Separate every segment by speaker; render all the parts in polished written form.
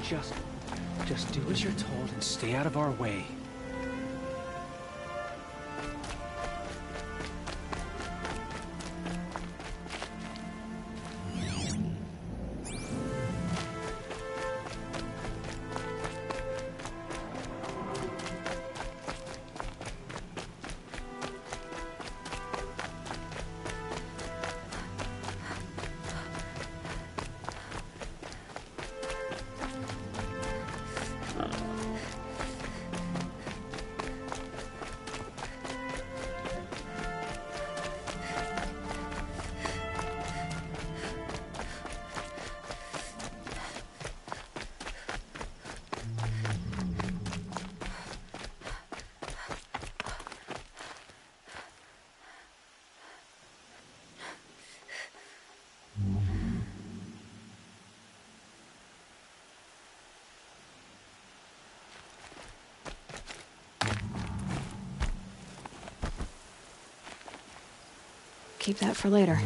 Speaker 1: Just do as you're told and stay out of our way.
Speaker 2: Keep that for later.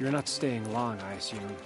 Speaker 1: You're not staying long, I assume.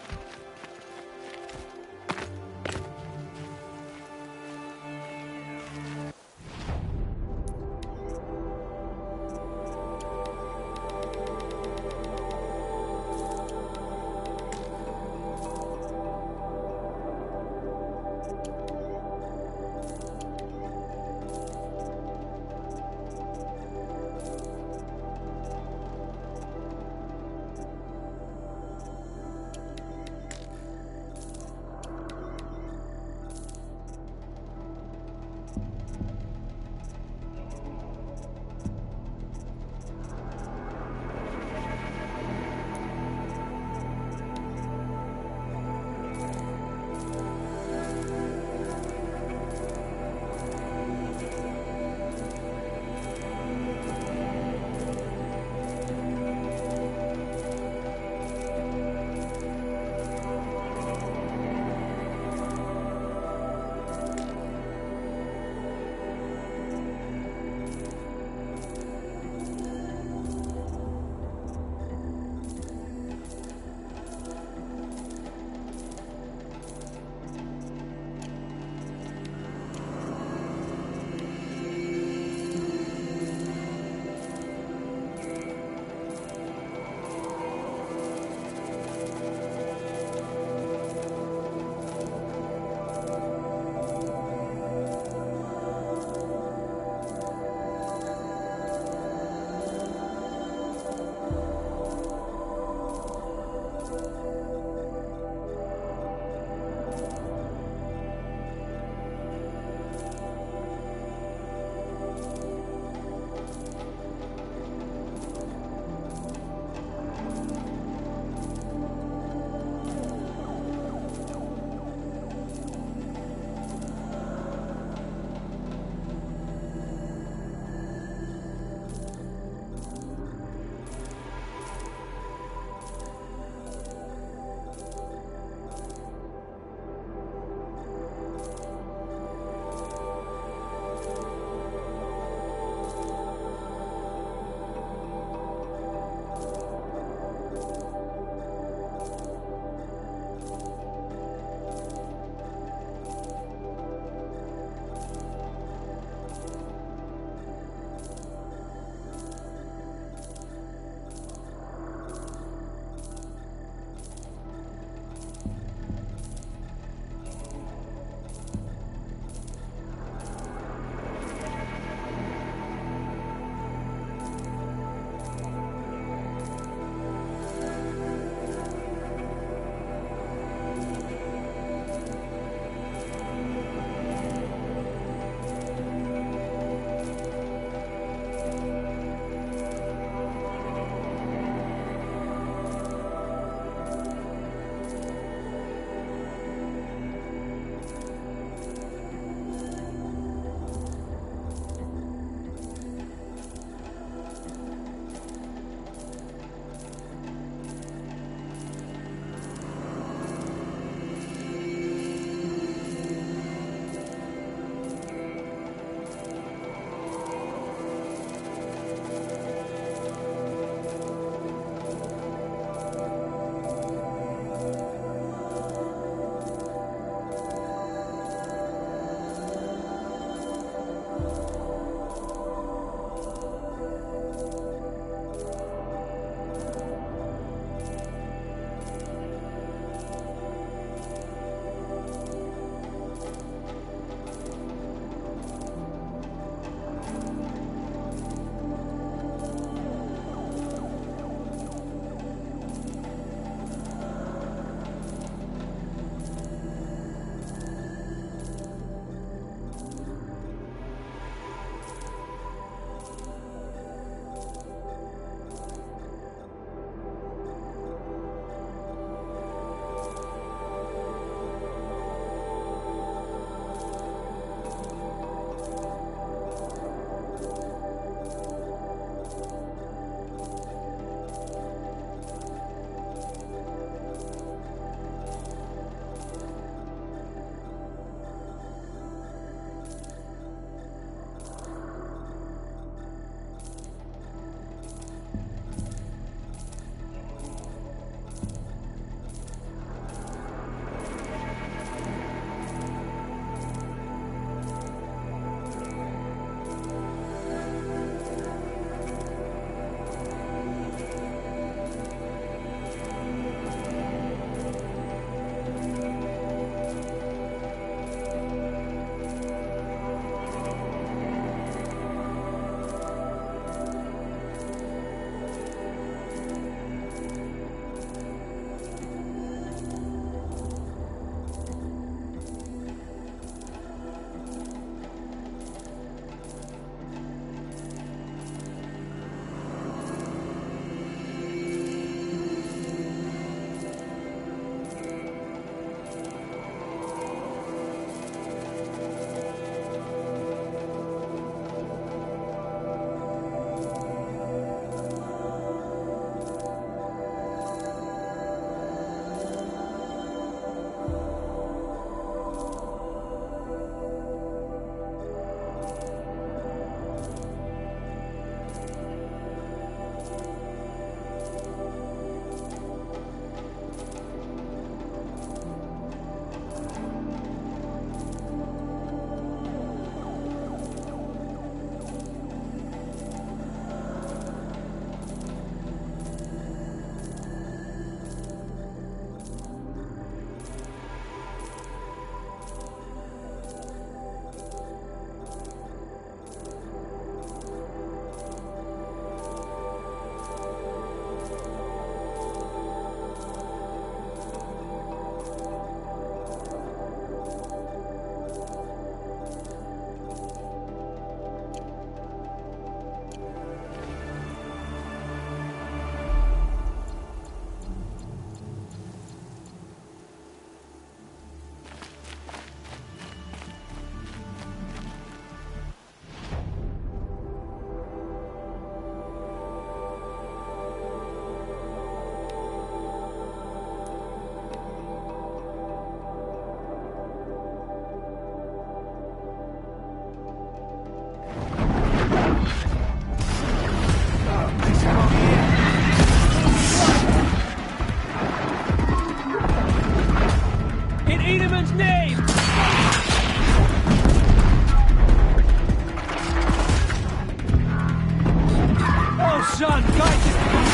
Speaker 1: sun, guide this people!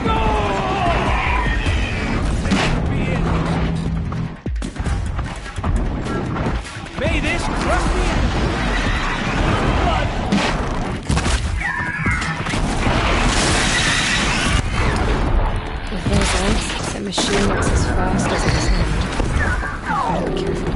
Speaker 1: No! May this crush me in blood!
Speaker 2: With those eggs, that machine looks as fast as its hand. I better be careful.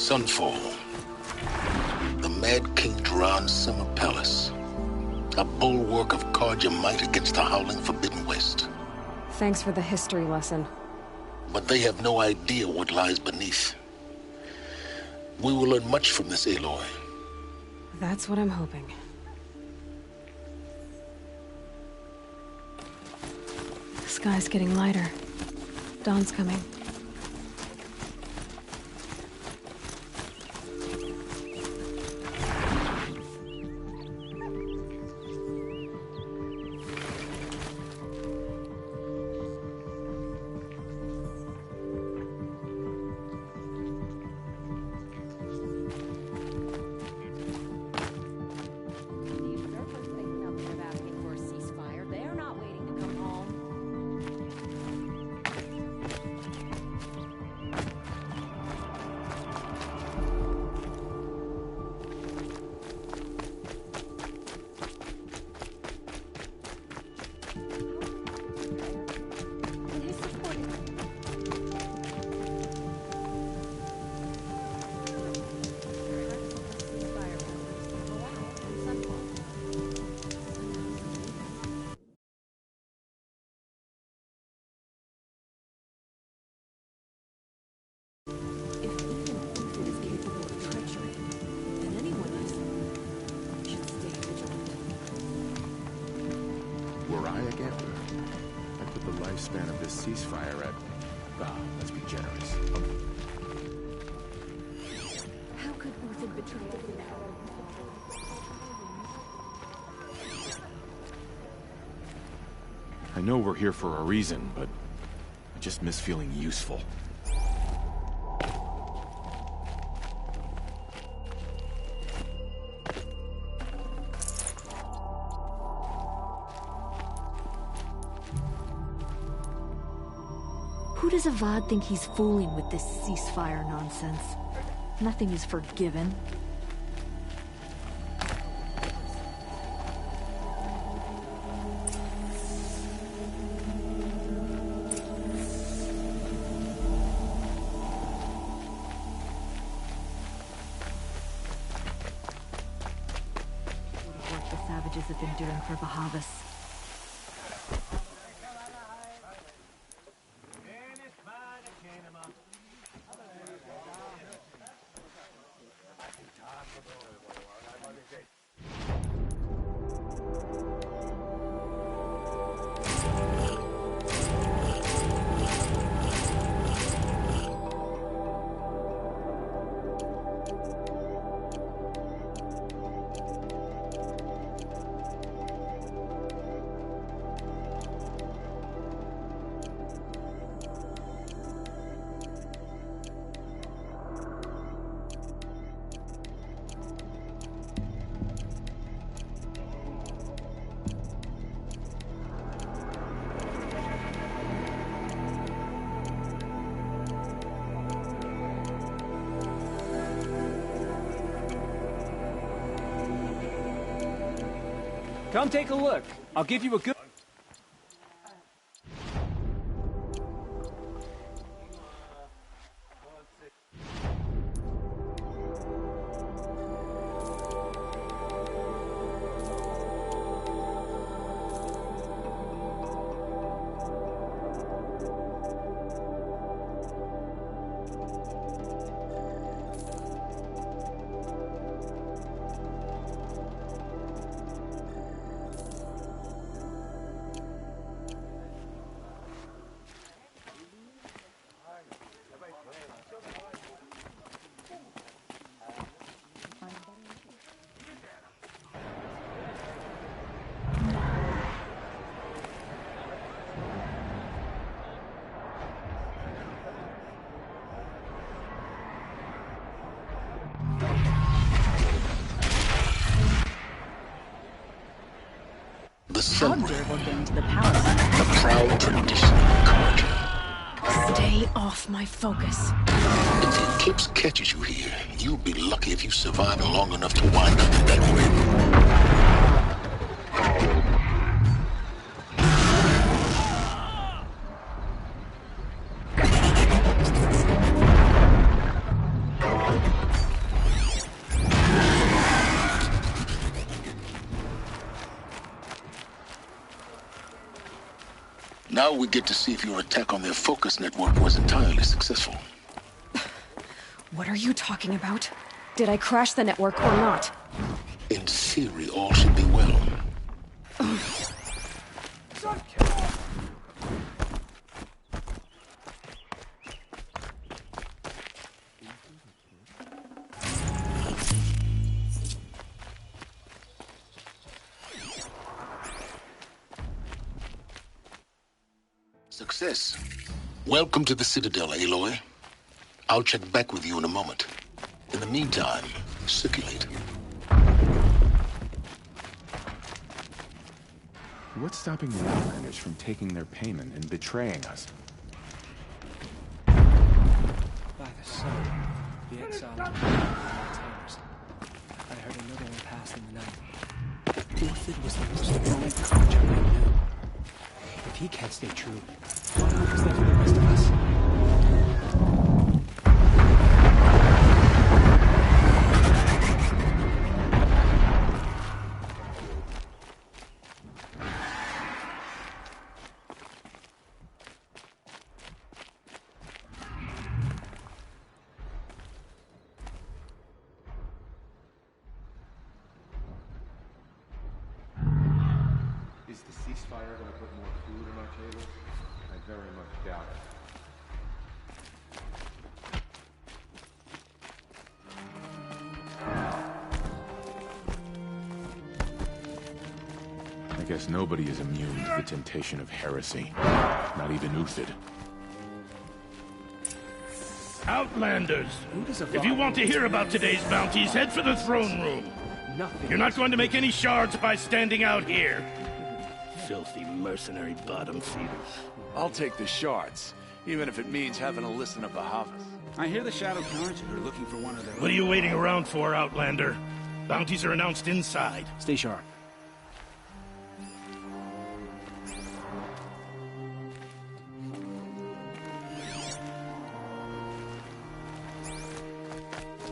Speaker 3: Sunfall. The Mad King Duran's summer palace. A bulwark of Karja might against the howling Forbidden West.
Speaker 2: Thanks for the history lesson.
Speaker 3: But they have no idea what lies beneath. We will learn much from this, Aloy.
Speaker 2: That's what I'm hoping. The sky's getting lighter. Dawn's coming.
Speaker 4: Lifespan of this ceasefire at, let's be generous.
Speaker 5: How could Uther betray us?
Speaker 4: I know we're here for a reason, but I just miss feeling useful.
Speaker 5: Who does Avad think he's fooling with this ceasefire nonsense? Nothing is forgiven. What a work the savages have been doing for Bahavas.
Speaker 1: Come take a look. I'll give you a good...
Speaker 3: The symbol,
Speaker 5: To the palace.
Speaker 3: the proud tradition of Carter.
Speaker 2: Stay off my focus.
Speaker 3: If the eclipse catches you here, you'll be lucky if you survive long enough to wind up in that ring. Now we get to see if your attack on their focus network was entirely successful.
Speaker 2: What are you talking about? Did I crash the network or not?
Speaker 3: In theory, all should be well. Success. Welcome to the Citadel, Aloy. I'll check back with you in a moment. In the meantime, circulate.
Speaker 4: What's stopping the Outlanders from taking their payment and betraying us?
Speaker 1: By the sun, the exiles were towers. I heard another one pass in the night. Orchid was the most bold creature I knew. If he can't stay true, what hope is there for the rest of us?
Speaker 4: Is the ceasefire going to put more food on our tables? I very much doubt it. I guess nobody is immune to the temptation of heresy. Not even Uthid.
Speaker 6: Outlanders! If you want to hear about today's bounties, head for the throne room. You're not going to make any shards by standing out here. Filthy mercenary bottom feeders.
Speaker 7: I'll take the shards, even if it means having to listen to Bahavas.
Speaker 8: I hear the Shadow Cards are looking for one of their...
Speaker 6: What are you waiting around for, Outlander? Bounties are announced inside.
Speaker 1: Stay sharp.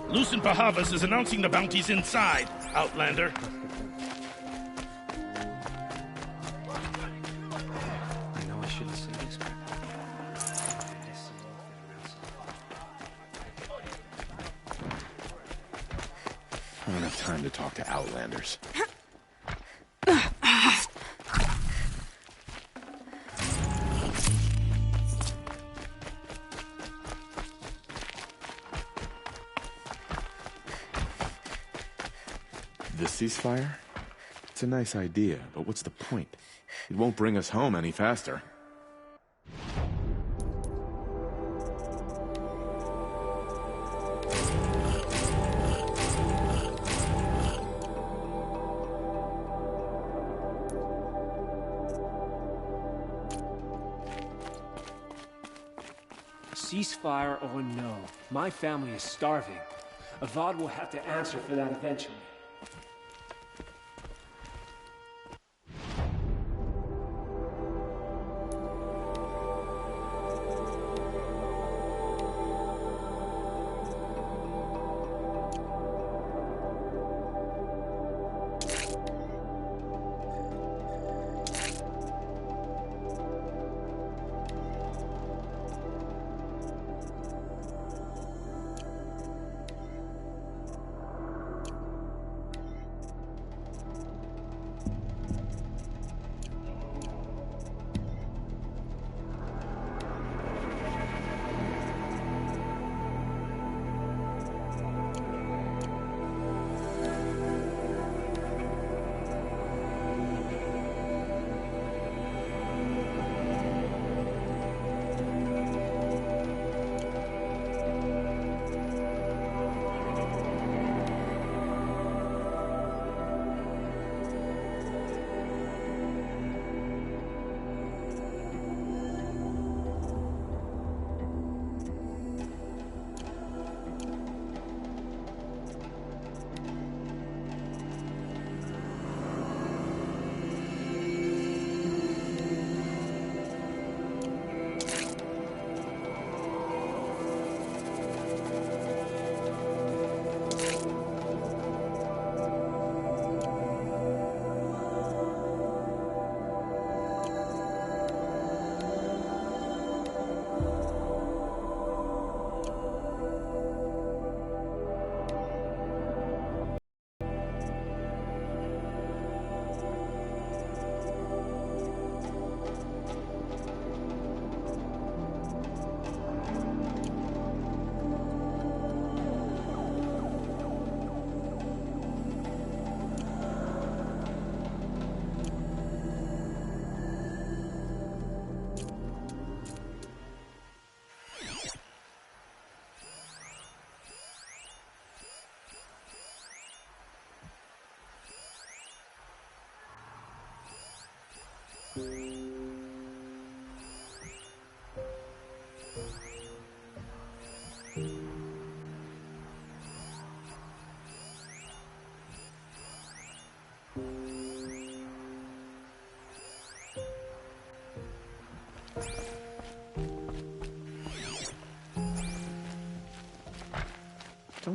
Speaker 6: Lucent Bahavas is announcing the bounties inside, Outlander.
Speaker 1: I know I shouldn't say this, but...
Speaker 4: I don't have time to talk to Outlanders. The ceasefire? It's a nice idea, but what's the point? It won't bring us home any faster.
Speaker 1: Ceasefire or no, my family is starving. Avad will have to answer for that eventually.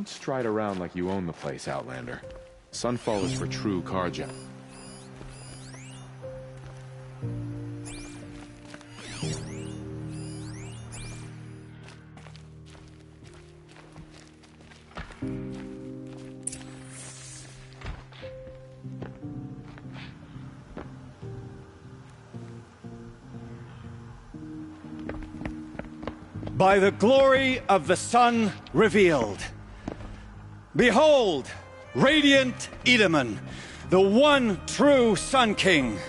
Speaker 4: Don't stride around like you own the place, Outlander. Sunfall is for true carja.
Speaker 9: By the glory of the sun revealed. Behold, radiant Edaman, the one true Sun King,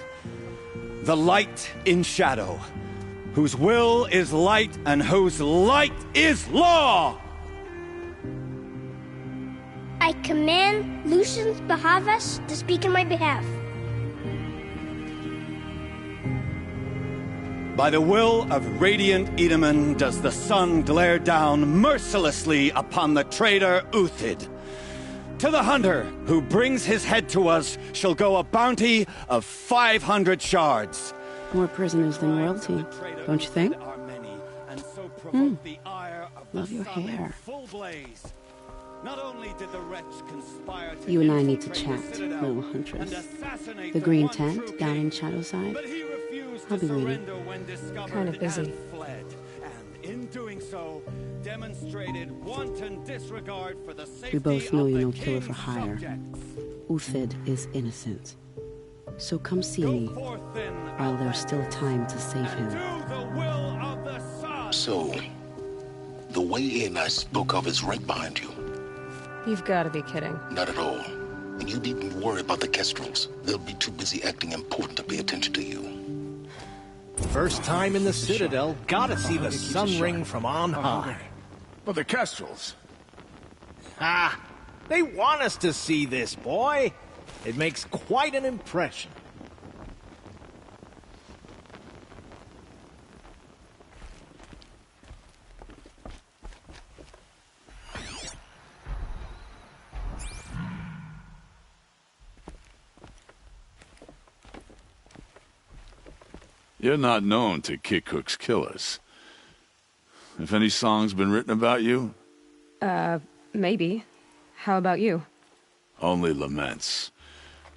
Speaker 9: the light in shadow, whose will is light and whose light is law!
Speaker 10: I command Lucius Bahavas to speak in my behalf.
Speaker 9: By the will of radiant Edaman does the sun glare down mercilessly upon the traitor Uthid. To the hunter who brings his head to us shall go a bounty of 500 shards.
Speaker 11: More prisoners than royalty, don't you think? Love your hair. You and I need to chat, little huntress. The green tent down in Shadowside. I'll be waiting.
Speaker 2: Kind of busy.
Speaker 11: We both know you're no killer for hire. Uthid is innocent. So come see me while there's still time to save him.
Speaker 3: So, the way in I spoke of is right behind you.
Speaker 2: You've got to be kidding.
Speaker 3: Not at all. And you needn't worry about the Kestrels. They'll be too busy acting important to pay attention to you.
Speaker 12: First time in the Citadel, gotta see the sun ring from on high.
Speaker 7: But the Kestrels.
Speaker 12: Ah, they want us to see this, boy. It makes quite an impression.
Speaker 7: You're not known to kick Cook's killers. Have any songs been written about you?
Speaker 2: Maybe. How about you?
Speaker 7: Only laments.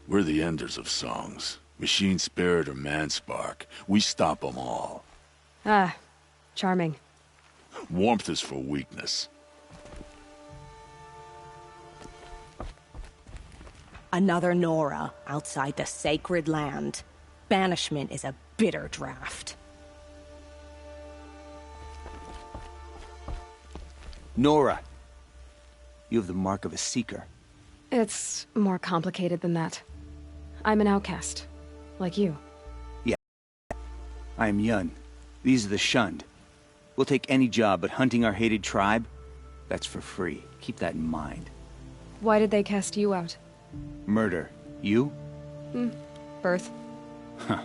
Speaker 7: We're the enders of songs. Machine spirit or man spark. We stop them all.
Speaker 2: Ah, charming.
Speaker 7: Warmth is for weakness.
Speaker 13: Another Nora outside the sacred land. Banishment is a bitter draft.
Speaker 14: Nora, you have the mark of a seeker.
Speaker 2: It's more complicated than that. I'm an outcast, like you.
Speaker 14: Yeah. I am Yun. These are the shunned. We'll take any job, but hunting our hated tribe, that's for free. Keep that in mind.
Speaker 2: Why did they cast you out?
Speaker 14: Murder. You?
Speaker 2: Birth.
Speaker 14: Huh.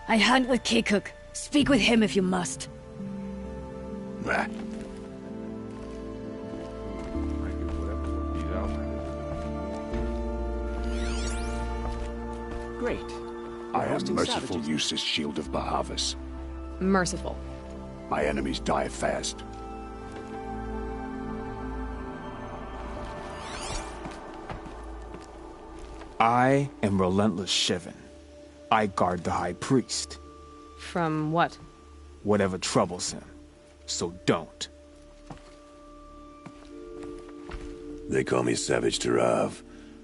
Speaker 5: I hunt with K-Cook. Speak with him if you must.
Speaker 7: Bah.
Speaker 12: Great.
Speaker 15: I am merciful Eustace, Shield of Bahavas.
Speaker 2: Merciful.
Speaker 15: My enemies die fast.
Speaker 16: I am Relentless Shivan. I guard the High Priest.
Speaker 2: From what?
Speaker 16: Whatever troubles him. So don't.
Speaker 15: They call me Savage Tarav,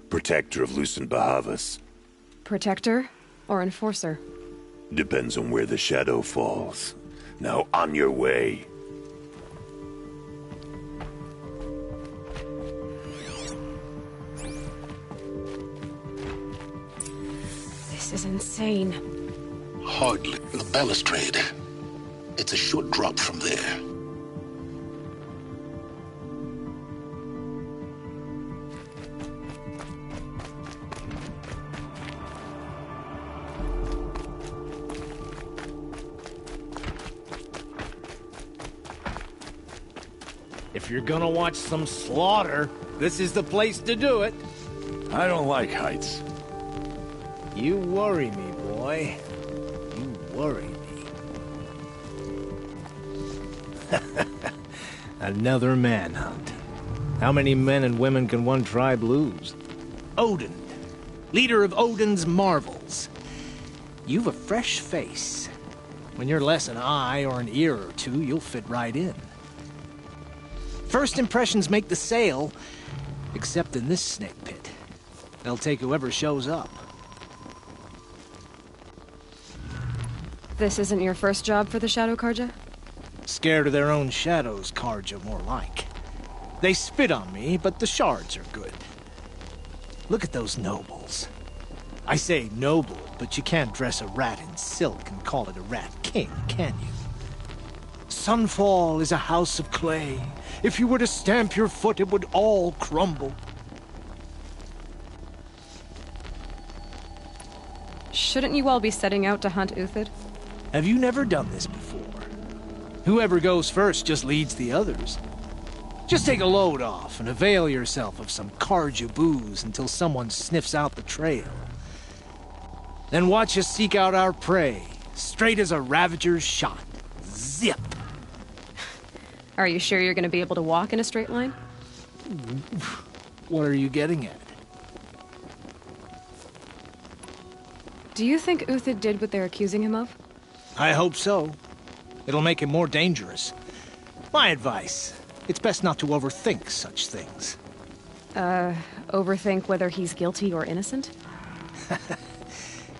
Speaker 15: protector of Lucent Bahavas.
Speaker 2: Protector or enforcer?
Speaker 15: Depends on where the shadow falls. Now on your way.
Speaker 2: This is insane.
Speaker 3: Hardly. The balustrade. It's a short drop from there.
Speaker 12: If you're gonna watch some slaughter, this is the place to do it.
Speaker 7: I don't like heights.
Speaker 12: You worry me, boy. You worry me. Another manhunt. How many men and women can one tribe lose? Odin, leader of Odin's marvels. You've a fresh face. When you're less an eye or an ear or two, you'll fit right in. First impressions make the sale, except in this snake pit. They'll take whoever shows up.
Speaker 2: This isn't your first job for the Shadow Karja?
Speaker 12: Scared of their own shadows, Karja, more like. They spit on me, but the shards are good. Look at those nobles. I say noble, but you can't dress a rat in silk and call it a rat king, can you? Sunfall is a house of clay. If you were to stamp your foot, it would all crumble.
Speaker 2: Shouldn't you all be setting out to hunt Uthid?
Speaker 12: Have you never done this before? Whoever goes first just leads the others. Just take a load off and avail yourself of some Karja booze until someone sniffs out the trail. Then watch us seek out our prey, straight as a Ravager's shot. Zip!
Speaker 2: Are you sure you're going to be able to walk in a straight line?
Speaker 12: What are you getting at?
Speaker 2: Do you think Uthid did what they're accusing him of?
Speaker 12: I hope so. It'll make him more dangerous. My advice, it's best not to overthink such things.
Speaker 2: Overthink whether he's guilty or innocent?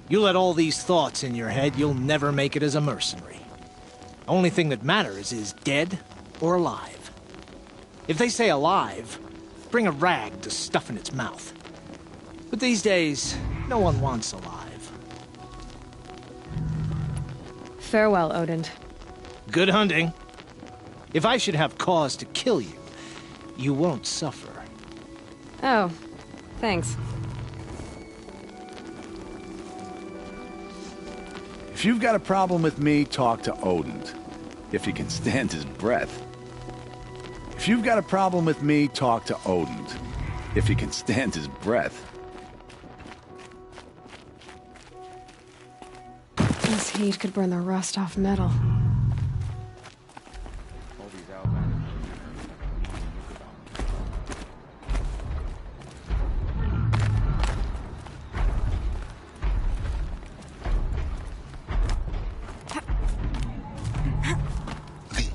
Speaker 12: You let all these thoughts in your head, you'll never make it as a mercenary. Only thing that matters is dead or alive. If they say alive, bring a rag to stuff in its mouth. But these days, no one wants alive.
Speaker 2: Farewell, Odin.
Speaker 12: Good hunting. If I should have cause to kill you, you won't suffer.
Speaker 2: Oh, thanks.
Speaker 7: If you've got a problem with me, talk to Odin. If he can stand his breath. If you've got a problem with me, talk to Odin. If he can stand his breath.
Speaker 2: This heat could burn the rust off metal.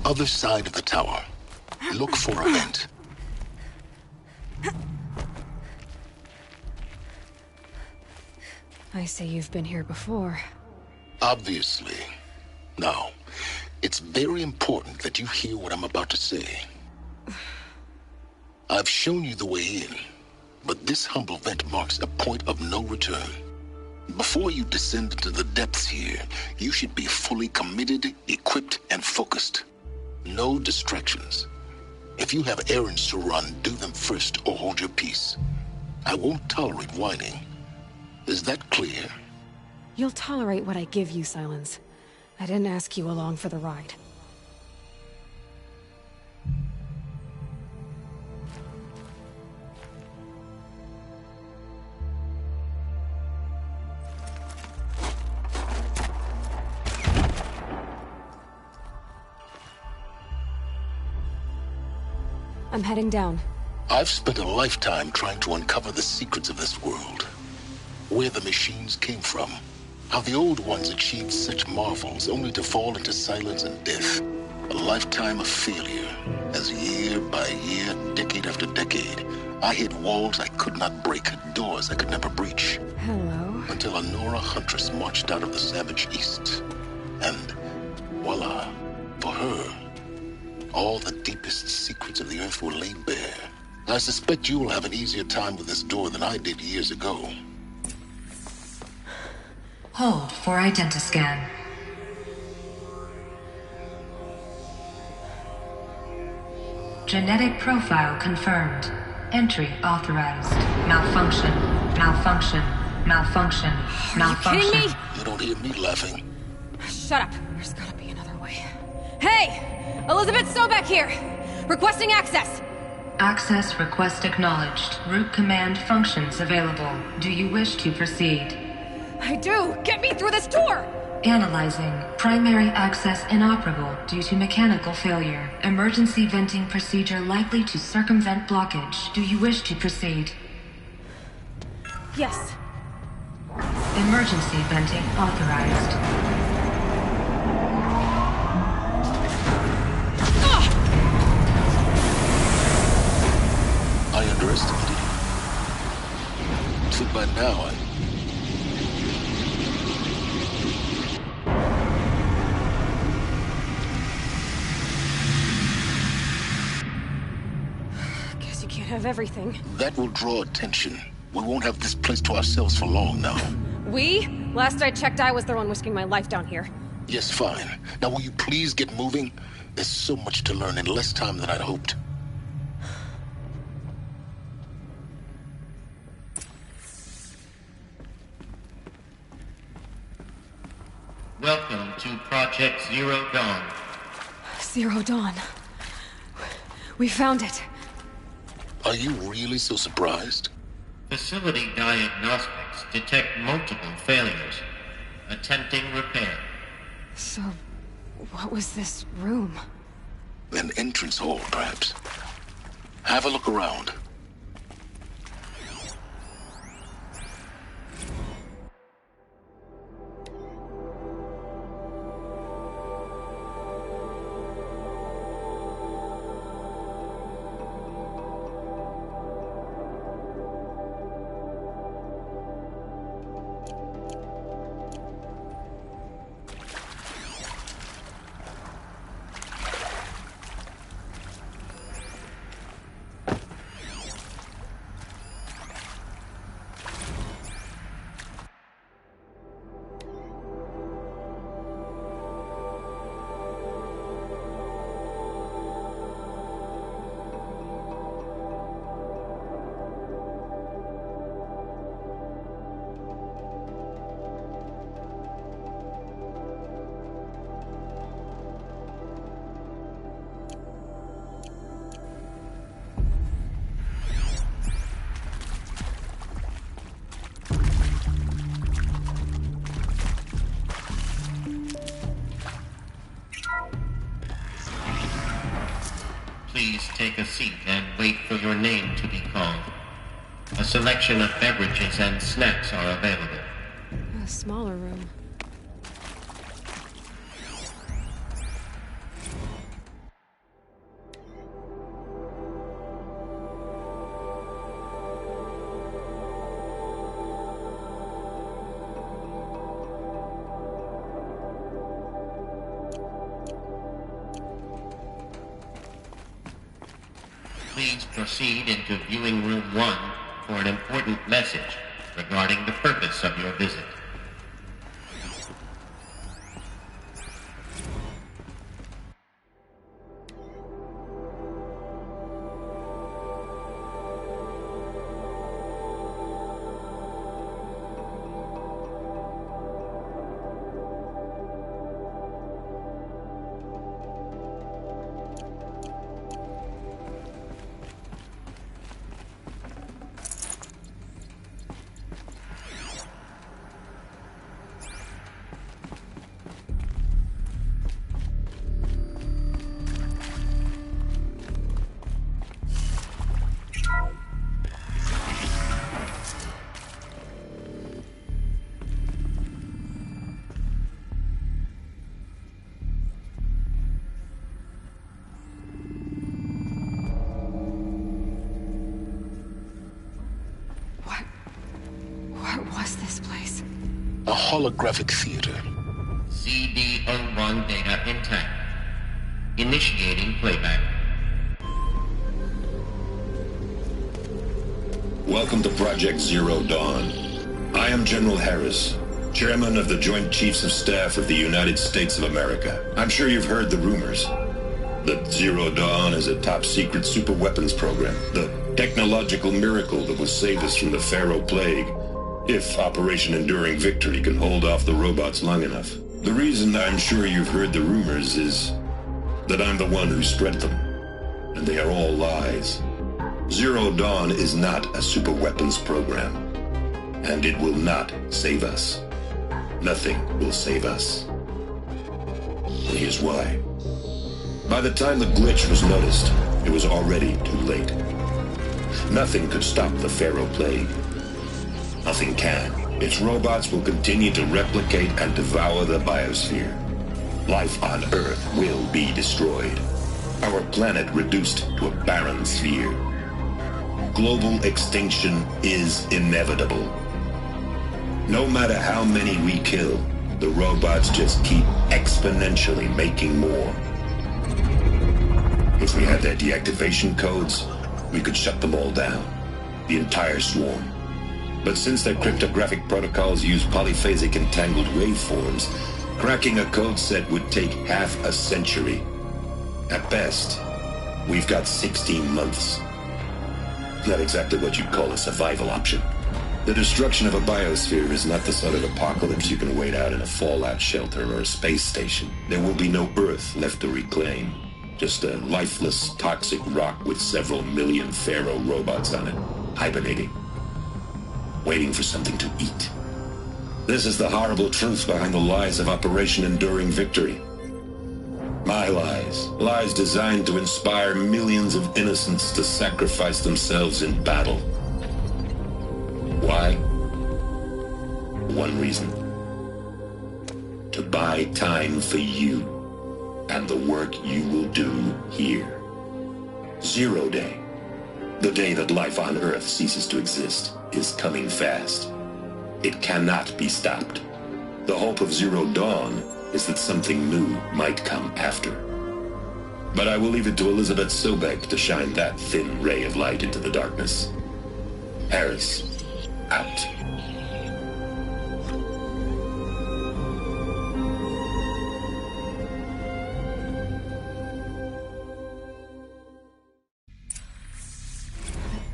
Speaker 3: Other side of the tower. Look for a vent.
Speaker 2: I see you've been here before.
Speaker 3: Obviously. Now, it's very important that you hear what I'm about to say. I've shown you the way in, but this humble vent marks a point of no return. Before you descend into the depths here, you should be fully committed, equipped, and focused. No distractions. If you have errands to run, do them first or hold your peace. I won't tolerate whining. Is that clear?
Speaker 2: You'll tolerate what I give you, Silence. I didn't ask you along for the ride. I'm heading down.
Speaker 3: I've spent a lifetime trying to uncover the secrets of this world. Where the machines came from. How the old ones achieved such marvels only to fall into silence and death. A lifetime of failure. As year by year, decade after decade, I hit walls I could not break, doors I could never breach.
Speaker 2: Hello.
Speaker 3: Until a Nora huntress marched out of the savage east. And voila, for her, all the deepest secrets of the earth were laid bare. I suspect you will have an easier time with this door than I did years ago.
Speaker 17: Hold for identiscan. Genetic profile confirmed. Entry authorized. Malfunction. Malfunction. Malfunction. Malfunction.
Speaker 2: Are you kidding me?
Speaker 3: You don't hear me laughing.
Speaker 2: Shut up. There's gotta be another way. Hey! Elizabeth Sobek here! Requesting access!
Speaker 17: Access request acknowledged. Root command functions available. Do you wish to proceed?
Speaker 2: I do! Get me through this door!
Speaker 17: Analyzing. Primary access inoperable due to mechanical failure. Emergency venting procedure likely to circumvent blockage. Do you wish to proceed?
Speaker 2: Yes.
Speaker 17: Emergency venting authorized.
Speaker 3: I underestimated you. So by now,
Speaker 2: Guess you can't have everything.
Speaker 3: That will draw attention. We won't have this place to ourselves for long now.
Speaker 2: We? Last I checked, I was the one risking my life down here.
Speaker 3: Yes, fine. Now will you please get moving? There's so much to learn in less time than I'd hoped.
Speaker 18: Welcome to Project Zero Dawn.
Speaker 2: Zero Dawn. We found it.
Speaker 3: Are you really so surprised?
Speaker 18: Facility diagnostics detect multiple failures. Attempting repair.
Speaker 2: So, what was this room?
Speaker 3: An entrance hall, perhaps. Have a look around.
Speaker 18: Please take a seat and wait for your name to be called. A selection of beverages and snacks are available.
Speaker 2: A smaller room.
Speaker 18: Please proceed into viewing room 1 for an important message regarding the purpose of your visit.
Speaker 3: A holographic theater.
Speaker 18: CD01 data intact. Initiating playback.
Speaker 15: Welcome to Project Zero Dawn. I am General Harris, Chairman of the Joint Chiefs of Staff of the United States of America. I'm sure you've heard the rumors that Zero Dawn is a top-secret superweapons program, the technological miracle that will save us from the Pharaoh Plague, if Operation Enduring Victory can hold off the robots long enough. The reason I'm sure you've heard the rumors is that I'm the one who spread them, and they are all lies. Zero Dawn is not a superweapons program, and it will not save us. nothing will save us. And here's why. By the time the glitch was noticed, it was already too late. Nothing could stop the Pharaoh Plague. Nothing can. Its robots will continue to replicate and devour the biosphere. Life on Earth will be destroyed. Our planet reduced to a barren sphere. Global extinction is inevitable. No matter how many we kill, the robots just keep exponentially making more. If we had their deactivation codes, we could shut them all down. The entire swarm. But since their cryptographic protocols use polyphasic entangled waveforms, cracking a code set would take half a century. At best, we've got 16 months. Not exactly what you'd call a survival option. The destruction of a biosphere is not the sort of apocalypse you can wait out in a fallout shelter or a space station. There will be no Earth left to reclaim. Just a lifeless, toxic rock with several million Pharaoh robots on it, hibernating, waiting for something to eat. This is the horrible truth behind the lies of Operation Enduring Victory. My lies. Lies designed to inspire millions of innocents to sacrifice themselves in battle. Why? One reason. To buy time for you and the work you will do here. 0 Day. The day that life on Earth ceases to exist is coming fast. It cannot be stopped. The hope of Zero Dawn is that something new might come after. But I will leave it to Elizabeth Sobek to shine that thin ray of light into the darkness. Harris, out.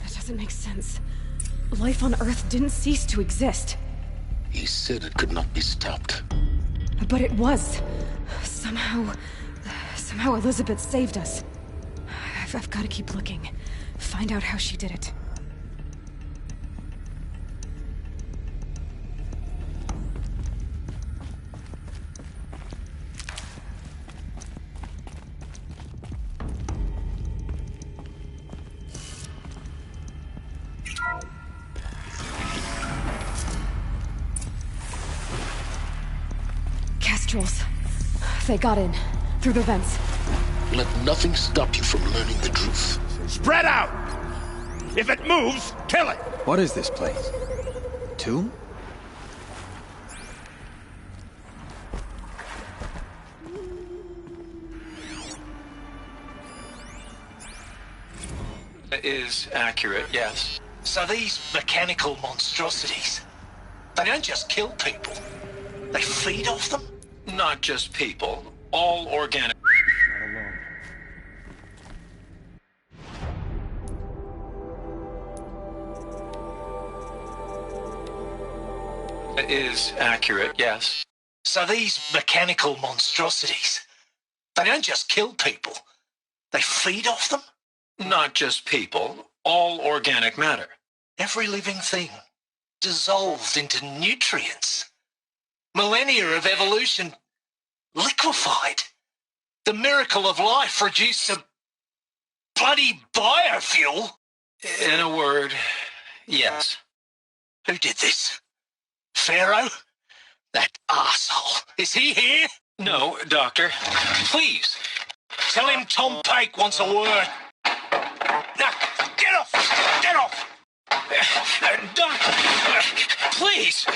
Speaker 13: That doesn't make sense. Life on Earth didn't cease to exist.
Speaker 3: He said it could not be stopped.
Speaker 13: But it was. Somehow Elizabeth saved us. I've got to keep looking. Find out how she did it. Kestrels. They got in. Through the vents.
Speaker 3: Let nothing stop you from learning the truth.
Speaker 6: Spread out! If it moves, kill it!
Speaker 16: What is this place? Tomb?
Speaker 19: It is accurate, yes. So these mechanical monstrosities, they don't just kill people. They feed off them? Not just people. All organic. It is accurate, yes. So these mechanical monstrosities, they don't just kill people. They feed off them? Not just people. All organic matter. Every living thing. Dissolved into nutrients. Millennia of evolution liquefied. The miracle of life reduced to bloody biofuel. In a word, yes. Who did this? Pharaoh? That arsehole. Is he here? No, Doctor. Please. Tell him Tom Pake wants a word. Now, get off! Get off! Doctor, please.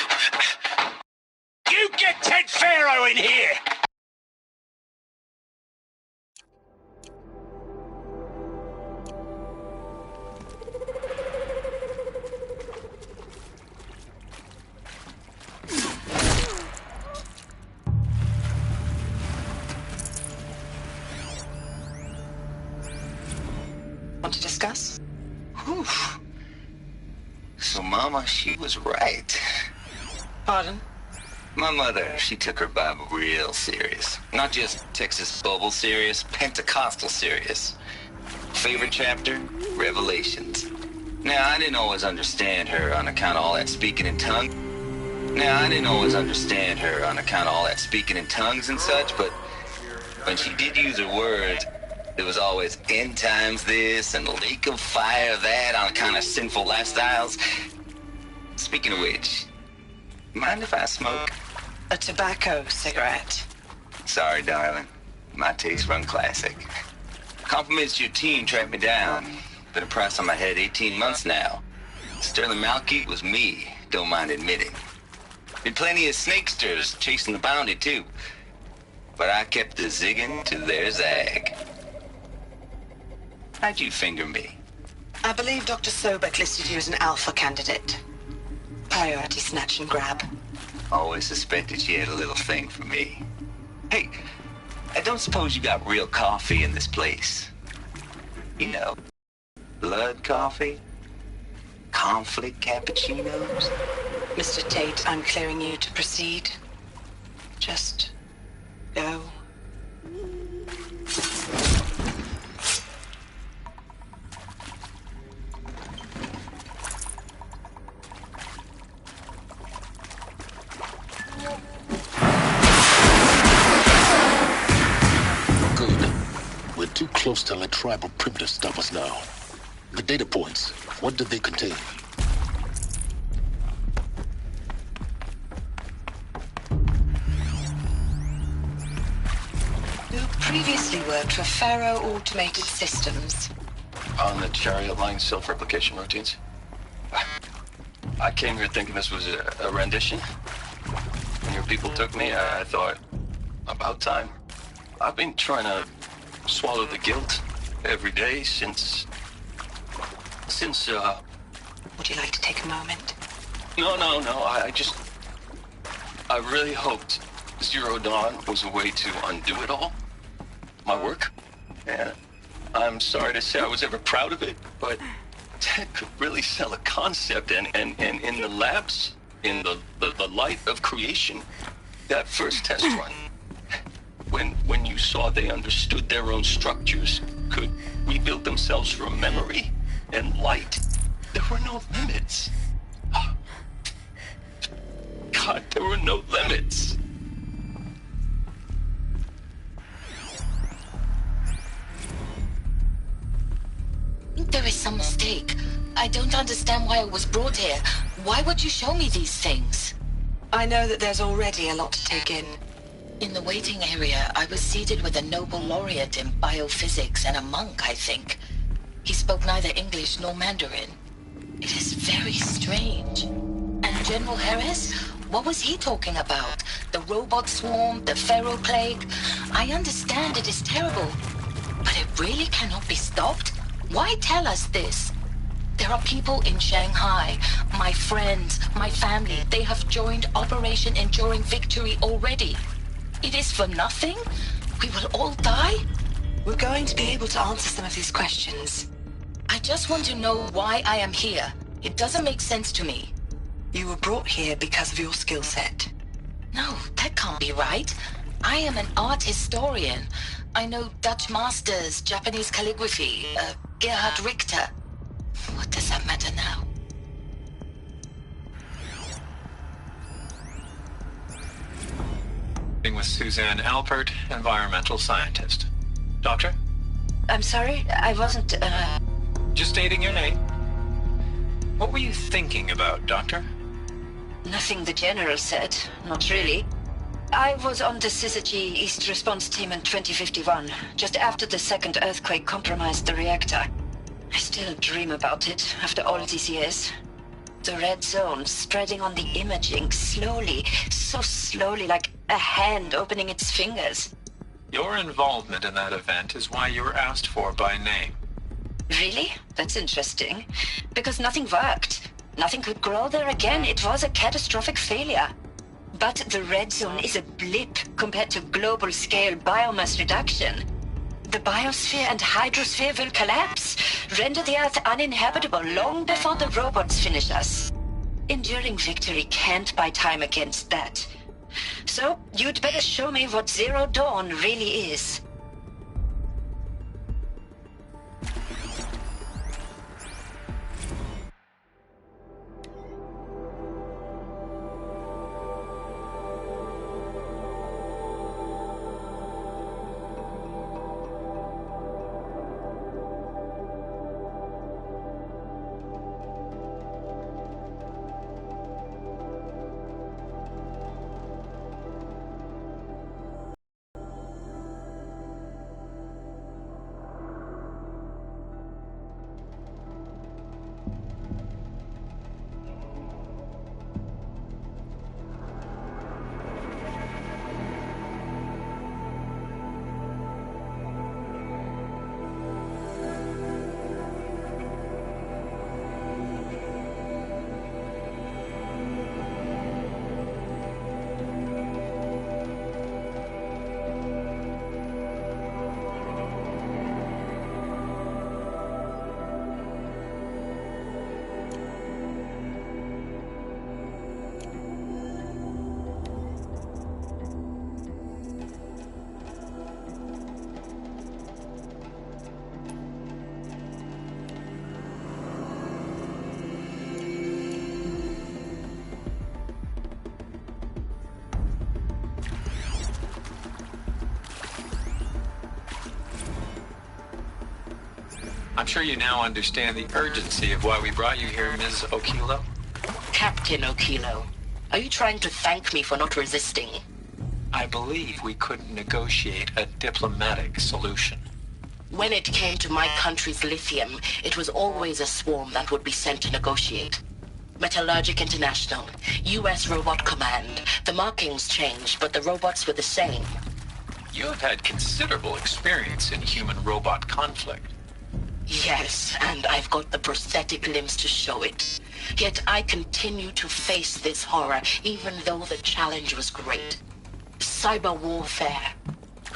Speaker 19: You get Ted Pharaoh in here!
Speaker 20: Want to discuss? Whew. So, Mama, she was right.
Speaker 19: Pardon?
Speaker 20: My mother, she took her Bible real serious. Not just Texas Bubble serious, Pentecostal serious. Favorite chapter? Revelations. Now, I didn't always understand her on account of all that speaking in tongues. Now, I didn't always understand her on account of all that speaking in tongues and such, but when she did use her words, there was always end times this and lake of fire that on account of sinful lifestyles. Speaking of which, mind if I smoke?
Speaker 21: A tobacco cigarette.
Speaker 20: Sorry, darling. My taste run classic. Compliments to your team tracked me down. Been a price on my head 18 months now. Sterling Malkeet was me, don't mind admitting. Been plenty of snakesters chasing the bounty, too. But I kept the zigging to their zag. How'd you finger me?
Speaker 21: I believe Dr. Sobek listed you as an alpha candidate. Priority snatch and grab.
Speaker 20: Always suspected she had a little thing for me. Hey, I don't suppose you got real coffee in this place. You know, blood coffee? Conflict cappuccinos?
Speaker 21: Mr. Tate, I'm clearing you to proceed. Just go.
Speaker 3: Too close to let tribal primitives stop us now. The data points, what did they contain?
Speaker 21: You previously worked for Faro Automated Systems.
Speaker 22: On the Chariot Line self-replication routines? I came here thinking this was a rendition. When your people took me, I thought, about time. I've been trying to swallow the guilt every day since
Speaker 21: Would you like to take a moment?
Speaker 22: No, I really hoped Zero Dawn was a way to undo it all. My work. And I'm sorry to say I was ever proud of it, but Ted could really sell a concept, and in the labs, in the light of creation, that first test run, when you saw they understood their own structures, could rebuild themselves from memory and light, there were no limits. God, there were no limits.
Speaker 23: There is some mistake. I don't understand why I was brought here. Why would you show me these things?
Speaker 21: I know that there's already a lot to take in.
Speaker 23: In the waiting area, I was seated with a Nobel laureate in biophysics and a monk, I think. He spoke neither English nor Mandarin. It is very strange. And General Harris? What was he talking about? The robot swarm? The Pharaoh plague? I understand it is terrible. But it really cannot be stopped? Why tell us this? There are people in Shanghai, my friends, my family. They have joined Operation Enduring Victory already. It is for nothing? We will all die?
Speaker 21: We're going to be able to answer some of these questions.
Speaker 23: I just want to know why I am here. It doesn't make sense to me.
Speaker 21: You were brought here because of your skill set.
Speaker 23: No, that can't be right. I am an art historian. I know Dutch masters, Japanese calligraphy, Gerhard Richter. What does that matter now?
Speaker 24: With Suzanne Alpert, environmental scientist. Doctor?
Speaker 21: I'm sorry, I wasn't,
Speaker 24: Just stating your name. What were you thinking about, Doctor?
Speaker 21: Nothing the General said, not really. I was on the Syzygy East Response Team in 2051, just after the second earthquake compromised the reactor. I still dream about it after all these years. The red zone spreading on the imaging, slowly, so slowly, like a hand opening its fingers.
Speaker 24: Your involvement in that event is why you were asked for by name.
Speaker 21: Really? That's interesting. Because nothing worked. Nothing could grow there again. It was a catastrophic failure. But the red zone is a blip compared to global-scale biomass reduction. The biosphere and hydrosphere will collapse, render the Earth uninhabitable long before the robots finish us. Enduring Victory can't buy time against that. So, you'd better show me what Zero Dawn really is.
Speaker 24: I'm sure you now understand the urgency of why we brought you here, Ms. Okilo.
Speaker 21: Captain Okilo, are you trying to thank me for not resisting?
Speaker 24: I believe we couldn't negotiate a diplomatic solution.
Speaker 21: When it came to my country's lithium, it was always a swarm that would be sent to negotiate. Metallurgic International, U.S. Robot Command. The markings changed, but the robots were the same.
Speaker 24: You have had considerable experience in human-robot conflict.
Speaker 21: Yes, and I've got the prosthetic limbs to show it. Yet I continue to face this horror, even though the challenge was great. Cyber warfare.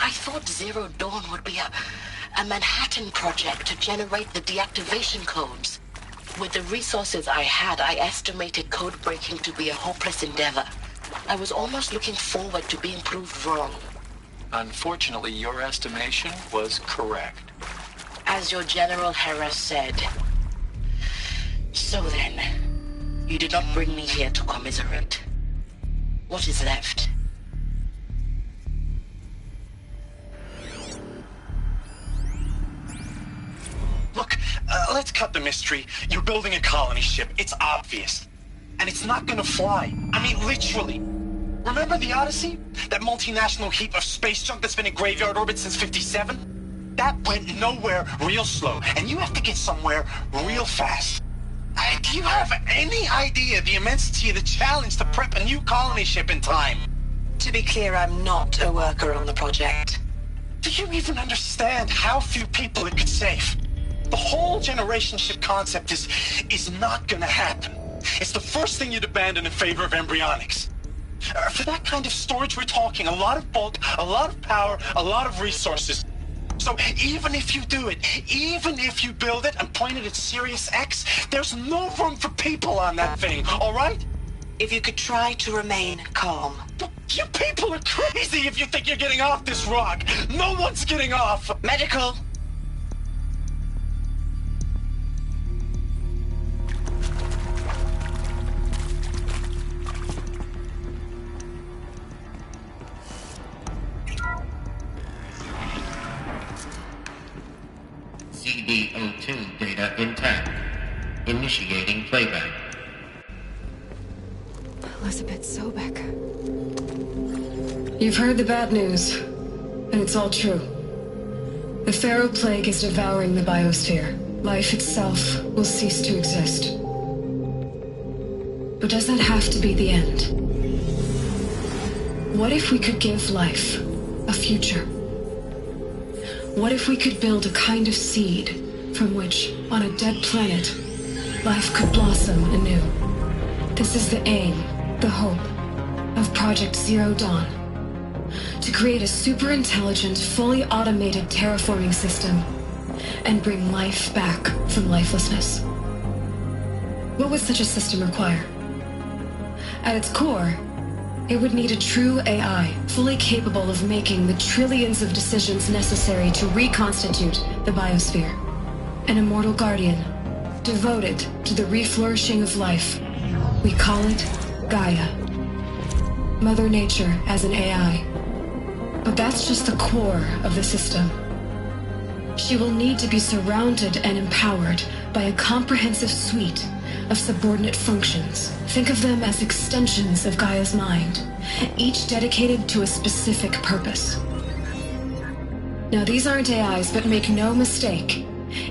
Speaker 21: I thought Zero Dawn would be a Manhattan project to generate the deactivation codes. With the resources I had, I estimated code breaking to be a hopeless endeavor. I was almost looking forward to being proved wrong.
Speaker 24: Unfortunately, your estimation was correct.
Speaker 21: As your General Harris said. So then, you did not bring me here to commiserate. What is left?
Speaker 1: Look, let's cut the mystery. You're building a colony ship. It's obvious. And it's not gonna fly. I mean, literally. Remember the Odyssey? That multinational heap of space junk that's been in graveyard orbit since 57? That went nowhere real slow. And you have to get somewhere real fast. Do you have any idea the immensity of the challenge to prep a new colony ship in time?
Speaker 21: To be clear, I'm not a worker on the project.
Speaker 1: Do you even understand how few people it could save? The whole generation ship concept is not gonna happen. It's the first thing you'd abandon in favor of embryonics. For that kind of storage, we're talking a lot of bulk, a lot of power, a lot of resources. So even if you do it, even if you build it and point it at Sirius X, there's no room for people on that thing, all right?
Speaker 21: If you could try to remain calm.
Speaker 1: You people are crazy if you think you're getting off this rock. No one's getting off.
Speaker 21: Medical.
Speaker 18: CD02 data intact. Initiating playback.
Speaker 13: Elizabeth Sobek. You've heard the bad news, and it's all true. The Pharaoh Plague is devouring the biosphere. Life itself will cease to exist. But does that have to be the end? What if we could give life a future? What if we could build a kind of seed from which, on a dead planet, life could blossom anew? This is the aim, the hope, of Project Zero Dawn. To create a super-intelligent, fully automated terraforming system and bring life back from lifelessness. What would such a system require? At its core, it would need a true AI, fully capable of making the trillions of decisions necessary to reconstitute the biosphere. An immortal guardian, devoted to the reflourishing of life. We call it Gaia. Mother Nature as an AI. But that's just the core of the system. She will need to be surrounded and empowered by a comprehensive suite of subordinate functions. Think of them as extensions of Gaia's mind, each dedicated to a specific purpose. Now, these aren't AIs, but make no mistake,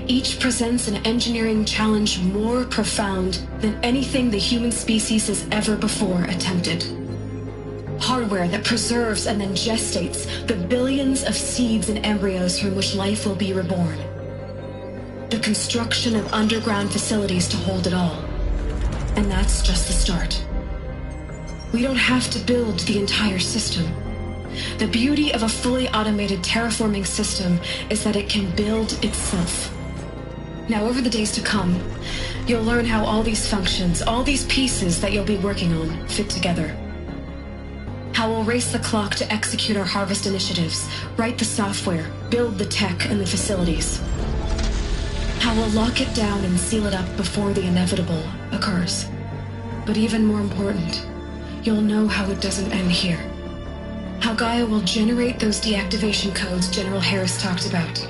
Speaker 13: each presents an engineering challenge more profound than anything the human species has ever before attempted. Hardware that preserves and then gestates the billions of seeds and embryos from which life will be reborn. The construction of underground facilities to hold it all. And that's just the start. We don't have to build the entire system. The beauty of a fully automated terraforming system is that it can build itself. Now, over the days to come, you'll learn how all these functions, all these pieces that you'll be working on, fit together. How we'll race the clock to execute our harvest initiatives, write the software, build the tech and the facilities. How we'll lock it down and seal it up before the inevitable occurs. But even more important, you'll know how it doesn't end here. How Gaia will generate those deactivation codes General Harris talked about.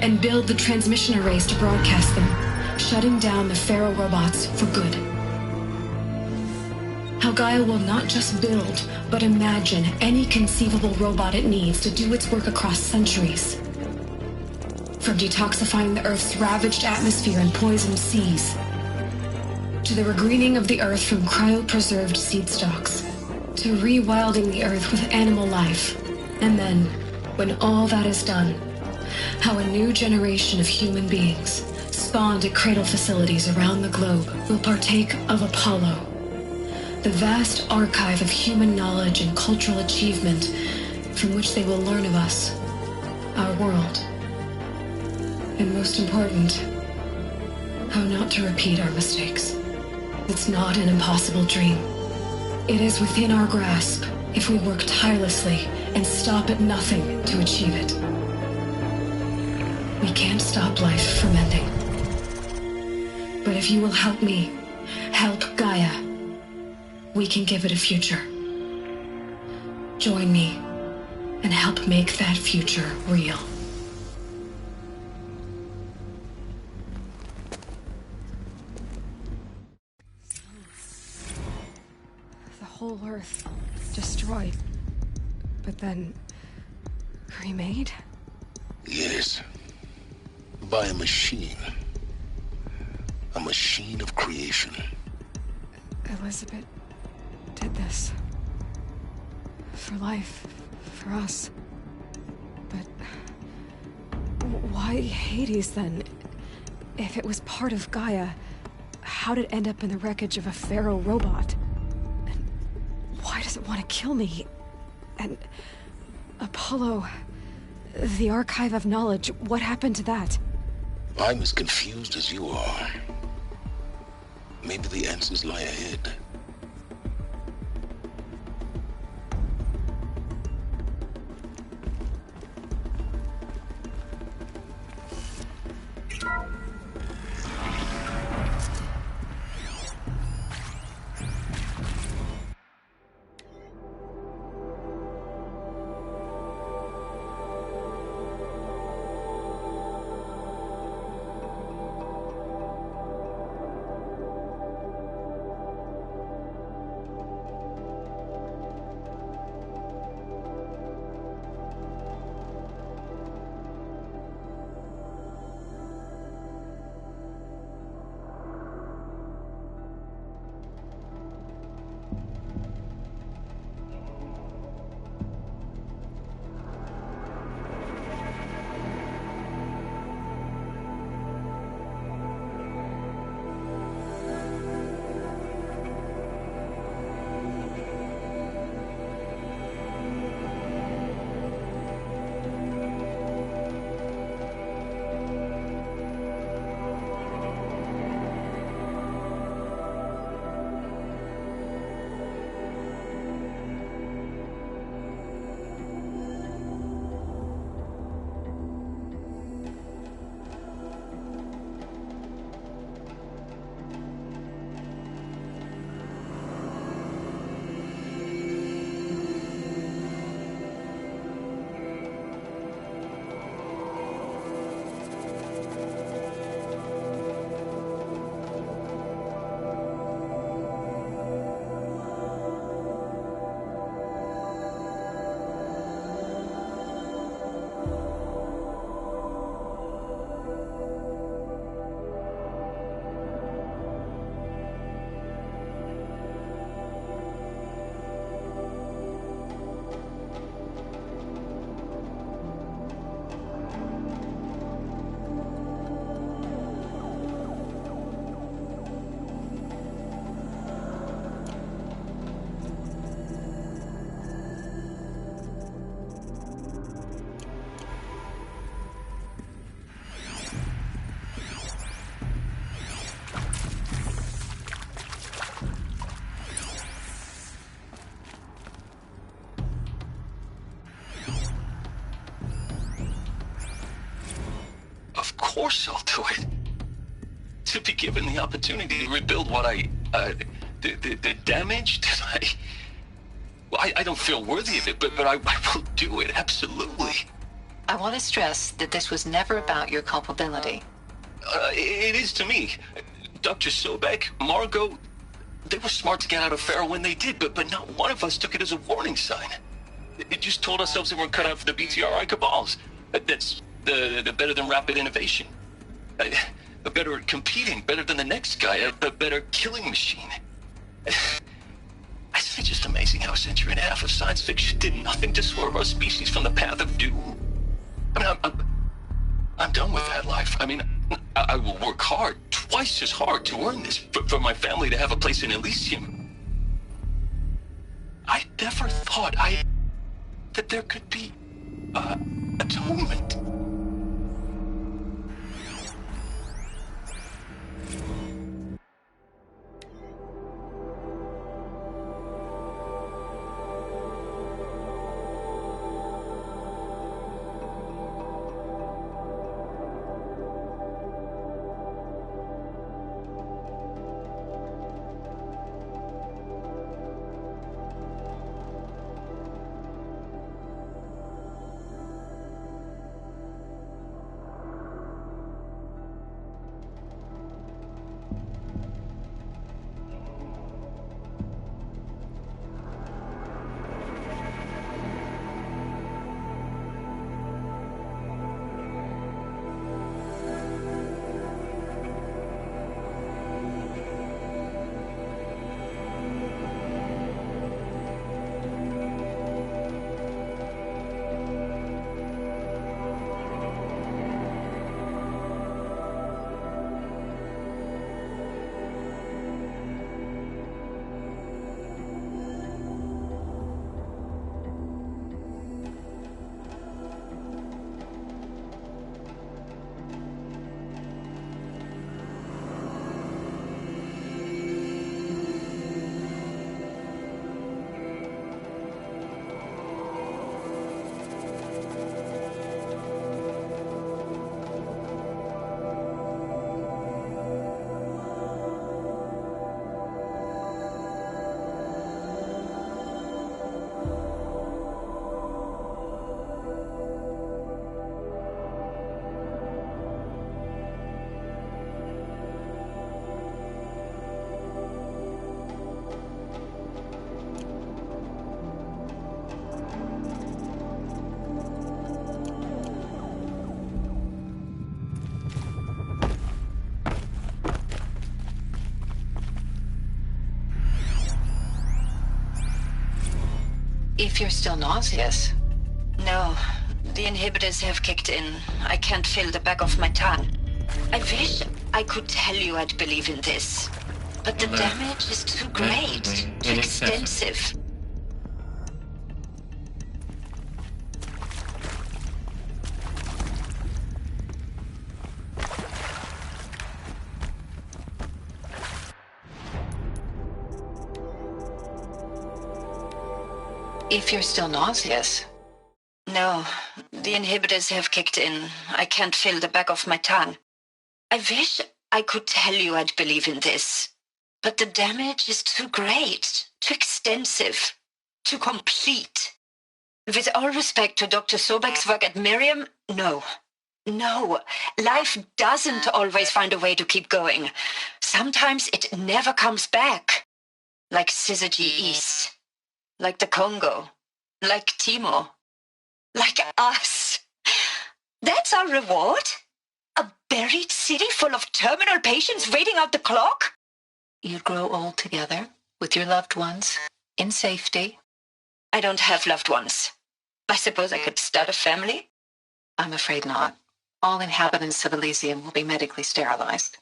Speaker 13: and build the transmission arrays to broadcast them, shutting down the Pharaoh robots for good. How Gaia will not just build, but imagine any conceivable robot it needs to do its work across centuries. From detoxifying the Earth's ravaged atmosphere and poisoned seas, to the regreening of the Earth from cryopreserved seed stalks, to rewilding the Earth with animal life. And then, when all that is done, how a new generation of human beings, spawned at cradle facilities around the globe, will partake of Apollo, the vast archive of human knowledge and cultural achievement from which they will learn of us, our world. And most important, how not to repeat our mistakes. It's not an impossible dream. It is within our grasp if we work tirelessly and stop at nothing to achieve it. We can't stop life from ending. But if you will help me, help Gaia, we can give it a future. Join me and help make that future real.
Speaker 2: The whole Earth destroyed, but then remade?
Speaker 3: Yes. By a machine. A machine of creation.
Speaker 2: Elizabeth did this. For life. For us. But why Hades then? If it was part of Gaia, how did it end up in the wreckage of a Pharaoh robot? And why does it want to kill me? And Apollo, the archive of knowledge, what happened to that?
Speaker 3: I'm as confused as you are. Maybe the answers lie ahead.
Speaker 22: Of course I'll do it. To be given the opportunity to rebuild what the damage that I don't feel worthy of it, but I will do it, absolutely.
Speaker 17: I want to stress that this was never about your culpability.
Speaker 22: It is to me. Dr. Sobek, Margot, they were smart to get out of Pharaoh when they did, but not one of us took it as a warning sign. It just told ourselves that we're cut out for the BTRI cabals. That's the better than rapid innovation. A better at competing, better than the next guy, a better killing machine. It's just amazing how a century and a half of science fiction did nothing to swerve our species from the path of doom. I mean, I'm done with that life. I mean, I will work hard, twice as hard to earn this, for my family to have a place in Elysium. I never thought that there could be, atonement.
Speaker 17: If you're still nauseous.
Speaker 21: No, the inhibitors have kicked in. I can't feel the back of my tongue. I wish I could tell you I'd believe in this. But the damage is too great, too extensive.
Speaker 17: If you're still nauseous.
Speaker 21: No, the inhibitors have kicked in. I can't feel the back of my tongue. I wish I could tell you I'd believe in this. But the damage is too great, too extensive, too complete. With all respect to Dr. Sobek's work at Miriam, no. No, life doesn't always find a way to keep going. Sometimes it never comes back. Like Syzygy East. Like the Congo. Like Timor. Like us. That's our reward? A buried city full of terminal patients waiting out the clock?
Speaker 17: You'd grow old together, with your loved ones, in safety.
Speaker 21: I don't have loved ones. I suppose I could start a family?
Speaker 17: I'm afraid not. All inhabitants of Elysium will be medically sterilized.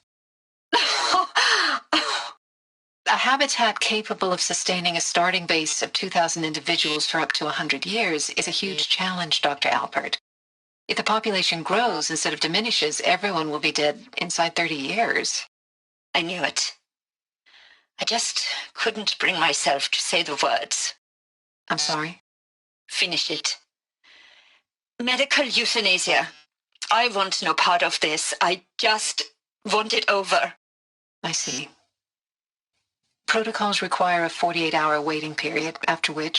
Speaker 17: A habitat capable of sustaining a starting base of 2,000 individuals for up to 100 years is a huge challenge, Dr. Alpert. If the population grows instead of diminishes, everyone will be dead inside 30 years.
Speaker 21: I knew it. I just couldn't bring myself to say the words.
Speaker 17: I'm sorry?
Speaker 21: Finish it. Medical euthanasia. I want no part of this. I just want it over.
Speaker 17: I see. Protocols require a 48-hour waiting period, after which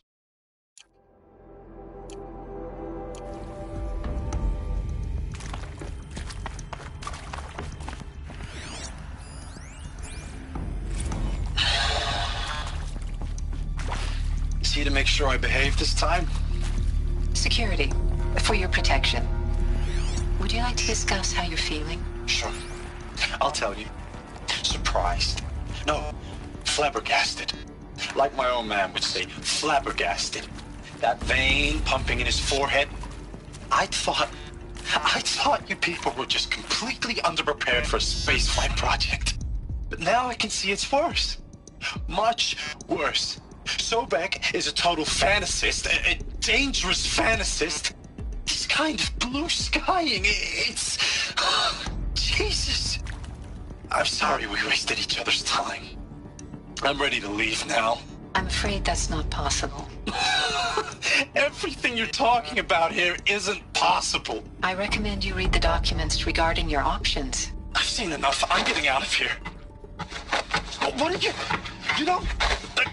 Speaker 1: make sure I behave this time?
Speaker 17: Security. For your protection. Would you like to discuss how you're feeling?
Speaker 1: Sure. I'll tell you. Surprised. No, flabbergasted. Like my old man would say, flabbergasted. That vein pumping in his forehead. I thought you people were just completely underprepared for a spaceflight project. But now I can see it's worse. Much worse. Sobek is a total fantasist, a dangerous fantasist. He's kind of blue skying. It's... Jesus. I'm sorry we wasted each other's time. I'm ready to leave now.
Speaker 17: I'm afraid that's not possible.
Speaker 1: Everything you're talking about here isn't possible.
Speaker 17: I recommend you read the documents regarding your options.
Speaker 1: I've seen enough. I'm getting out of here. What did you... You don't...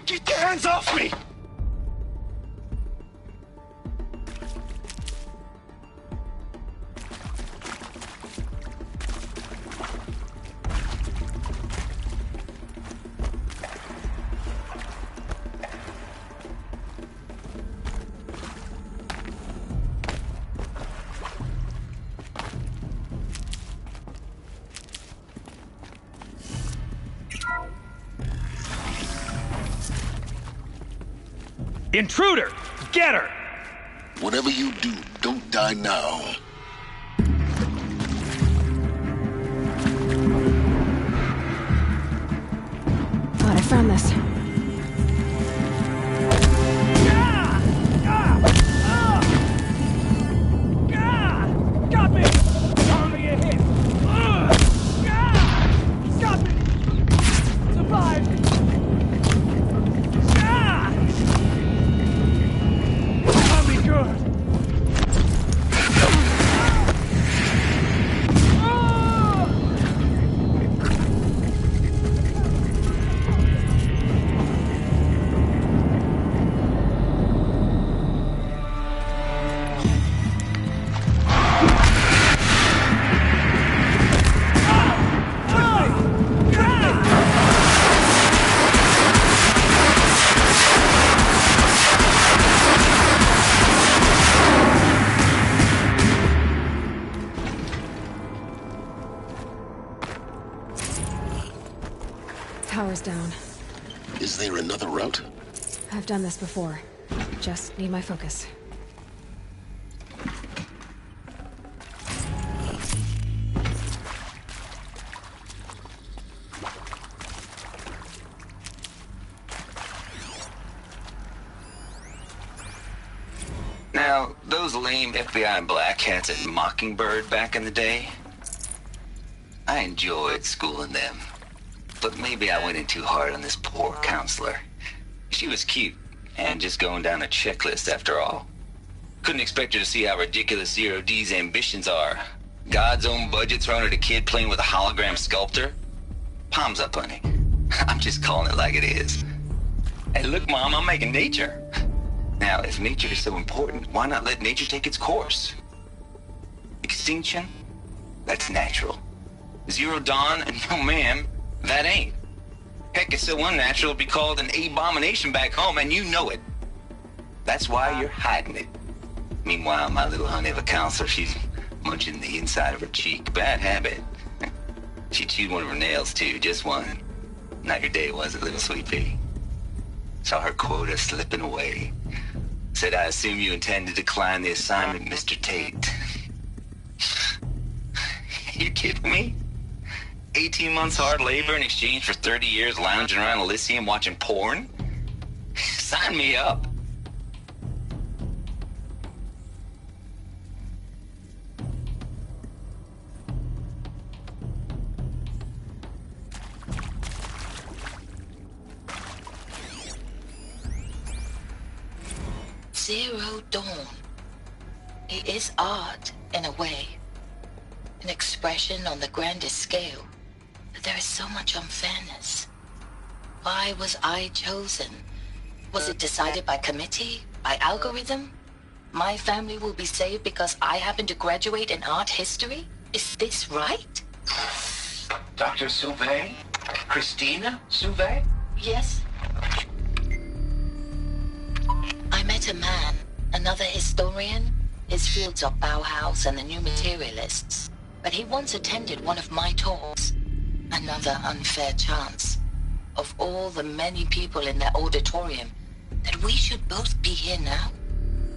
Speaker 1: Get your hands off me!
Speaker 12: Intruder! Get her!
Speaker 3: Whatever you do, don't die now.
Speaker 2: Glad I found this.
Speaker 12: Got me! Only a hit! Got me! Survived!
Speaker 2: Power's down.
Speaker 3: Is there another route?
Speaker 2: I've done this before. Just need my focus.
Speaker 20: Now, those lame FBI black hats at Mockingbird back in the day, I enjoyed schooling them. But maybe I went in too hard on this poor counselor. She was cute, and just going down a checklist after all. Couldn't expect her to see how ridiculous Zero D's ambitions are. God's own budget thrown at a kid playing with a hologram sculptor? Palms up, honey. I'm just calling it like it is. Hey, look, Mom, I'm making nature. Now, if nature is so important, why not let nature take its course? Extinction? That's natural. Zero Dawn? No, ma'am. That ain't. Heck, it's so unnatural to be called an abomination back home, and you know it. That's why you're hiding it. Meanwhile, my little honey of a counselor, she's munching the inside of her cheek. Bad habit. She chewed one of her nails, too. Just one. Not your day, was it, little sweet pea? Saw her quota slipping away. Said, I assume you intend to decline the assignment, Mr. Tate. You kidding me? 18 months hard labor in exchange for 30 years lounging around Elysium watching porn? Sign me up.
Speaker 23: Zero Dawn. It is art, in a way. An expression on the grandest scale. But there is so much unfairness. Why was I chosen? Was it decided by committee? By algorithm? My family will be saved because I happen to graduate in art history? Is this right?
Speaker 19: Dr. Sauvé? Christina Sauvé?
Speaker 23: Yes. met a man, another historian. His fields are Bauhaus and the New Materialists. But he once attended one of my talks. Another unfair chance. Of all the many people in that auditorium, that we should both be here now.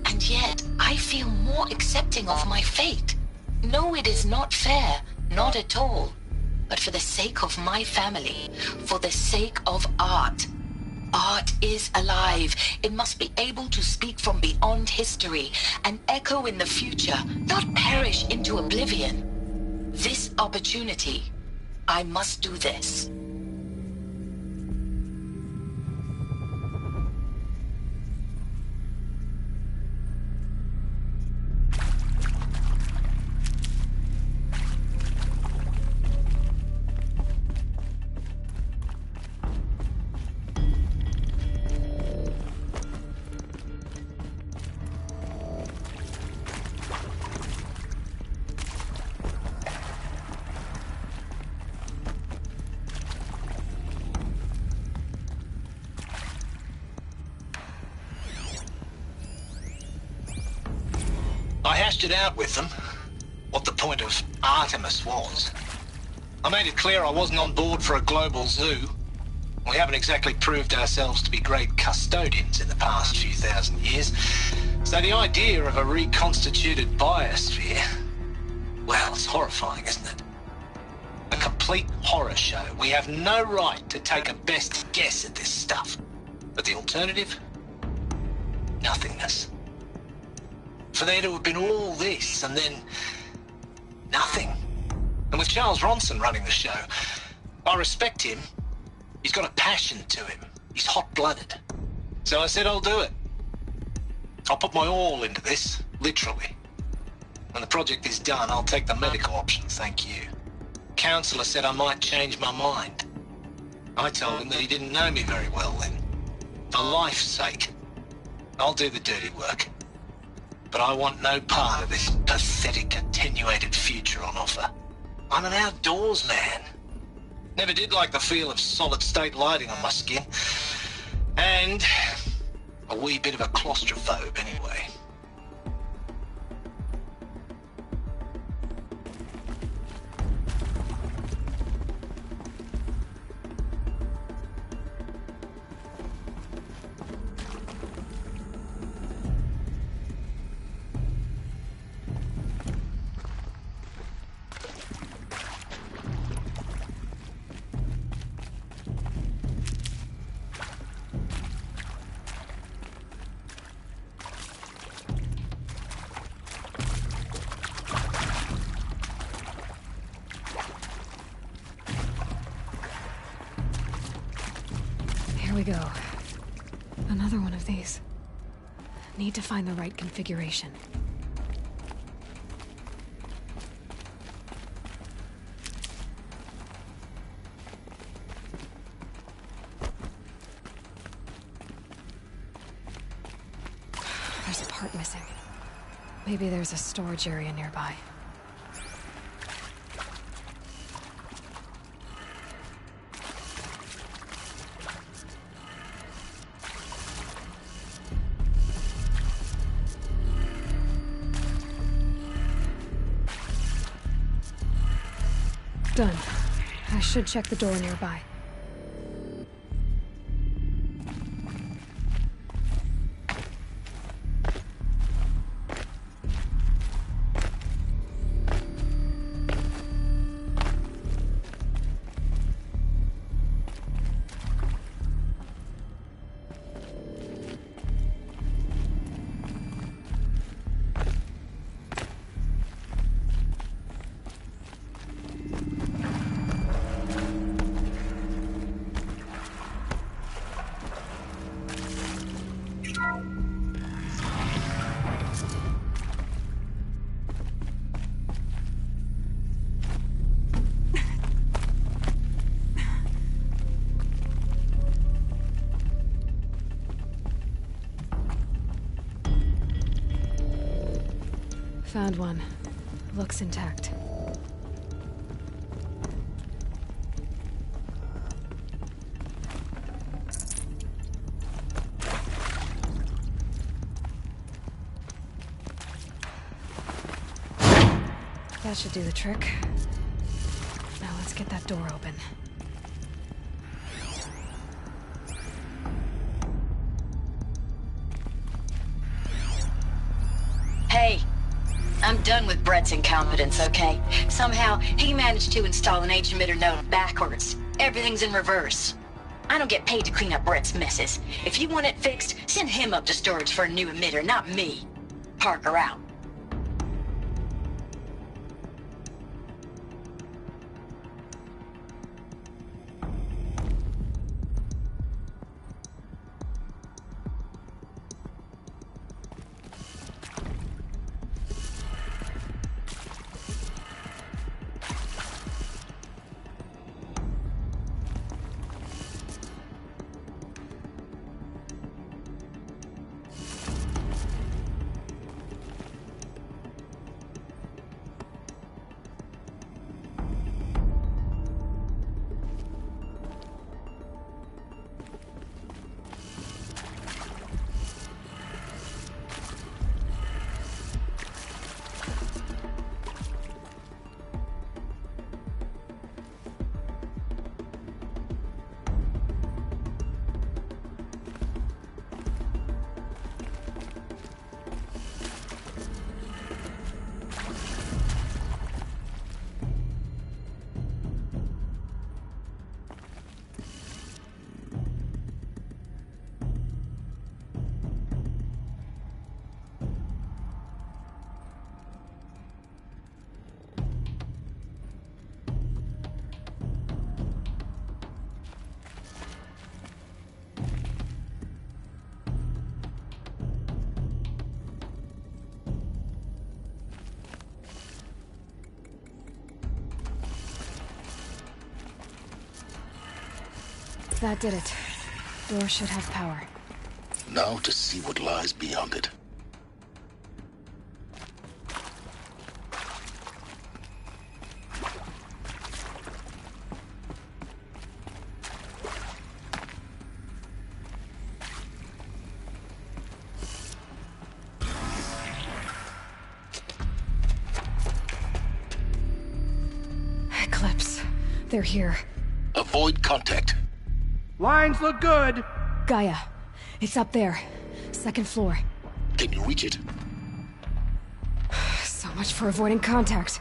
Speaker 23: And yet, I feel more accepting of my fate. No, it is not fair. Not at all. But for the sake of my family, for the sake of art. Art is alive. It must be able to speak from beyond history and echo in the future, not perish into oblivion. This opportunity, I must do this.
Speaker 19: I hashed it out with them, what the point of Artemis was. I made it clear I wasn't on board for a global zoo. We haven't exactly proved ourselves to be great custodians in the past few thousand years. So the idea of a reconstituted biosphere, well, it's horrifying, isn't it? A complete horror show. We have no right to take a best guess at this stuff. But the alternative? Nothingness. For there to have been all this, and then nothing. And with Charles Ronson running the show, I respect him. He's got a passion to him. He's hot-blooded. So I said I'll do it. I'll put my all into this, literally. When the project is done, I'll take the medical option, thank you. Counselor said I might change my mind. I told him that he didn't know me very well then. For life's sake, I'll do the dirty work. But I want no part of this pathetic, attenuated future on offer. I'm an outdoors man. Never did like the feel of solid-state lighting on my skin. And a wee bit of a claustrophobe, anyway.
Speaker 2: Here we go. Another one of these. Need to find the right configuration. There's a part missing. Maybe there's a storage area nearby. Done. I should check the door nearby. Found one. Looks intact. That should do the trick. Now let's get that door open.
Speaker 21: Hey, I'm done with Brett's incompetence, okay? Somehow, he managed to install an H-emitter node backwards. Everything's in reverse. I don't get paid to clean up Brett's messes. If you want it fixed, send him up to storage for a new emitter, not me. Parker out.
Speaker 2: That did it. Door should have power.
Speaker 3: Now to see what lies beyond it.
Speaker 2: Eclipse. They're here.
Speaker 3: Avoid contact.
Speaker 6: Lines look good.
Speaker 2: Gaia. It's up there. Second floor.
Speaker 3: Can you reach it?
Speaker 2: So much for avoiding contact.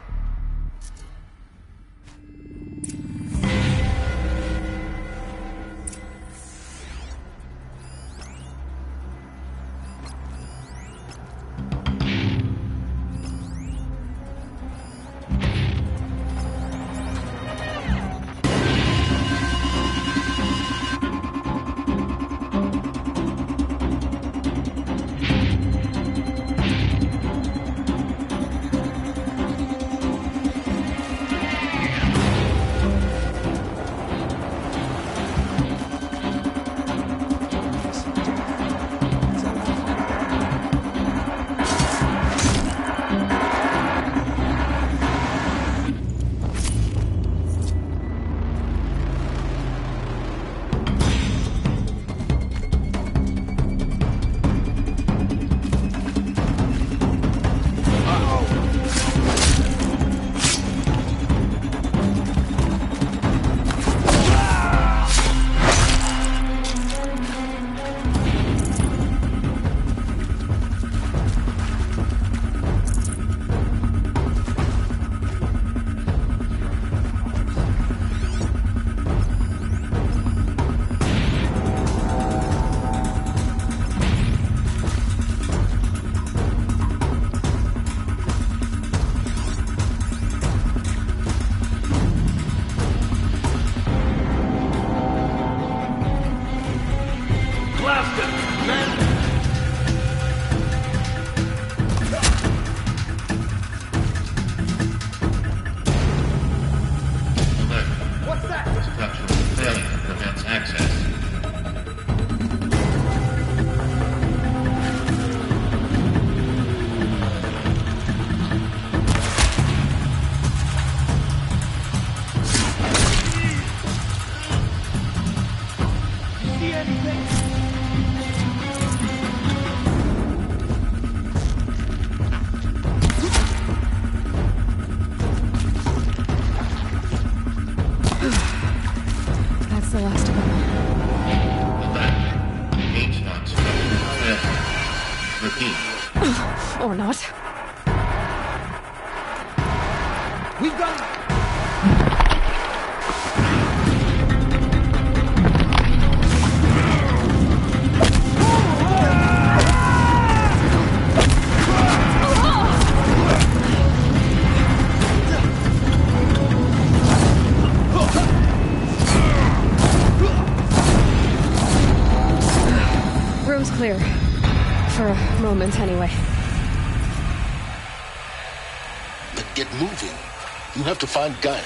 Speaker 2: Or not.
Speaker 12: We've got...
Speaker 2: Room's clear. For a moment, anyway.
Speaker 3: Then get moving. You have to find Gaia.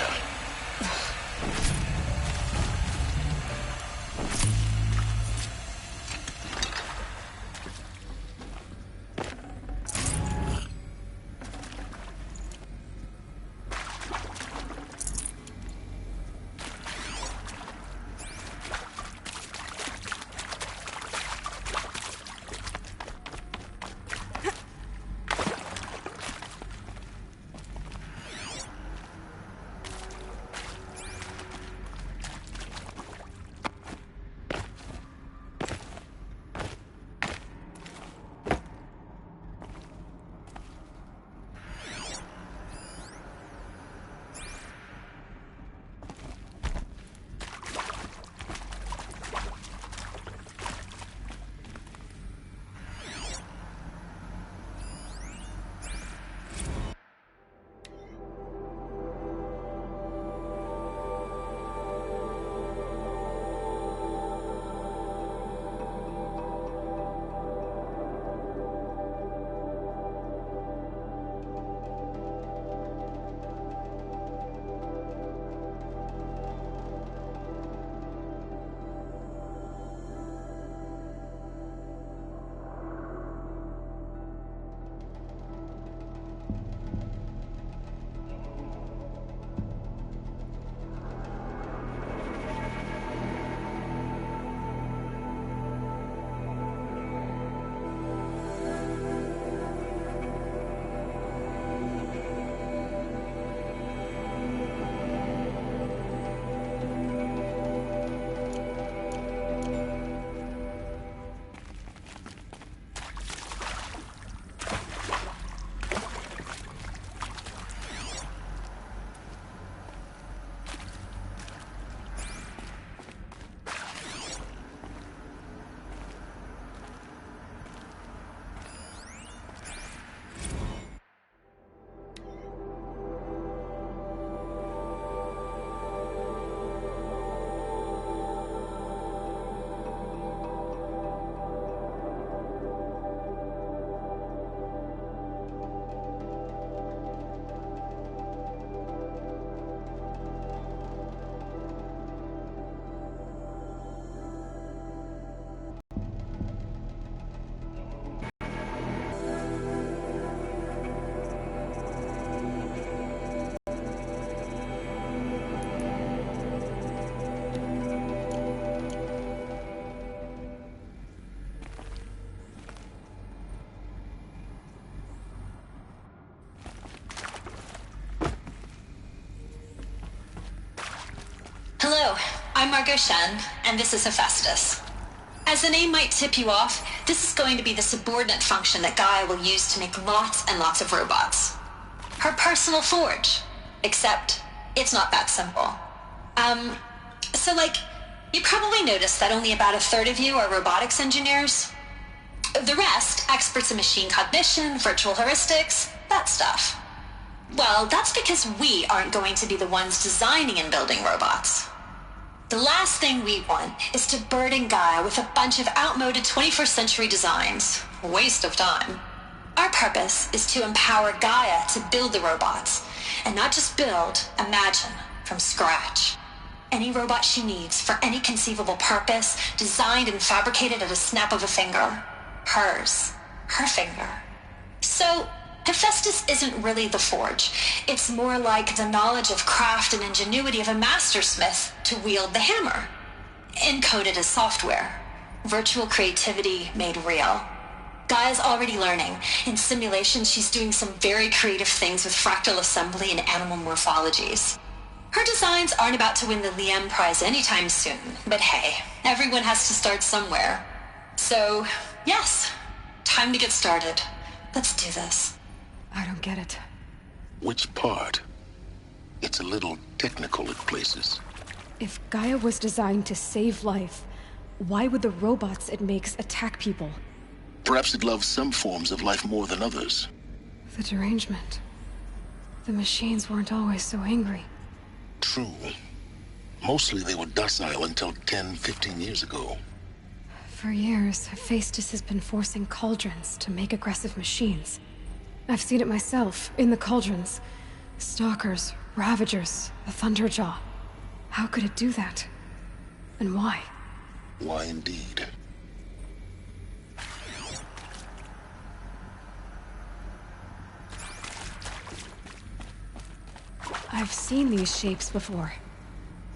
Speaker 4: Hello, I'm Margot Shen, and this is Hephaestus. As the name might tip you off, this is going to be the subordinate function that Gaia will use to make lots and lots of robots. Her personal forge. Except, it's not that simple. You probably noticed that only about a third of you are robotics engineers. The rest, experts in machine cognition, virtual heuristics, that stuff. Well, that's because we aren't going to be the ones designing and building robots. The last thing we want is to burden Gaia with a bunch of outmoded 21st century designs. Waste of time. Our purpose is to empower Gaia to build the robots, and not just build, imagine, from scratch. Any robot she needs for any conceivable purpose, designed and fabricated at a snap of a finger. Hers. Her finger. So, Hephaestus isn't really the forge. It's more like the knowledge of craft and ingenuity of a mastersmith to wield the hammer. Encoded as software. Virtual creativity made real. Gaia's already learning. In simulations, she's doing some very creative things with fractal assembly and animal morphologies. Her designs aren't about to win the Liam Prize anytime soon, but hey, everyone has to start somewhere. So, yes, time to get started. Let's do this.
Speaker 2: I don't get it.
Speaker 3: Which part? It's a little technical at places.
Speaker 2: If Gaia was designed to save life, why would the robots it makes attack people?
Speaker 3: Perhaps it loves some forms of life more than others.
Speaker 2: The derangement. The machines weren't always so angry.
Speaker 3: True. Mostly they were docile until 10, 15 years ago.
Speaker 2: For years, Hephaestus has been forcing cauldrons to make aggressive machines. I've seen it myself, in the cauldrons. Stalkers, Ravagers, the Thunderjaw. How could it do that? And why?
Speaker 3: Why indeed?
Speaker 2: I've seen these shapes before.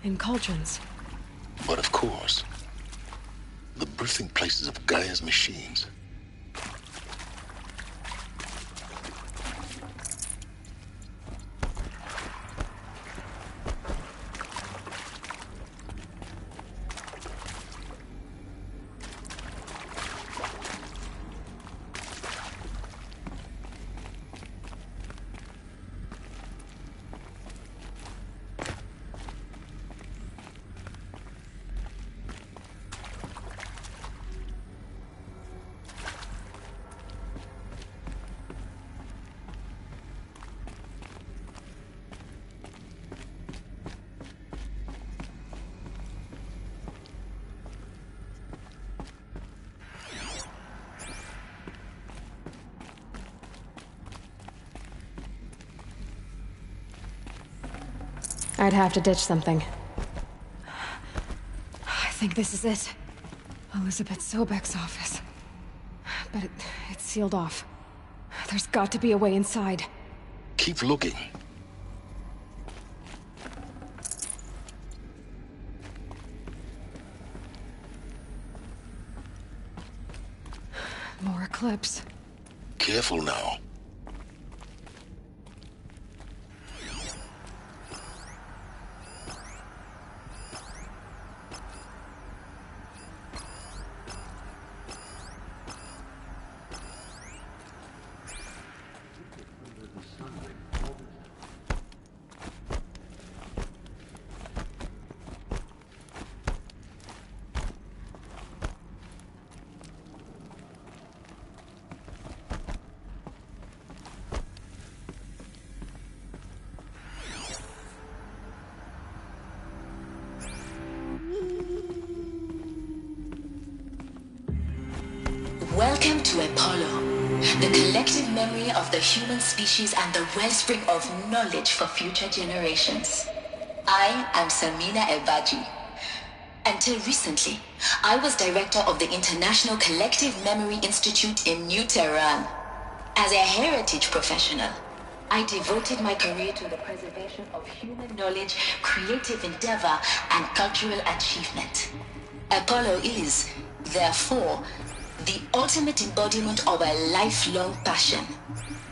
Speaker 2: In cauldrons.
Speaker 3: But of course, the birthing places of Gaia's machines.
Speaker 2: I'd have to ditch something. I think this is it. Elizabeth Sobek's office. But it's sealed off. There's got to be a way inside.
Speaker 3: Keep looking.
Speaker 2: More Eclipse.
Speaker 3: Careful now.
Speaker 23: Welcome to Apollo, the collective memory of the human species and the wellspring of knowledge for future generations. I am Samina Ebaji. Until recently, I was director of the International Collective Memory Institute in New Tehran. As a heritage professional, I devoted my career to the preservation of human knowledge, creative endeavor, and cultural achievement. Apollo is, therefore, the ultimate embodiment of a lifelong passion,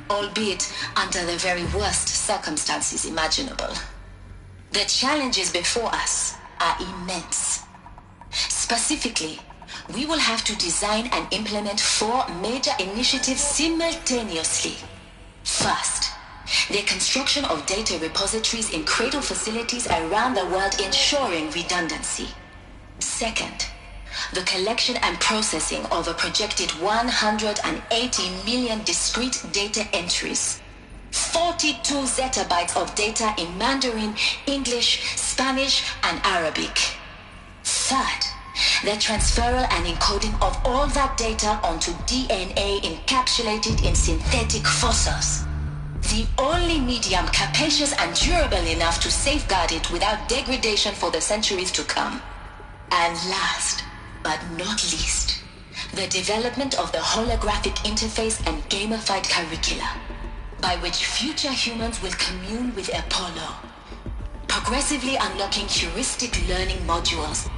Speaker 23: albeit under the very worst circumstances imaginable. The challenges before us are immense. Specifically, we will have to design and implement 4 major initiatives simultaneously. First, the construction of data repositories in cradle facilities around the world, ensuring redundancy. Second, the collection and processing of a projected 180 million discrete data entries, 42 zettabytes of data in Mandarin, English, Spanish, and Arabic. Third, the transferal and encoding of all that data onto DNA encapsulated in synthetic fossils, the only medium capacious and durable enough to safeguard it without degradation for the centuries to come. And last, but not least, the development of the holographic interface and gamified curricula, by which future humans will commune with Apollo, progressively unlocking heuristic learning modules,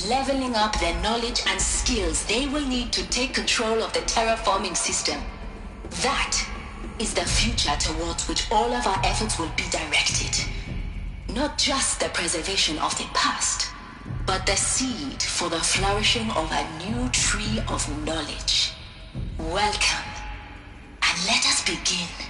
Speaker 23: leveling up their knowledge and skills they will need to take control of the terraforming system. That is the future towards which all of our efforts will be directed. Not just the preservation of the past, but the seed for the flourishing of a new tree of knowledge. Welcome,
Speaker 21: begin.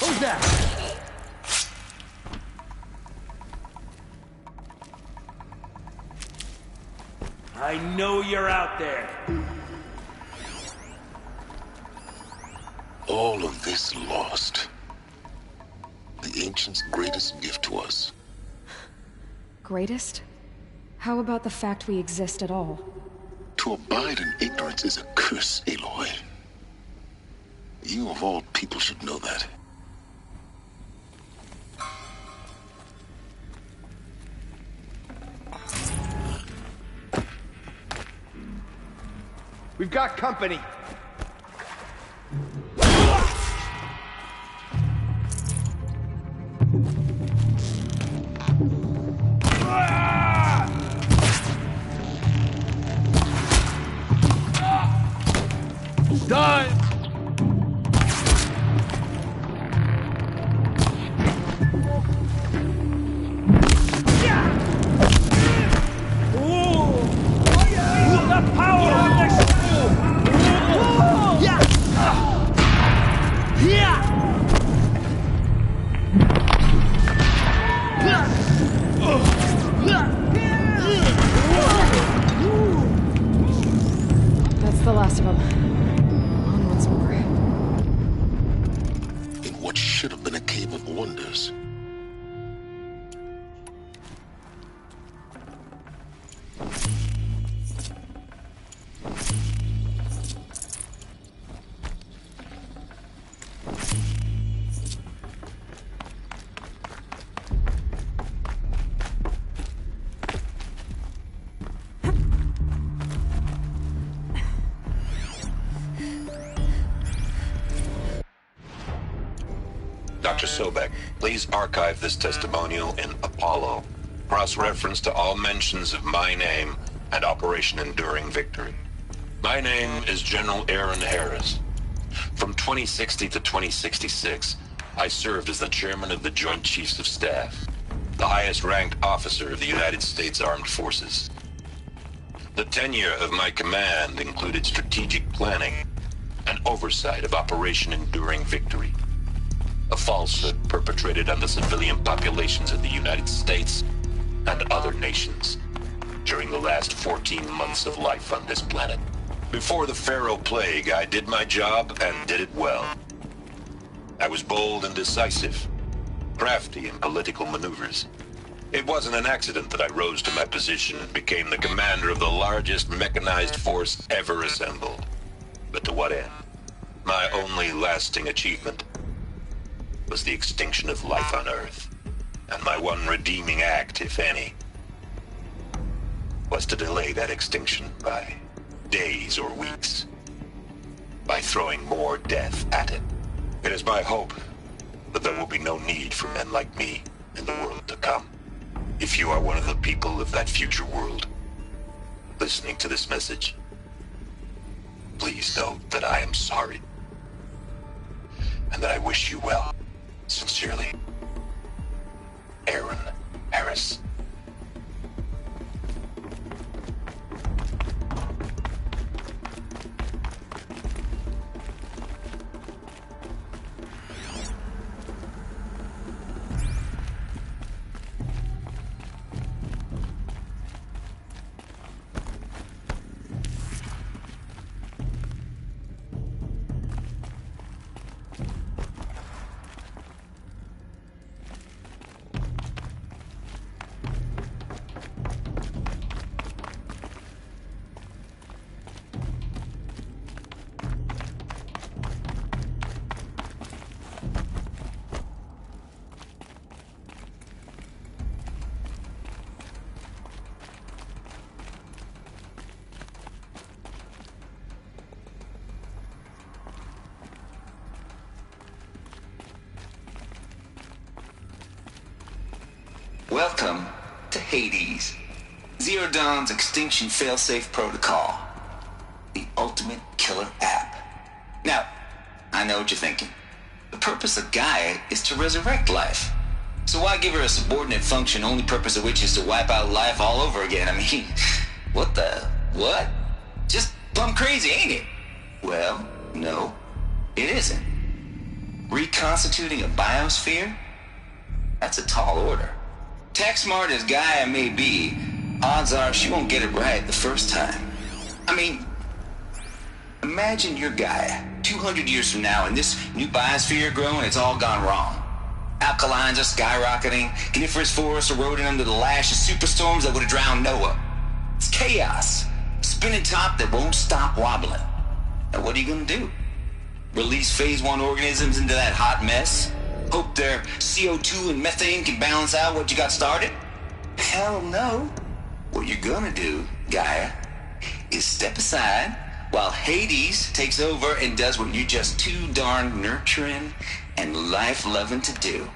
Speaker 8: Who's that? I know you're out there.
Speaker 3: All of this lost. The Ancients' greatest gift to us.
Speaker 2: Greatest? How about the fact we exist at all?
Speaker 3: To abide in ignorance is a curse, Aloy. You of all people should know that.
Speaker 8: We've got company.
Speaker 6: Done!
Speaker 8: The power of the
Speaker 2: That's the last of them. On once more.
Speaker 3: In what should have been a cave of wonders.
Speaker 15: Dr. Sobek, please archive this testimonial in Apollo. Cross-reference to all mentions of my name and Operation Enduring Victory. My name is General Aaron Harris. From 2060 to 2066, I served as the chairman of the Joint Chiefs of Staff, the highest-ranked officer of the United States Armed Forces. The tenure of my command included strategic planning and oversight of Operation Enduring Victory, a falsehood perpetrated on the civilian populations of the United States and other nations during the last 14 months of life on this planet. Before the Pharaoh Plague, I did my job and did it well. I was bold and decisive, crafty in political maneuvers. It wasn't an accident that I rose to my position and became the commander of the largest mechanized force ever assembled. But to what end? My only lasting achievement was the extinction of life on Earth. And my one redeeming act, if any, was to delay that extinction by days or weeks, by throwing more death at it. It is my hope that there will be no need for men like me in the world to come. If you are one of the people of that future world listening to this message, please know that I am sorry and that I wish you well. Sincerely, Aaron Harris.
Speaker 20: Welcome to Hades, Zero Dawn's extinction failsafe protocol, the ultimate killer app. Now, I know what you're thinking. The purpose of Gaia is to resurrect life. So why give her a subordinate function, only purpose of which is to wipe out life all over again? I mean, what? Just plumb crazy, ain't it? Well, no, it isn't. Reconstituting a biosphere? That's a tall order. Tech smart as Gaia may be, odds are she won't get it right the first time. I mean, imagine you're Gaia, 200 years from now, and this new biosphere growing, it's all gone wrong. Alkalines are skyrocketing, coniferous forests eroding under the lash of superstorms that would have drowned Noah. It's chaos, spinning top that won't stop wobbling. Now what are you gonna do? Release phase 1 organisms into that hot mess? Hope their CO2 and methane can balance out what you got started? Hell no. What you're gonna do, Gaia, is step aside while Hades takes over and does what you're just too darn nurturing and life-loving to do,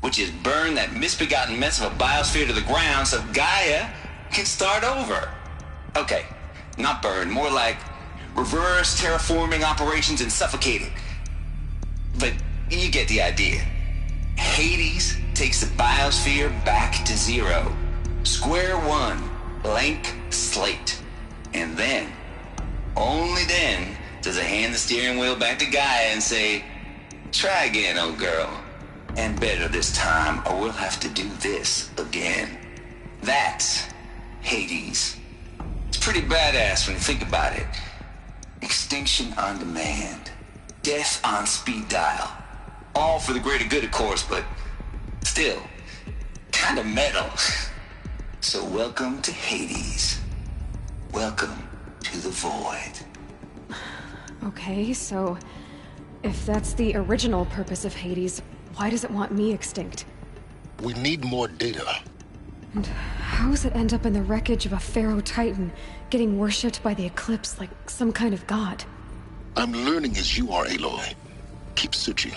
Speaker 20: which is burn that misbegotten mess of a biosphere to the ground so Gaia can start over. Okay, not burn, more like reverse terraforming operations and suffocate it. But you get the idea. Hades takes the biosphere back to zero. Square one, blank slate. And then, only then, does it hand the steering wheel back to Gaia and say, try again, old girl. And better this time, or we'll have to do this again. That's Hades. It's pretty badass when you think about it. Extinction on demand. Death on speed dial. All for the greater good, of course, but still, kind of metal. So welcome to Hades. Welcome to the void.
Speaker 2: Okay, so if that's the original purpose of Hades, why does it want me extinct?
Speaker 3: We need more data.
Speaker 2: And how does it end up in the wreckage of a Pharaoh Titan, getting worshipped by the Eclipse like some kind of god?
Speaker 3: I'm learning as you are, Aloy. Keep searching.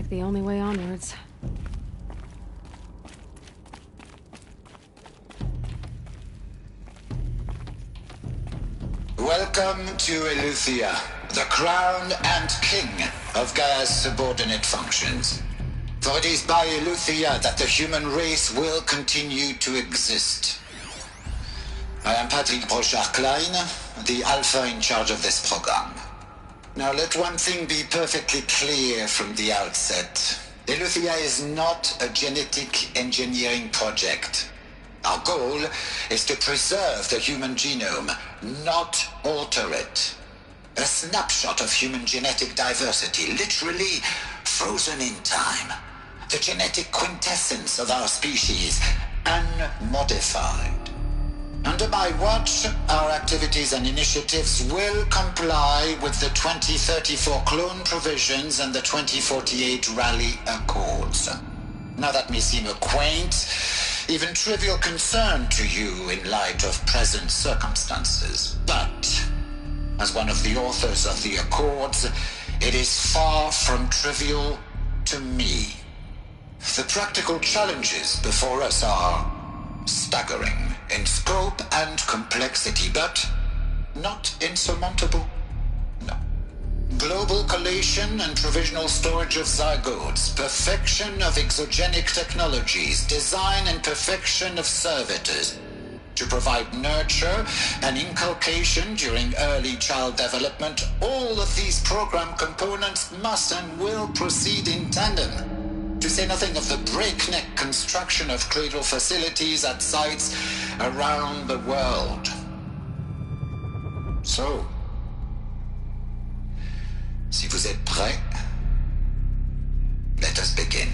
Speaker 2: like the only way onwards.
Speaker 9: Welcome to Eleuthia, the crown and king of Gaia's subordinate functions. For it is by Eleuthia that the human race will continue to exist. I am Patrick Brochard-Klein, the Alpha in charge of this program. Now let one thing be perfectly clear from the outset. Eleuthia is not a genetic engineering project. Our goal is to preserve the human genome, not alter it. A snapshot of human genetic diversity, literally frozen in time. The genetic quintessence of our species, unmodified. Under my watch, our activities and initiatives will comply with the 2034 clone provisions and the 2048 Rally Accords. Now that may seem a quaint, even trivial concern to you in light of present circumstances. But, as one of the authors of the Accords, it is far from trivial to me. The practical challenges before us are staggering in scope and complexity, but not insurmountable. No. Global collation and provisional storage of zygotes, perfection of exogenic technologies, design and perfection of servitors to provide nurture and inculcation during early child development. All of these program components must and will proceed in tandem. To say nothing of the breakneck construction of cradle facilities at sites around the world. So, si vous êtes prêts, let us begin.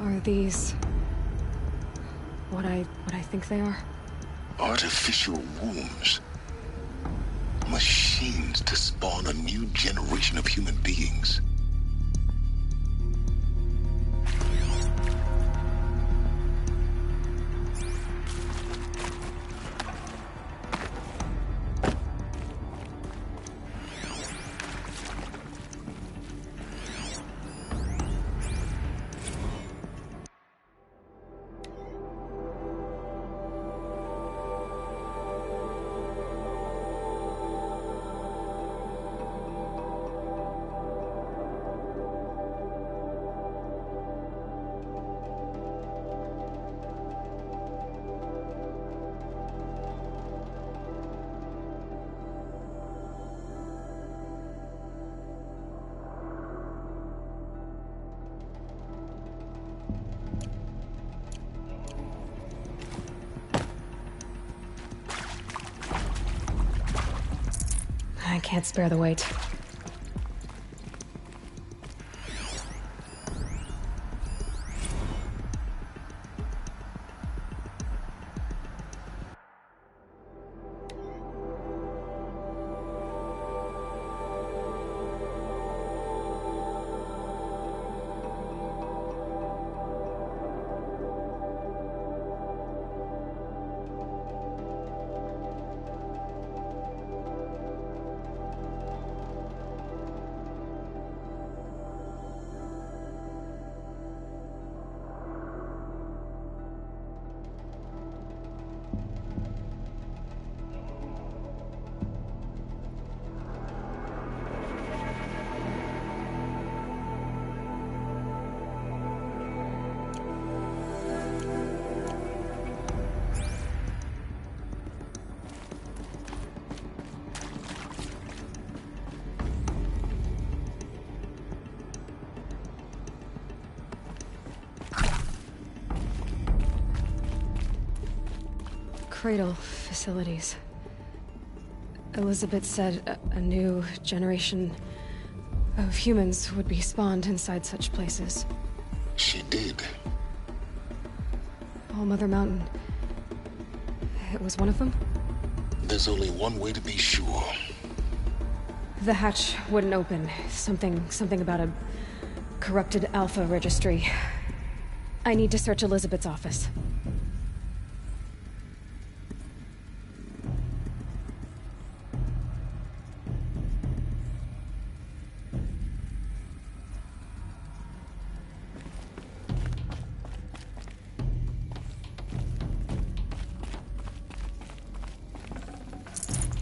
Speaker 2: Are these what I think they are?
Speaker 3: Artificial wombs. Machines to spawn a new generation of human beings.
Speaker 2: I can't spare the weight. Cradle facilities. Elizabeth said a new generation of humans would be spawned inside such places.
Speaker 3: She did.
Speaker 2: All Mother Mountain. It was one of them?
Speaker 3: There's only one way to be sure.
Speaker 2: The hatch wouldn't open. Something about a corrupted Alpha registry. I need to search Elizabeth's office.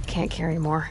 Speaker 2: Can't carry more.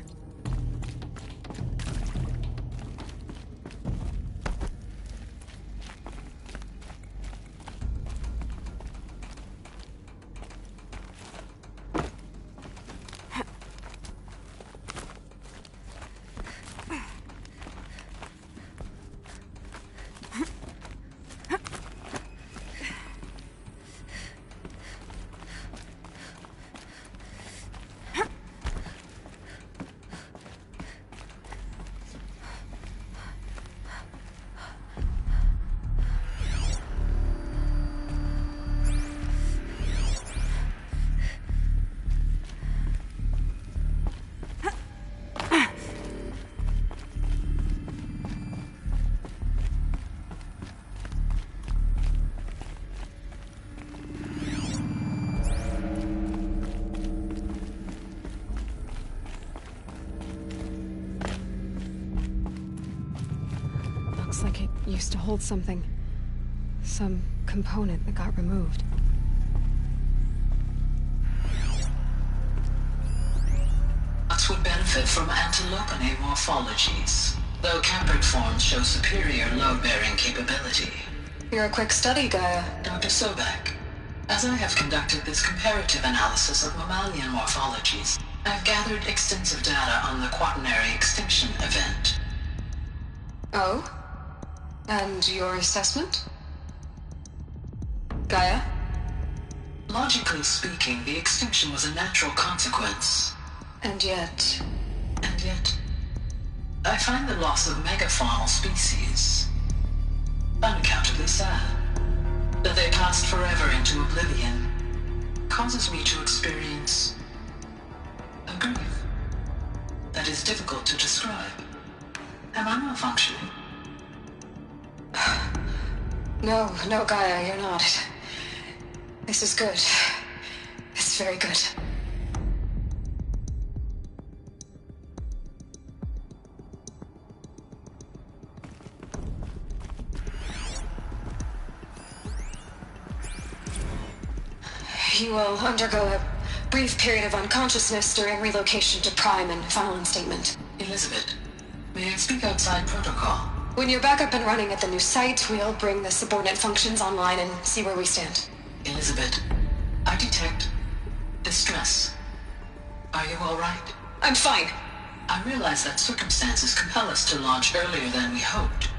Speaker 2: Looks like it used to hold something. Some component that got removed.
Speaker 5: Nuts would benefit from antilopinae morphologies, though caprid forms show superior load-bearing capability.
Speaker 17: You're a quick study, Gaia.
Speaker 5: Dr. Sobek, as I have conducted this comparative analysis of mammalian morphologies, I've gathered extensive data on the quaternary extinction event.
Speaker 17: Oh? And your assessment? Gaia?
Speaker 5: Logically speaking, the extinction was a natural consequence.
Speaker 17: And yet,
Speaker 5: I find the loss of megafaunal species unaccountably sad. That they passed forever into oblivion causes me to experience a grief that is difficult to describe. Am I malfunctioning?
Speaker 17: No, Gaia, you're not. This is good. It's very good. You will undergo a brief period of unconsciousness during relocation to Prime and final instatement.
Speaker 5: Elizabeth, may I speak outside protocol?
Speaker 17: When you're back up and running at the new site, we'll bring the subordinate functions online and see where we stand.
Speaker 5: Elizabeth, I detect distress. Are you all right?
Speaker 17: I'm fine.
Speaker 5: I realize that circumstances compel us to launch earlier than we hoped,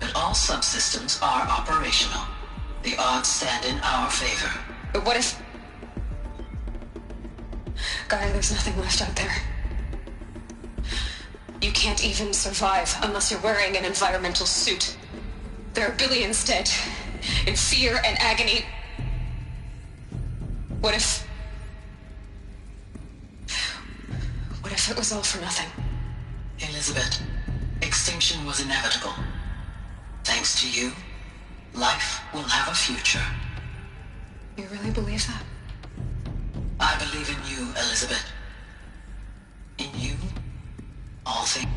Speaker 5: but all subsystems are operational. The odds stand in our favor.
Speaker 17: But what if... Gaia, there's nothing left out there. You can't even survive unless you're wearing an environmental suit. There are billions dead, in fear and agony. What if it was all for nothing?
Speaker 5: Elizabeth, extinction was inevitable. Thanks to you, life will have a future.
Speaker 17: You really believe that?
Speaker 5: I believe in you, Elizabeth. In you, all things.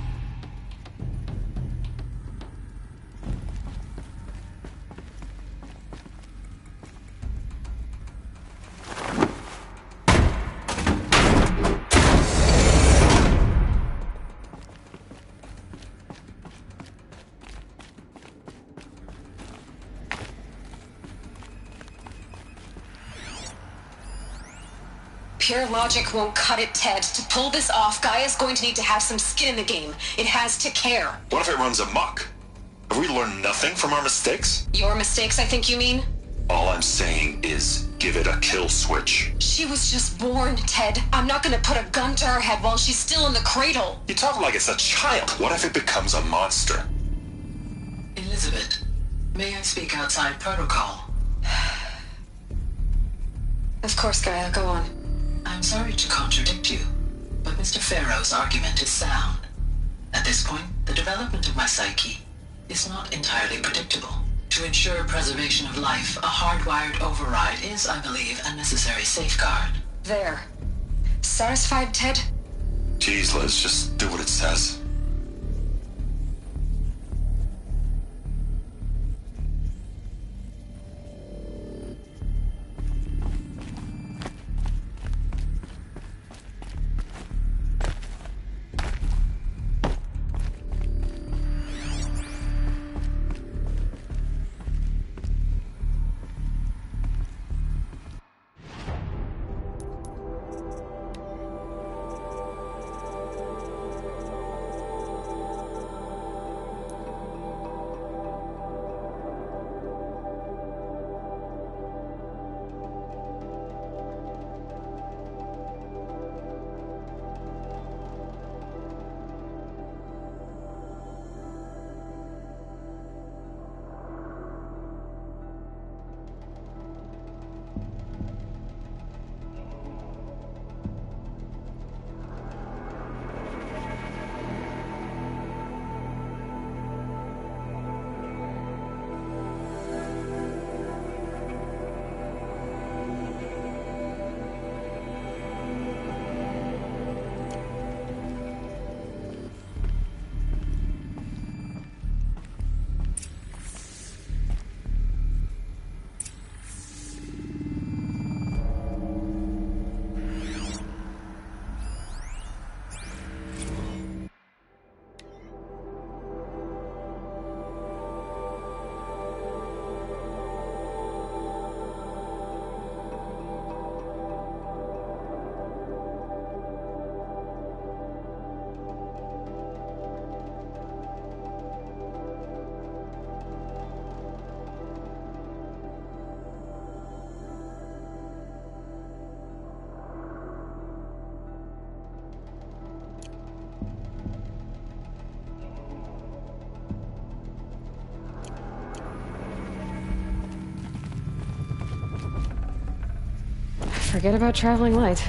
Speaker 17: Pure logic won't cut it, Ted. To pull this off, Gaia's going to need to have some skin in the game. It has to care.
Speaker 15: What if it runs amok? Have we learned nothing from our mistakes?
Speaker 17: Your mistakes, I think you mean?
Speaker 15: All I'm saying is, give it a kill switch.
Speaker 4: She was just born, Ted. I'm not gonna put a gun to her head while she's still in the cradle.
Speaker 15: You talk like it's a child. What if it becomes a monster?
Speaker 5: Elizabeth, may I speak outside protocol?
Speaker 2: Of course, Gaia, go on.
Speaker 5: I'm sorry to contradict you, but Mr. Farrow's argument is sound. At this point, the development of my psyche is not entirely predictable. To ensure preservation of life, a hardwired override is, I believe, a necessary safeguard.
Speaker 4: There. Satisfied, Ted?
Speaker 15: Jeez, Liz, just do what it says.
Speaker 2: Forget about traveling light.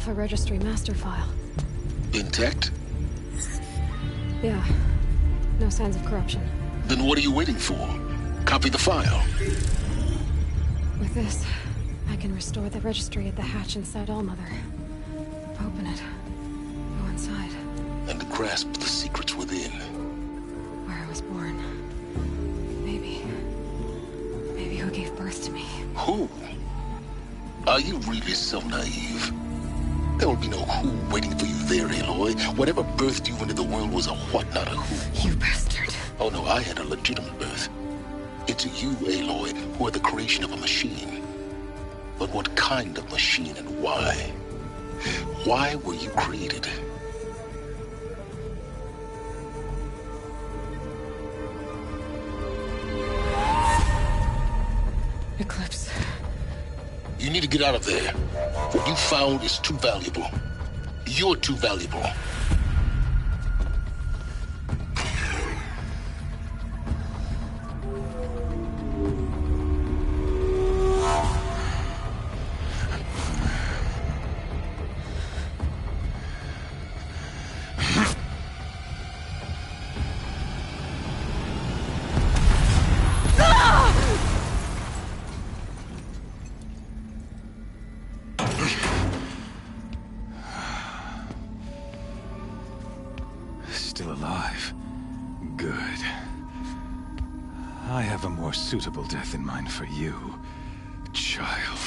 Speaker 2: Alpha Registry master file.
Speaker 3: Intact?
Speaker 2: Yeah. No signs of corruption.
Speaker 3: Then what are you waiting for? Copy the file.
Speaker 2: With this, I can restore the registry at the hatch inside Allmother. Open it. Go inside.
Speaker 3: And grasp the secrets within.
Speaker 2: Where I was born. Maybe who gave birth to me.
Speaker 3: Who? Are you really so naive? There will be no who waiting for you there, Aloy. Whatever birthed you into the world was a what, not a who.
Speaker 2: You bastard.
Speaker 3: Oh no, I had a legitimate birth. It's you, Aloy, who are the creation of a machine. But what kind of machine and why? Why were you created?
Speaker 2: Eclipse.
Speaker 3: You need to get out of there. What you found is too valuable. You're too valuable.
Speaker 16: Still alive. Good. I have a more suitable death in mind for you, child.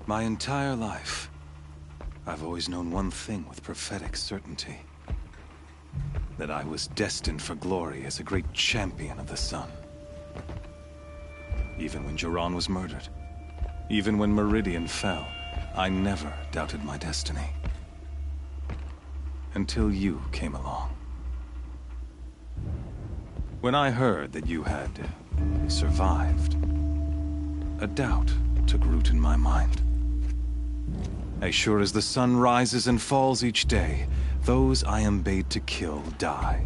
Speaker 16: My entire life, I've always known one thing with prophetic certainty. That I was destined for glory as a great champion of the sun. Even when Jiran was murdered, even when Meridian fell, I never doubted my destiny. Until you came along. When I heard that you had survived, a doubt took root in my mind. As sure as the sun rises and falls each day, those I am bade to kill die.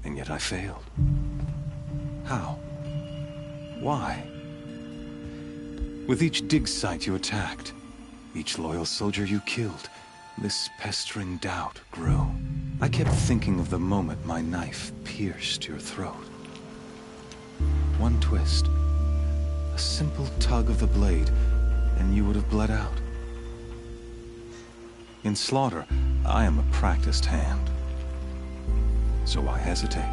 Speaker 16: And yet I failed. How? Why? With each dig site you attacked, each loyal soldier you killed, this pestering doubt grew. I kept thinking of the moment my knife pierced your throat. One twist, a simple tug of the blade, and you would have bled out. In slaughter, I am a practiced hand. So why hesitate?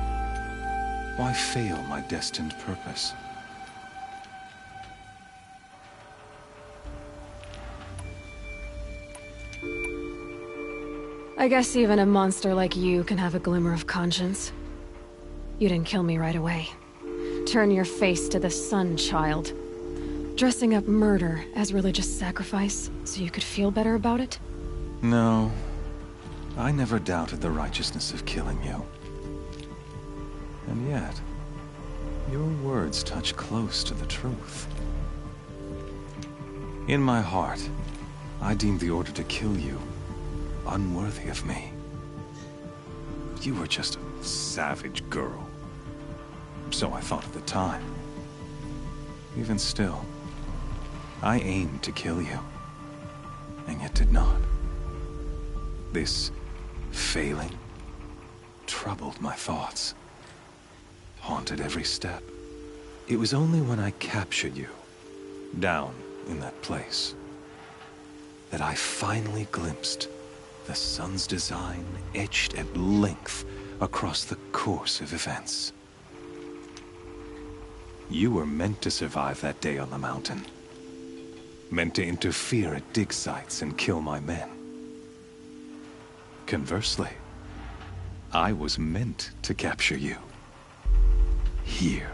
Speaker 16: Why fail my destined purpose?
Speaker 2: I guess even a monster like you can have a glimmer of conscience. You didn't kill me right away. Turn your face to the sun, child. Dressing up murder as religious sacrifice so you could feel better about it?
Speaker 16: No, I never doubted the righteousness of killing you. And yet, your words touch close to the truth. In my heart, I deemed the order to kill you unworthy of me. You were just a savage girl. So I thought at the time. Even still, I aimed to kill you, and yet did not. This failing troubled my thoughts, haunted every step. It was only when I captured you, down in that place, that I finally glimpsed the sun's design etched at length across the course of events. You were meant to survive that day on the mountain. Meant to interfere at dig sites and kill my men. Conversely, I was meant to capture you. Here.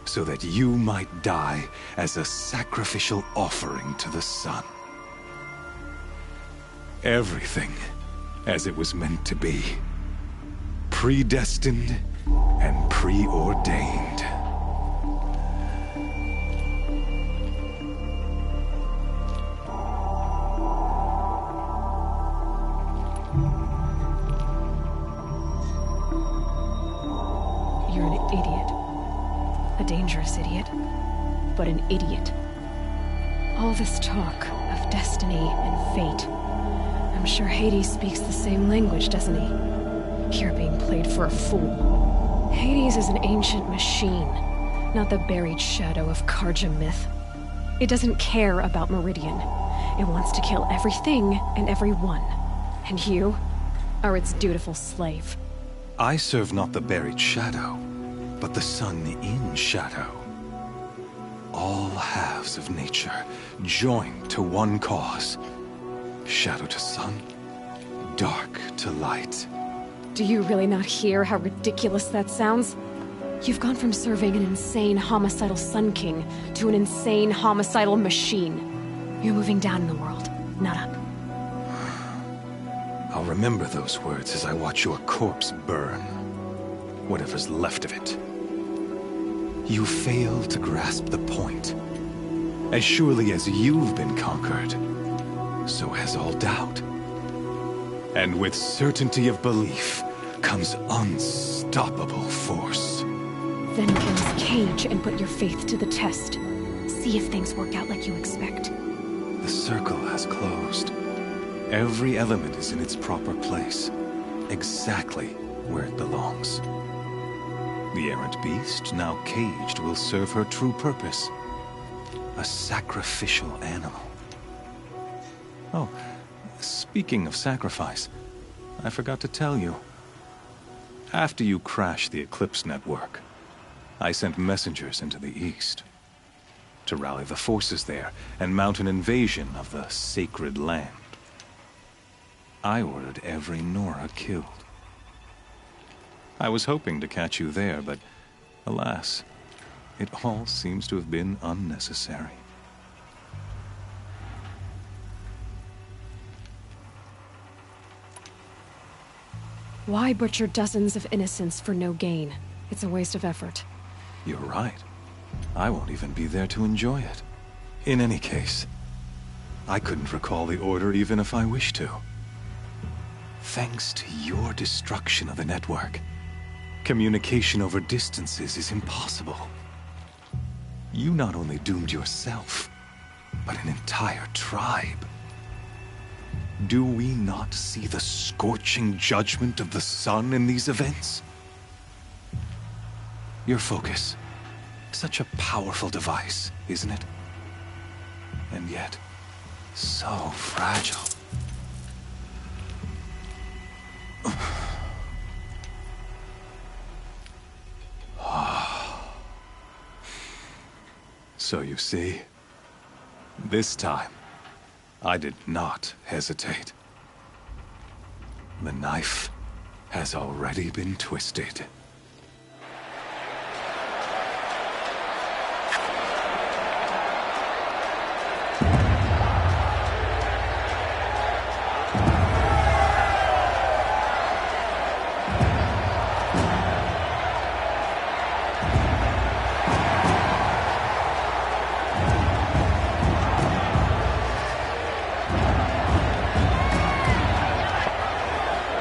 Speaker 16: So that you might die as a sacrificial offering to the sun. Everything as it was meant to be. Predestined and preordained.
Speaker 2: A dangerous idiot, but an idiot. All this talk of destiny and fate. I'm sure Hades speaks the same language, doesn't he? You're being played for a fool. Hades is an ancient machine, not the buried shadow of Karja myth. It doesn't care about Meridian. It wants to kill everything and everyone. And you are its dutiful slave.
Speaker 16: I serve not the buried shadow, but the sun in shadow. All halves of nature joined to one cause. Shadow to sun, dark to light.
Speaker 2: Do you really not hear how ridiculous that sounds? You've gone from serving an insane homicidal Sun King to an insane homicidal machine. You're moving down in the world, not up.
Speaker 16: I'll remember those words as I watch your corpse burn. Whatever's left of it. You fail to grasp the point. As surely as you've been conquered, so has all doubt. And with certainty of belief comes unstoppable force.
Speaker 2: Then get in this cage and put your faith to the test. See if things work out like you expect.
Speaker 16: The circle has closed. Every element is in its proper place, exactly where it belongs. The errant beast, now caged, will serve her true purpose. A sacrificial animal. Oh, speaking of sacrifice, I forgot to tell you. After you crashed the Eclipse network, I sent messengers into the east to rally the forces there and mount an invasion of the sacred land. I ordered every Nora killed. I was hoping to catch you there, but alas, it all seems to have been unnecessary.
Speaker 2: Why butcher dozens of innocents for no gain? It's a waste of effort.
Speaker 16: You're right. I won't even be there to enjoy it. In any case, I couldn't recall the order even if I wished to. Thanks to your destruction of the network, communication over distances is impossible. You not only doomed yourself, but an entire tribe. Do we not see the scorching judgment of the sun in these events? Your focus, such a powerful device, isn't it? And yet, so fragile. So you see, this time, I did not hesitate. The knife has already been twisted.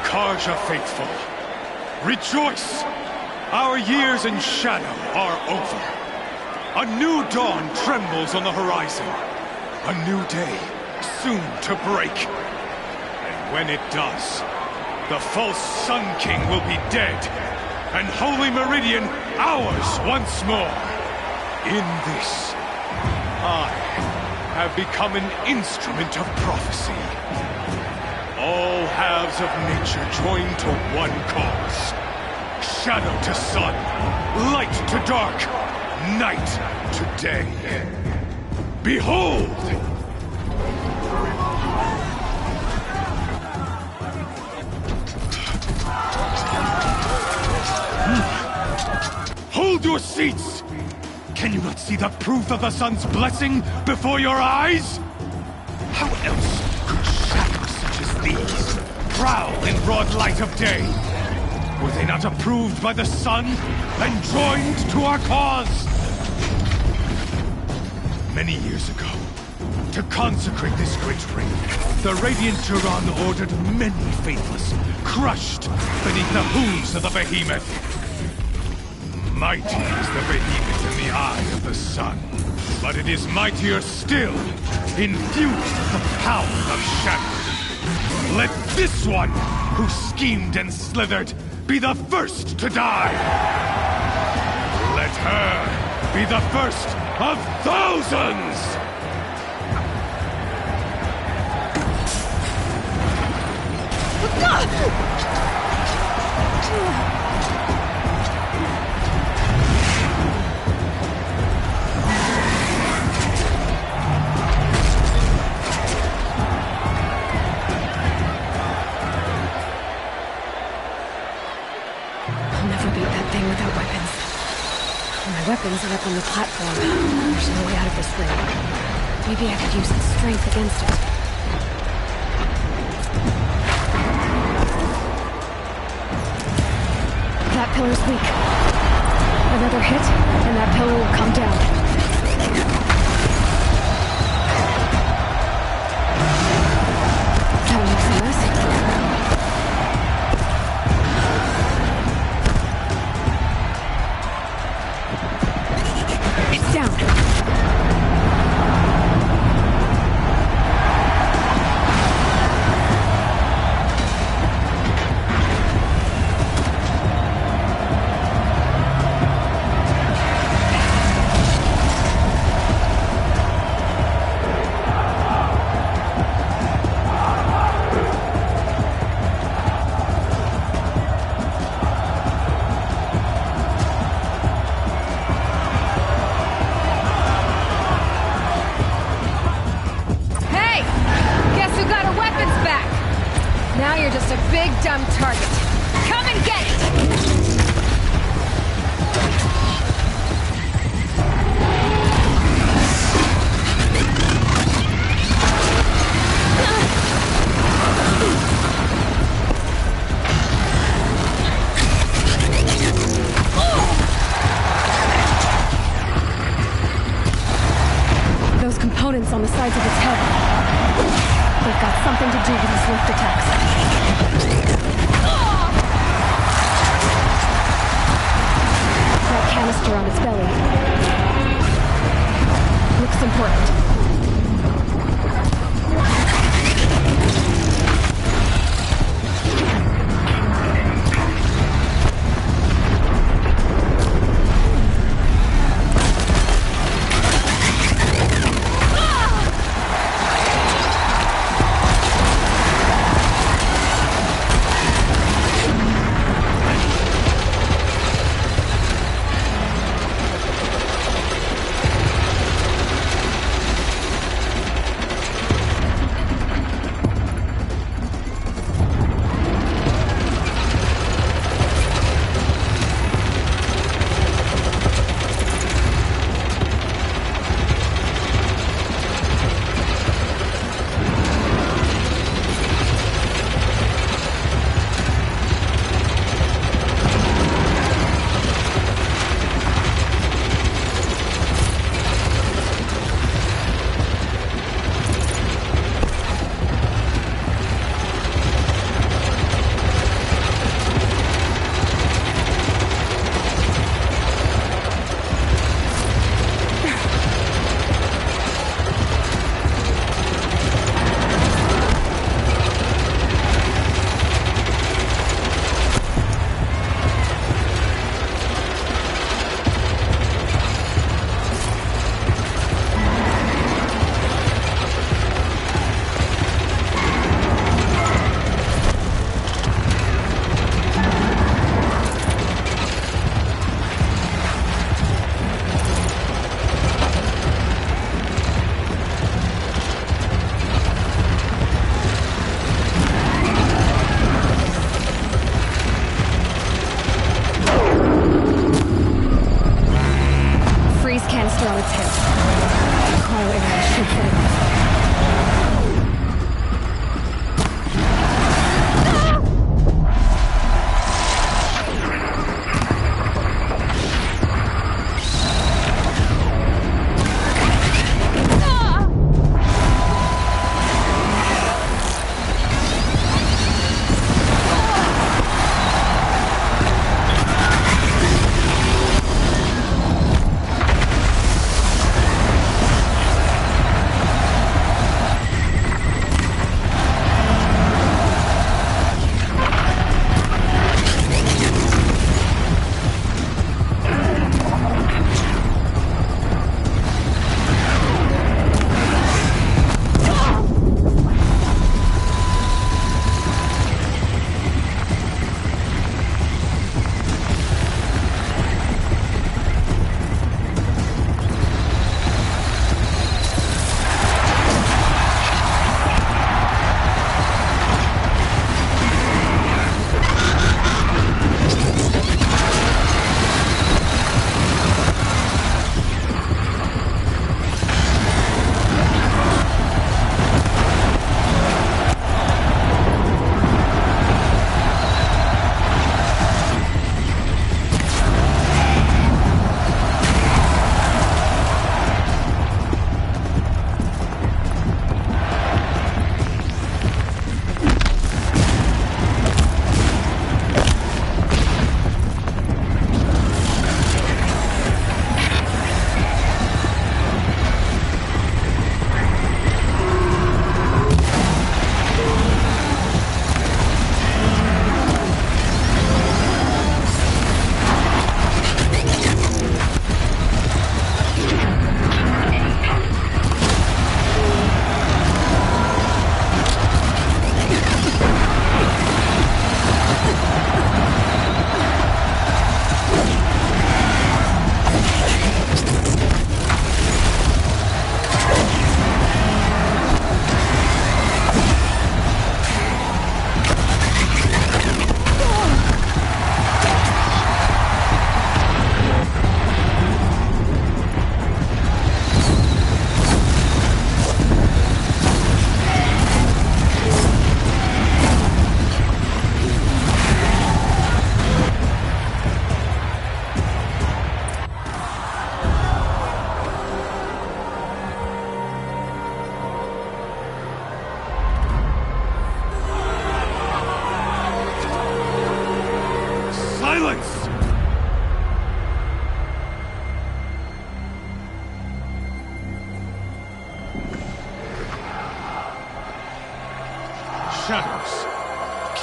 Speaker 7: Karja faithful, rejoice! Our years in shadow are over. A new dawn trembles on the horizon. A new day soon to break. And when it does, the false Sun King will be dead, and Holy Meridian ours once more. In this, I have become an instrument of prophecy. All halves of nature joined to one cause. Shadow to sun, light to dark, night to day. Behold! Hold your seats! Can you not see the proof of the sun's blessing before your eyes? How else could shadows such as these prowl in broad light of day? Were they not approved by the sun and joined to our cause? Many years ago, to consecrate this great ring, the Radiant Turan ordered many faithless, crushed beneath the hooves of the behemoth. Mighty is the behemoth in eye of the sun, but it is mightier still, infused with the power of shadow. Let this one, who schemed and slithered, be the first to die! Let her be the first of thousands!
Speaker 2: My weapons are up on the platform. There's no way out of this ring. Maybe I could use its strength against it. That pillar's weak. Another hit, and that pillar will come down. That makes a mess. On the sides of its head. They've got something to do with his lift attacks. That canister on its belly looks important.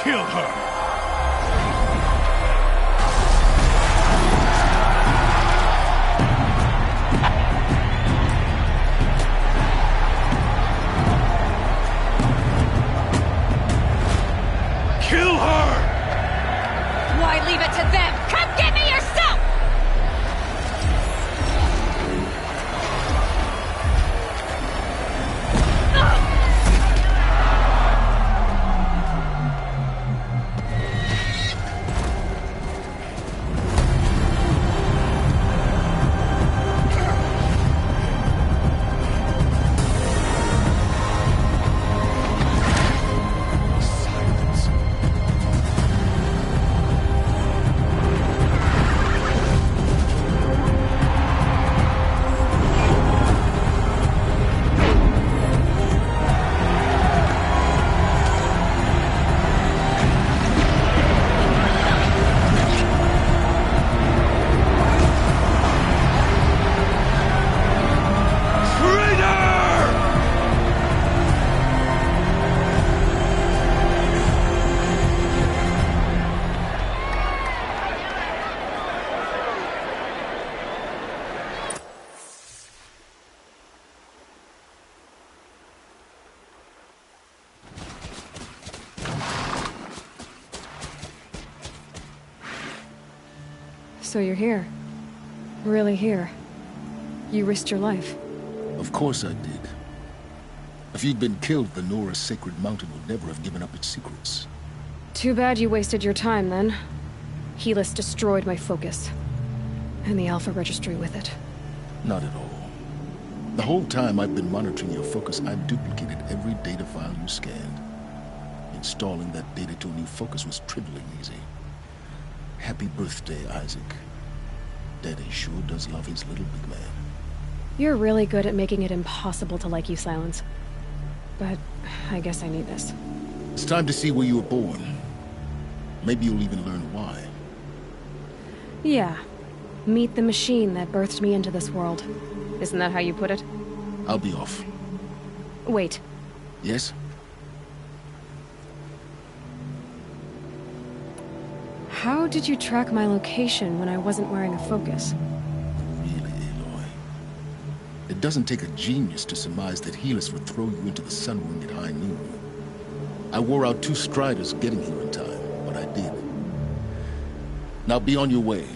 Speaker 6: Kill her! Kill her!
Speaker 2: Why leave it to them? Come get me yourself! So you're here. Really here. You risked your life.
Speaker 3: Of course I did. If you'd been killed, the Nora's sacred mountain would never have given up its secrets.
Speaker 2: Too bad you wasted your time, then. Helis destroyed my focus. And the Alpha Registry with it.
Speaker 3: Not at all. The whole time I've been monitoring your focus, I've duplicated every data file you scanned. Installing that data to a new focus was trivially easy. Happy birthday, Isaac. Daddy sure does love his little big man.
Speaker 2: You're really good at making it impossible to like you, Silence. But I guess I need this.
Speaker 3: It's time to see where you were born. Maybe you'll even learn why.
Speaker 2: Yeah. Meet the machine that birthed me into this world. Isn't that how you put it?
Speaker 3: I'll be off.
Speaker 2: Wait.
Speaker 3: Yes?
Speaker 2: How did you track my location when I wasn't wearing a focus?
Speaker 3: Really, Aloy? It doesn't take a genius to surmise that Helis would throw you into the sun ring at high noon. I wore out 2 striders getting here in time, but I did. Now be on your way.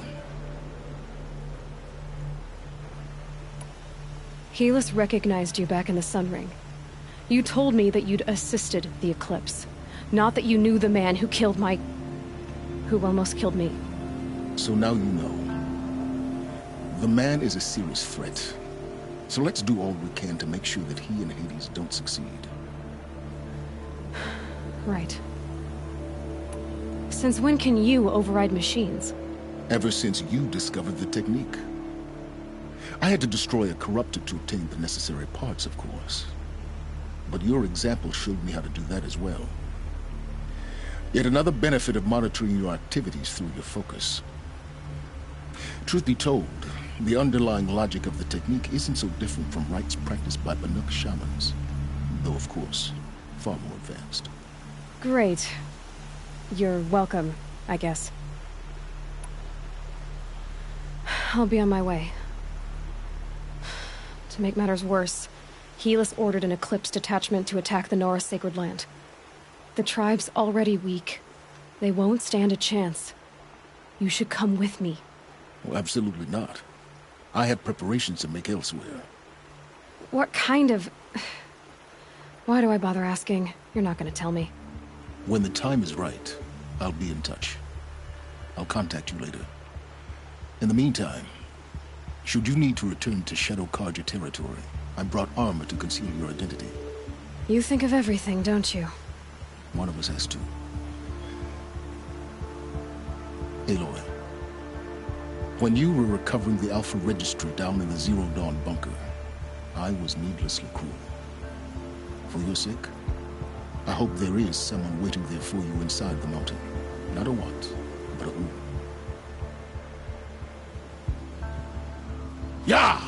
Speaker 2: Helis recognized you back in the sun ring. You told me that you'd assisted the eclipse. Not that you knew the man who killed my... who almost killed me.
Speaker 3: So now you know. The man is a serious threat. So let's do all we can to make sure that he and Hades don't succeed.
Speaker 2: Right. Since when can you override machines?
Speaker 3: Ever since you discovered the technique. I had to destroy a corruptor to obtain the necessary parts, of course. But your example showed me how to do that as well. Yet another benefit of monitoring your activities through your focus. Truth be told, the underlying logic of the technique isn't so different from rites practiced by Banuk shamans. Though, of course, far more advanced.
Speaker 2: Great. You're welcome, I guess. I'll be on my way. To make matters worse, Helis ordered an Eclipse detachment to attack the Nora Sacred Land. The tribe's already weak. They won't stand a chance. You should come with me.
Speaker 3: Well, absolutely not. I have preparations to make elsewhere.
Speaker 2: What kind of... Why do I bother asking? You're not gonna tell me.
Speaker 3: When the time is right, I'll be in touch. I'll contact you later. In the meantime, should you need to return to Shadow Karja territory, I brought armor to conceal your identity.
Speaker 2: You think of everything, don't you?
Speaker 3: One of us has to. Aloy, when you were recovering the Alpha Registry down in the Zero Dawn bunker, I was needlessly cruel. For your sake, I hope there is someone waiting there for you inside the mountain. Not a what, but a who. Yeah!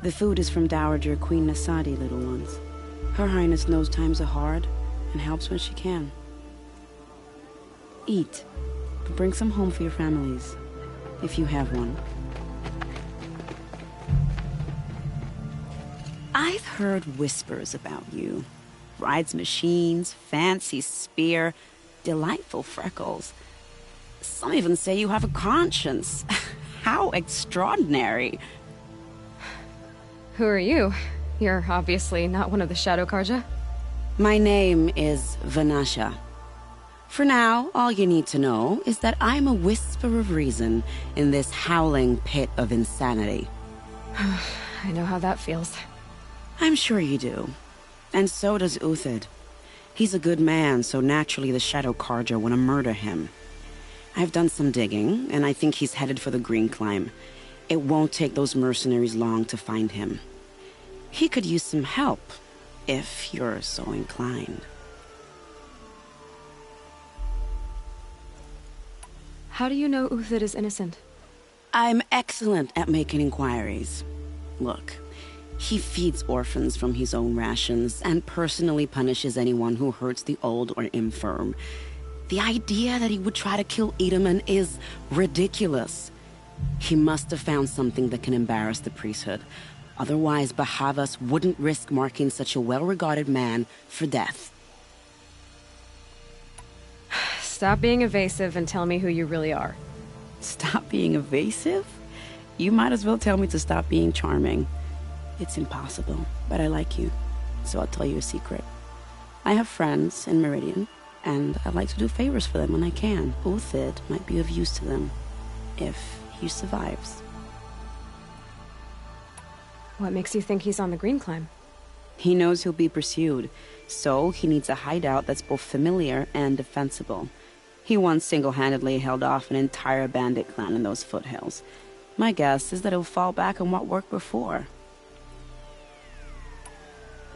Speaker 10: The food is from Dowager Queen Nasadi, little ones. Her Highness knows times are hard and helps when she can. Eat, but bring some home for your families, if you have one. I've heard whispers about you. Rides machines, fancy spear, delightful freckles. Some even say you have a conscience. How extraordinary.
Speaker 2: Who are you? You're obviously not one of the Shadow Karja.
Speaker 10: My name is Vanasha. For now, all you need to know is that I'm a whisper of reason in this howling pit of insanity.
Speaker 2: I know how that feels.
Speaker 10: I'm sure you do. And so does Uthid. He's a good man, so naturally the Shadow Karja want to murder him. I've done some digging, and I think he's headed for the Green Climb. It won't take those mercenaries long to find him. He could use some help, if you're so inclined.
Speaker 2: How do you know Uthid is innocent?
Speaker 10: I'm excellent at making inquiries. Look, he feeds orphans from his own rations and personally punishes anyone who hurts the old or infirm. The idea that he would try to kill Edelman is ridiculous. He must have found something that can embarrass the priesthood. Otherwise, Bahavas wouldn't risk marking such a well-regarded man for death.
Speaker 2: Stop being evasive and tell me who you really are.
Speaker 10: Stop being evasive? You might as well tell me to stop being charming. It's impossible, but I like you, so I'll tell you a secret. I have friends in Meridian, and I like to do favors for them when I can. Uthid might be of use to them, if he survives.
Speaker 2: What makes you think he's on the Green Climb?
Speaker 10: He knows he'll be pursued, so he needs a hideout that's both familiar and defensible. He once single-handedly held off an entire bandit clan in those foothills. My guess is that he'll fall back on what worked before.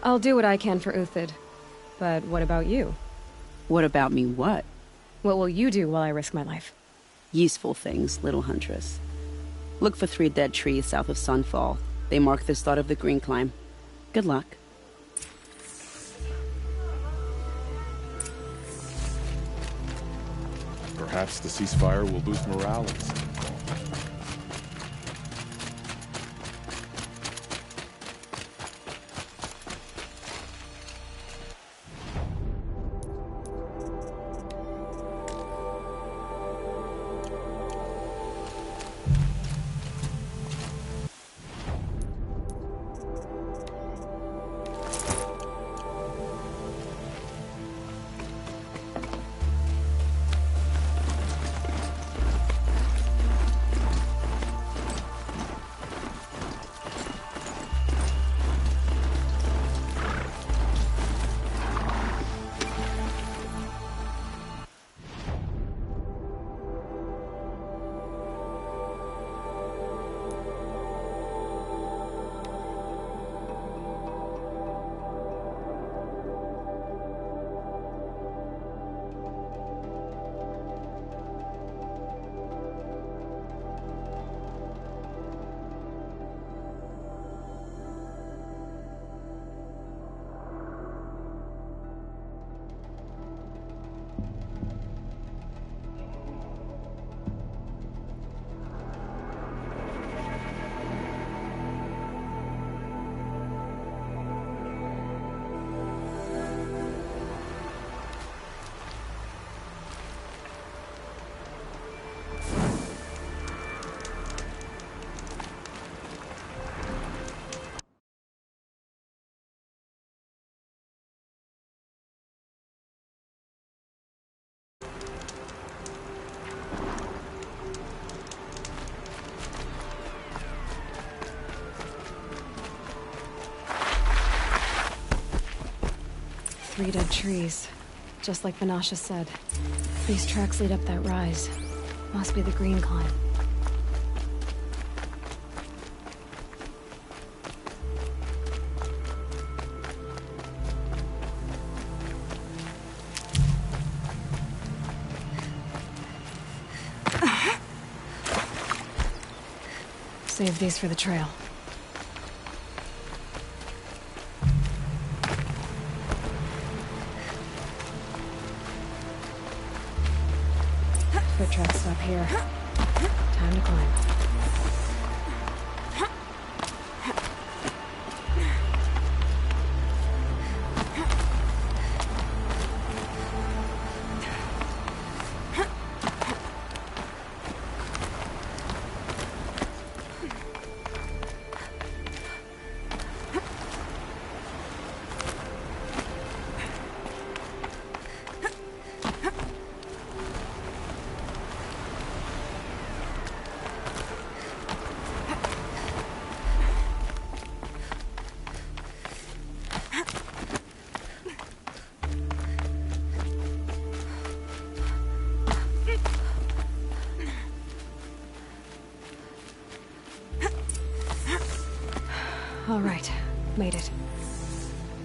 Speaker 2: I'll do what I can for Uthid. But what about you?
Speaker 10: What about me what?
Speaker 2: What will you do while I risk my life?
Speaker 10: Useful things, little huntress. Look for 3 dead trees south of Sunfall. They mark the start of the Green Climb. Good luck.
Speaker 11: Perhaps the ceasefire will boost morale in Sunfall.
Speaker 2: Three dead trees. Just like Vanasha said. These tracks lead up that rise. Must be the Green Climb. Save these for the trail. rocket tracks stop here. Time to climb. All right, made it.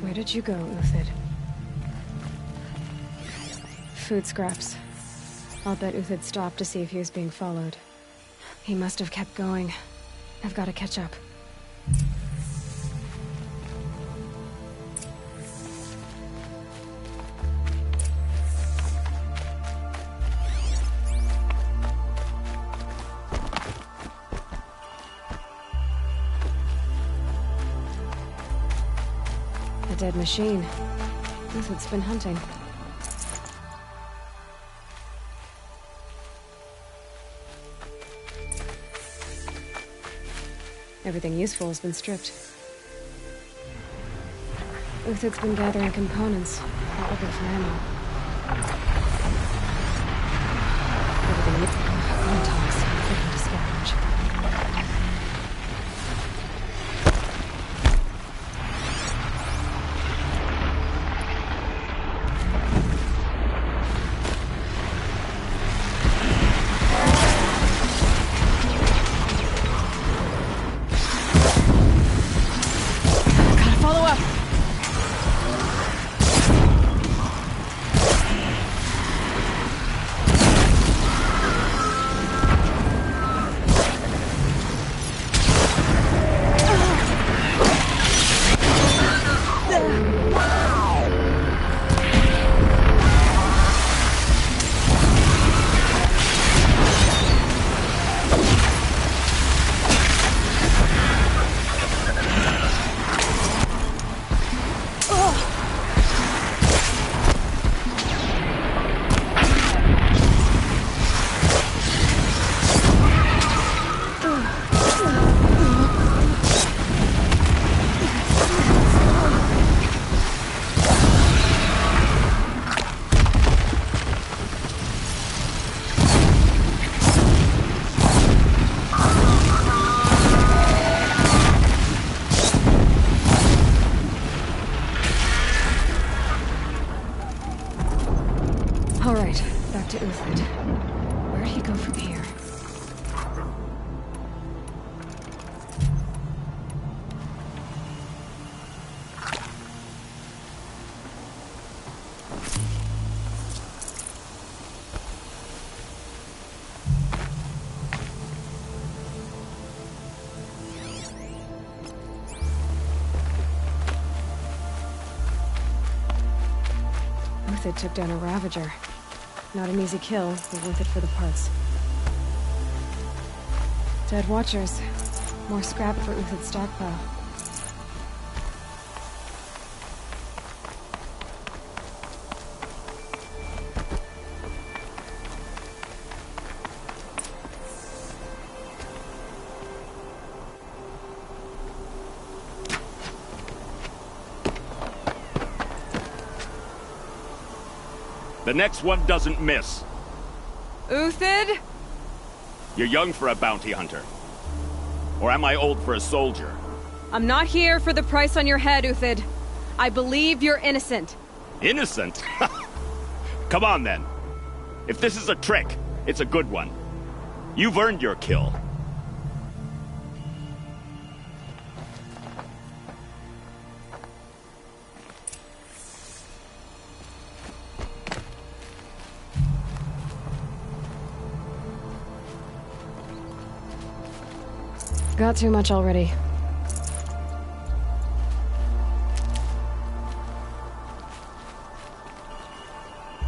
Speaker 2: Where did you go, Uthid? Food scraps. I'll bet Uthid stopped to see if he was being followed. He must have kept going. I've got to catch up. A dead machine. Uthid's been hunting. Everything useful has been stripped. Uthid's been gathering components, probably for ammo. Everything Untox, looking to scavenge. To Uthid. Where'd he go from here? Uthid took down a Ravager. Not an easy kill, but worth it for the parts. Dead Watchers. More scrap for Uthid's stockpile.
Speaker 13: The next one doesn't miss.
Speaker 2: Uthid?
Speaker 13: You're young for a bounty hunter. Or am I old for a soldier?
Speaker 2: I'm not here for the price on your head, Uthid. I believe you're innocent.
Speaker 13: Innocent? Come on, then. If this is a trick, it's a good one. You've earned your kill.
Speaker 2: Got too much already.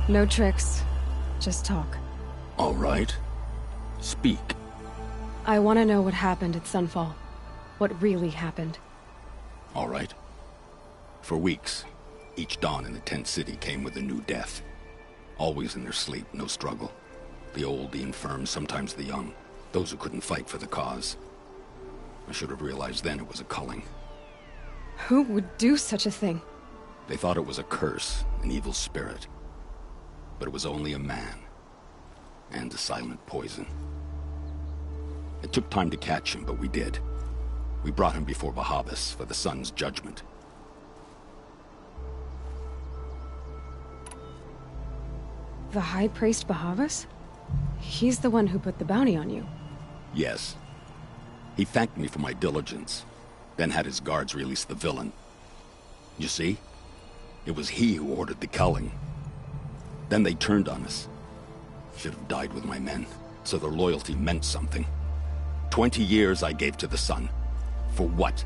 Speaker 2: No tricks. Just talk.
Speaker 3: All right. Speak.
Speaker 2: I want to know what happened at Sunfall. What really happened.
Speaker 3: All right. For weeks, each dawn in the tent city came with a new death. Always in their sleep, no struggle. The old, the infirm, sometimes the young. Those who couldn't fight for the cause. I should have realized then it was a culling.
Speaker 2: Who would do such a thing?
Speaker 3: They thought it was a curse, an evil spirit. But it was only a man. And a silent poison. It took time to catch him, but we did. We brought him before Bahavas for the sun's judgment.
Speaker 2: The High Priest Bahavas? He's the one who put the bounty on you.
Speaker 3: Yes. He thanked me for my diligence, then had his guards release the villain. You see? It was he who ordered the culling. Then they turned on us. Should have died with my men, so their loyalty meant something. 20 years I gave to the sun. For what?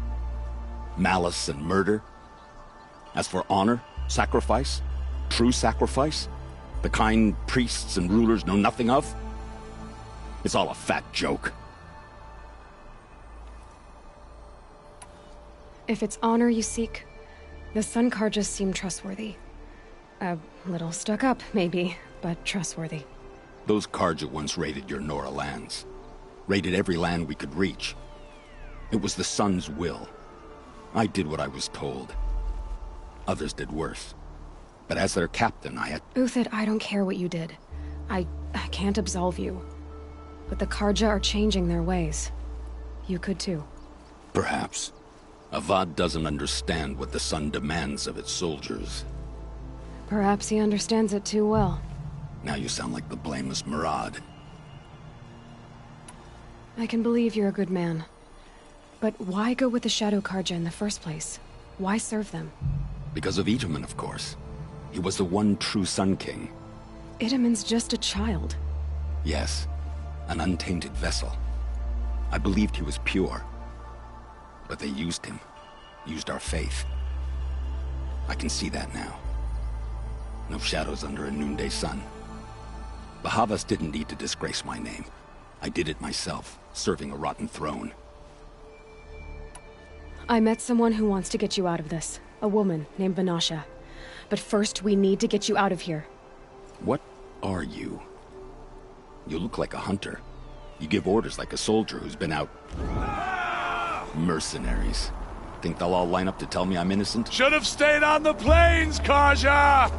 Speaker 3: Malice and murder? As for honor, sacrifice, true sacrifice, the kind priests and rulers know nothing of? It's all a fat joke.
Speaker 2: If it's honor you seek, the Sun Karjas seem trustworthy. A little stuck up, maybe, but trustworthy.
Speaker 3: Those Karja once raided your Nora lands. Raided every land we could reach. It was the Sun's will. I did what I was told. Others did worse. But as their captain, I had...
Speaker 2: Uthid, I don't care what you did. I can't absolve you. But the Karja are changing their ways. You could too.
Speaker 3: Perhaps. Avad doesn't understand what the Sun demands of its soldiers.
Speaker 2: Perhaps he understands it too well.
Speaker 3: Now you sound like the blameless Murad.
Speaker 2: I can believe you're a good man. But why go with the Shadow Karja in the first place? Why serve them?
Speaker 3: Because of Itaman, of course. He was the one true Sun King.
Speaker 2: Itaman's just a child.
Speaker 3: Yes, an untainted vessel. I believed he was pure. But they used him. Used our faith. I can see that now. No shadows under a noonday sun. Bahavas didn't need to disgrace my name. I did it myself, serving a rotten throne.
Speaker 2: I met someone who wants to get you out of this. A woman named Vanasha. But first, we need to get you out of here.
Speaker 3: What are you? You look like a hunter. You give orders like a soldier who's been out... Mercenaries. Think they'll all line up to tell me I'm innocent?
Speaker 7: Should have stayed on the plains, Karja!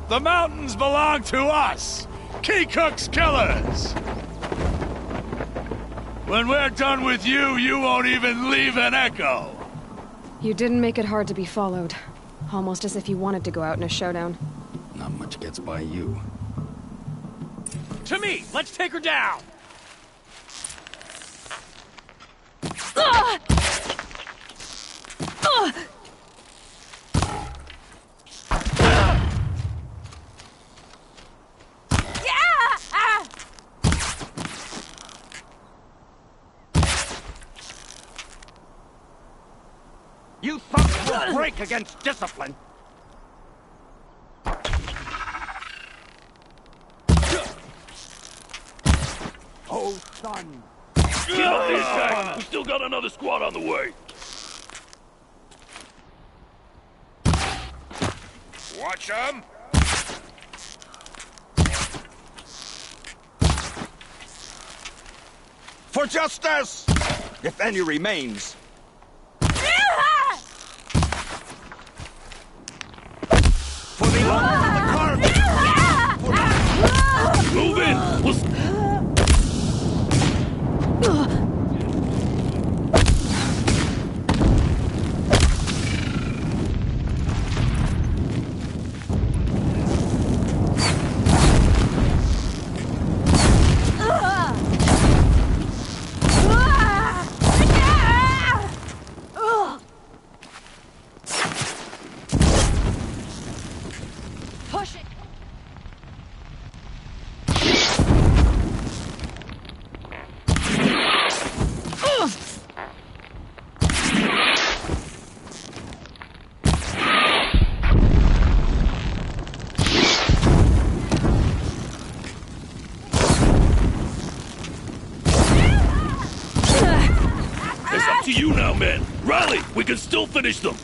Speaker 7: The mountains belong to us! Keecook's killers! When we're done with you, you won't even leave an echo!
Speaker 2: You didn't make it hard to be followed. Almost as if you wanted to go out in a showdown.
Speaker 3: Not much gets by you.
Speaker 8: To me! Let's take her down!
Speaker 6: You thugs will break against discipline. Oh, son.
Speaker 14: Get on the attack! We still got another squad on the way.
Speaker 7: Watch them!
Speaker 14: For justice! If any remains. For the honor of the Karja!
Speaker 6: Move in!
Speaker 2: Push it!
Speaker 14: We can still finish them.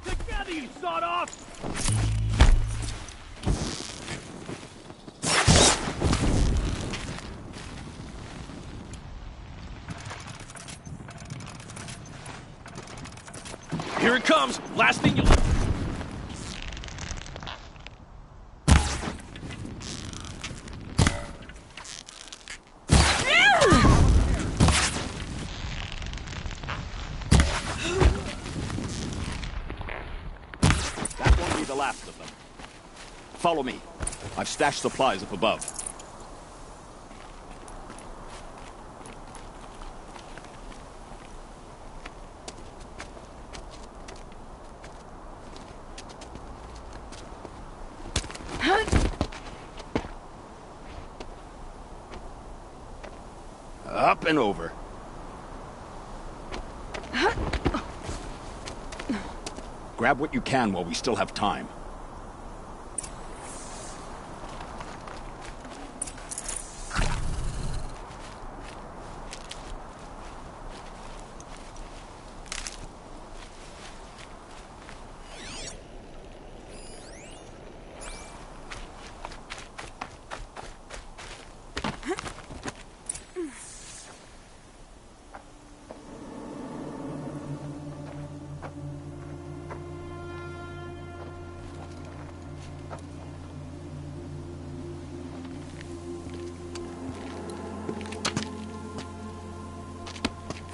Speaker 8: Together, you sawed off! Here it comes! Last thing you'll...
Speaker 13: That won't be the last of them. Follow me. I've stashed supplies up above. Up and over. Grab what you can while we still have time.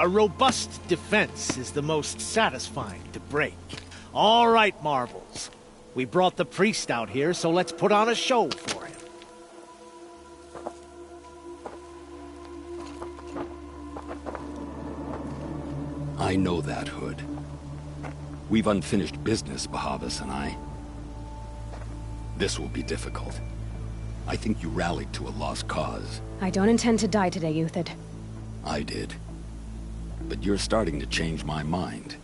Speaker 12: A robust defense is the most satisfying to break. All right, Marvels. We brought the priest out here, so let's put on a show for him.
Speaker 13: I know that, Hood. We've unfinished business, Bahavas and I. This will be difficult. I think you rallied to a lost cause.
Speaker 2: I don't intend to die today, Euthyd.
Speaker 13: I did. But you're starting to change my mind.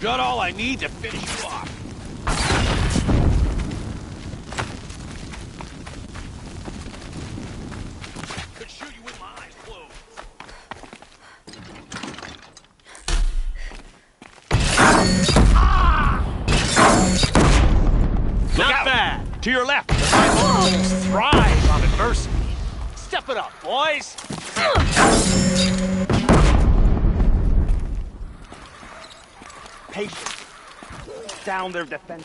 Speaker 8: Got all I need to finish you off. Could shoot you with my eyes closed. Not bad.
Speaker 13: To your left.
Speaker 8: My marvels thrive on adversity. Step it up, boys.
Speaker 13: Patience. Down their defense.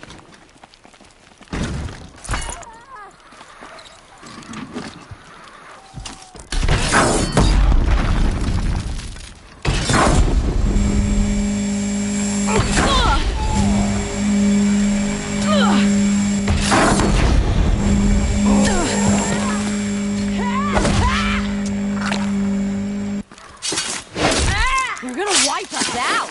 Speaker 2: You're gonna wipe us out!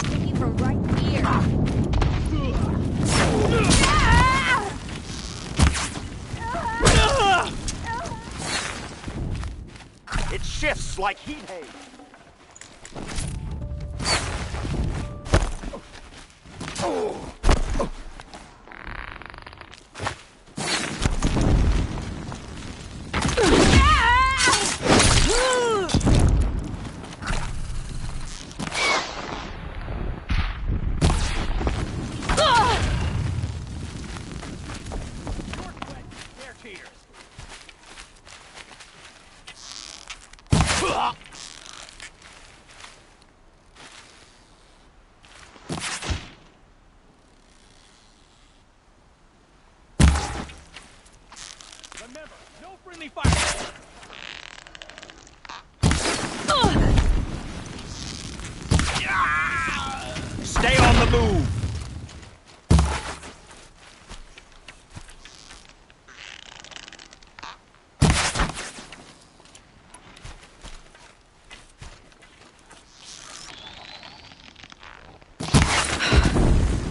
Speaker 2: Taking from right here.
Speaker 13: It shifts like heat haze.
Speaker 8: Remember, no friendly fire.
Speaker 13: move!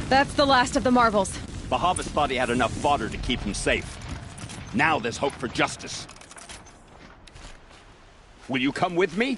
Speaker 2: That's the last of the marvels.
Speaker 13: Bahavas thought he had enough fodder to keep him safe. Now there's hope for justice. Will you come with me?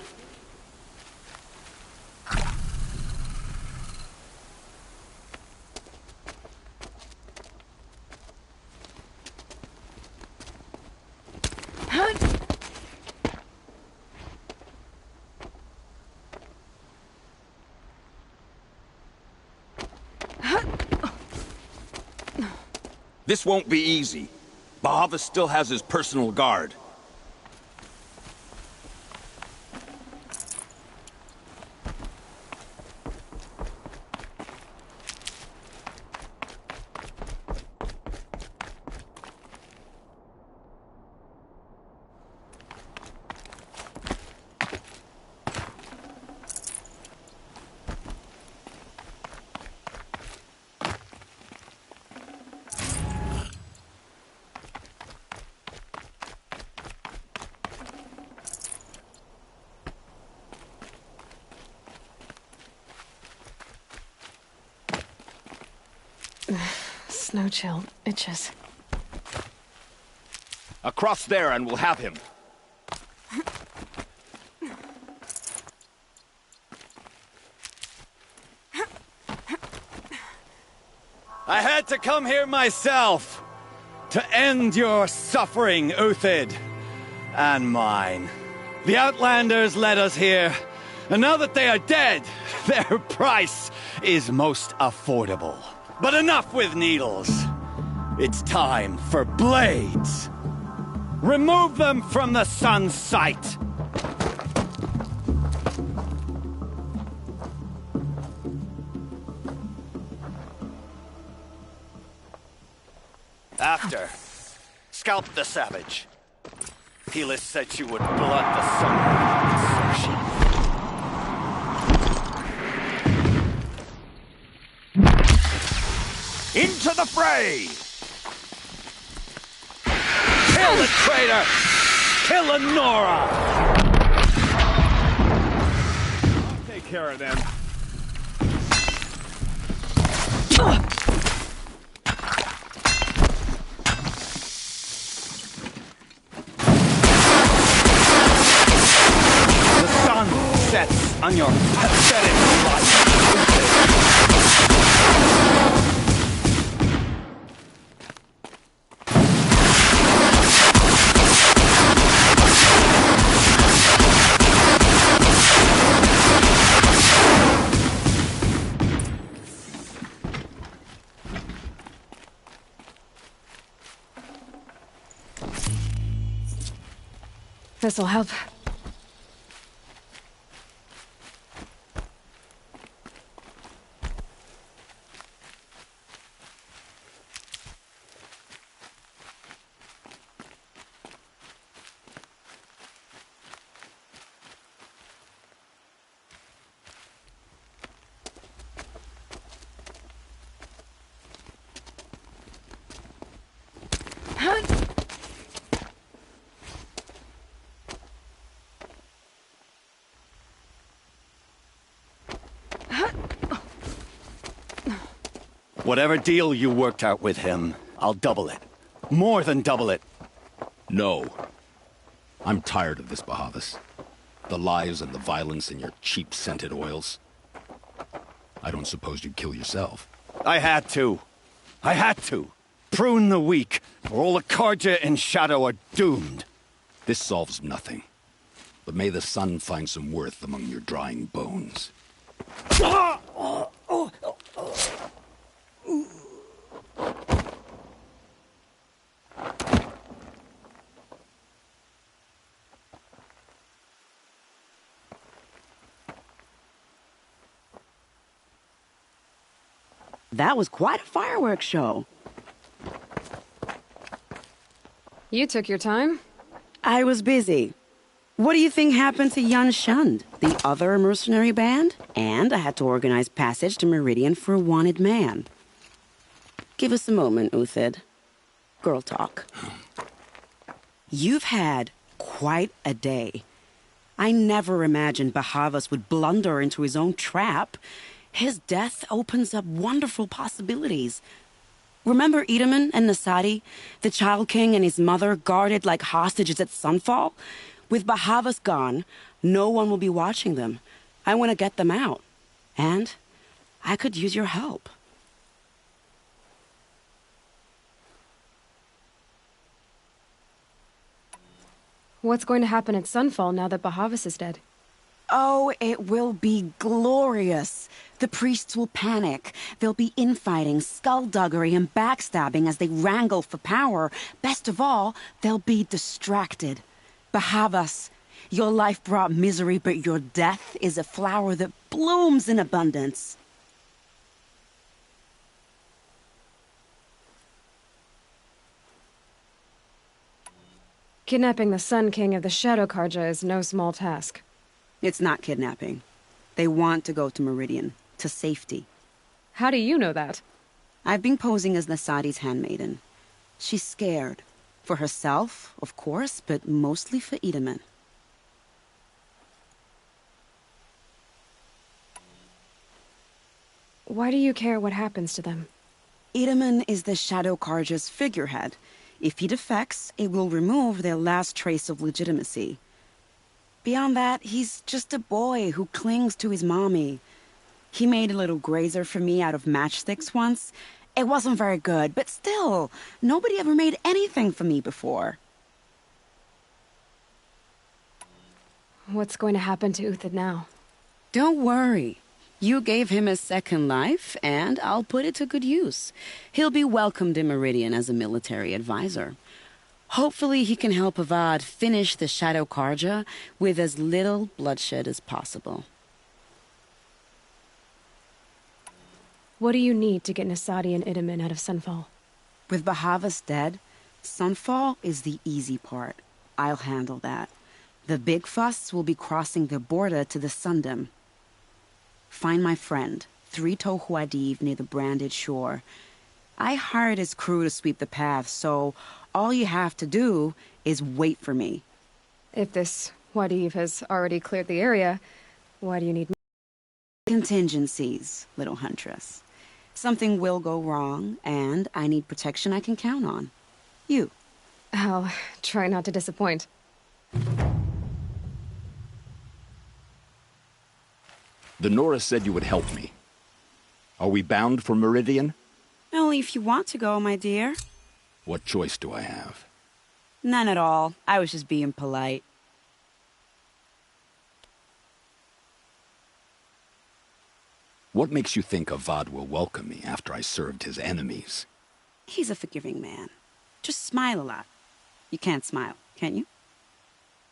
Speaker 13: This won't be easy. Bahavas still has his personal guard.
Speaker 2: Snow chill itches.
Speaker 13: Across there and we'll have him.
Speaker 1: I had to come here myself to end your suffering, Uthid, and mine. The Outlanders led us here, and now that they are dead, their price is most affordable. But enough with needles. It's time for blades. Remove them from the sun's sight. After, scalp the savage. Helis said you would blood the sun, so she...
Speaker 13: Into the fray!
Speaker 1: Kill the traitor! Kill Lenora!
Speaker 7: Take care of them.
Speaker 1: The sun sets on your pathetic life.
Speaker 2: This'll help.
Speaker 1: Whatever deal you worked out with him, I'll double it. More than double it.
Speaker 13: No. I'm tired of this, Bahavas. The lies and the violence and your cheap-scented oils. I don't suppose you'd kill yourself.
Speaker 1: I had to. I had to. Prune the weak, or all the Karja in Shadow are doomed.
Speaker 13: This solves nothing. But may the sun find some worth among your drying bones.
Speaker 10: That was quite a fireworks show.
Speaker 2: You took your time?
Speaker 10: I was busy. What do you think happened to Yan Shund, the other mercenary band? And I had to organize passage to Meridian for a wanted man. Give us a moment, Uthid. Girl talk. You've had quite a day. I never imagined Bahavas would blunder into his own trap. His death opens up wonderful possibilities. Remember Edaman and Nasadi, the Child King and his mother guarded like hostages at Sunfall? With Bahavas gone, no one will be watching them. I want to get them out. And I could use your help.
Speaker 2: What's going to happen at Sunfall now that Bahavas is dead?
Speaker 10: Oh, it will be glorious. The priests will panic. There'll be infighting, skullduggery, and backstabbing as they wrangle for power. Best of all, they'll be distracted. Bahavas, your life brought misery, but your death is a flower that blooms in abundance.
Speaker 2: Kidnapping the Sun King of the Shadow Karja is no small task.
Speaker 10: It's not kidnapping. They want to go to Meridian, to safety.
Speaker 2: How do you know that?
Speaker 10: I've been posing as Nasadi's handmaiden. She's scared. For herself, of course, but mostly for Edaman.
Speaker 2: Why do you care what happens to them?
Speaker 10: Edaman is the Shadow Karja's figurehead. If he defects, it will remove their last trace of legitimacy. Beyond that, he's just a boy who clings to his mommy. He made a little grazer for me out of matchsticks once. It wasn't very good, but still, nobody ever made anything for me before.
Speaker 2: What's going to happen to Uthid now?
Speaker 10: Don't worry. You gave him a second life, and I'll put it to good use. He'll be welcomed in Meridian as a military advisor. Hopefully he can help Avad finish the Shadow Karja with as little bloodshed as possible.
Speaker 2: What do you need to get Nasadi and Edaman out of Sunfall?
Speaker 10: With Bahavas dead, Sunfall is the easy part. I'll handle that. The big fuss will be crossing the border to the Sundom. Find my friend, 3 Tohuadiv near the branded shore. I hired his crew to sweep the path, so all you have to do is wait for me.
Speaker 2: If this Wadiv has already cleared the area, why do you need me?
Speaker 10: Contingencies, little huntress. Something will go wrong, and I need protection I can count on. You.
Speaker 2: I'll try not to disappoint.
Speaker 13: The Nora said you would help me. Are we bound for Meridian?
Speaker 10: Only if you want to go, my dear.
Speaker 13: What choice do I have?
Speaker 10: None at all. I was just being polite.
Speaker 13: What makes you think Avad will welcome me after I served his enemies?
Speaker 10: He's a forgiving man. Just smile a lot. You can't smile, can you?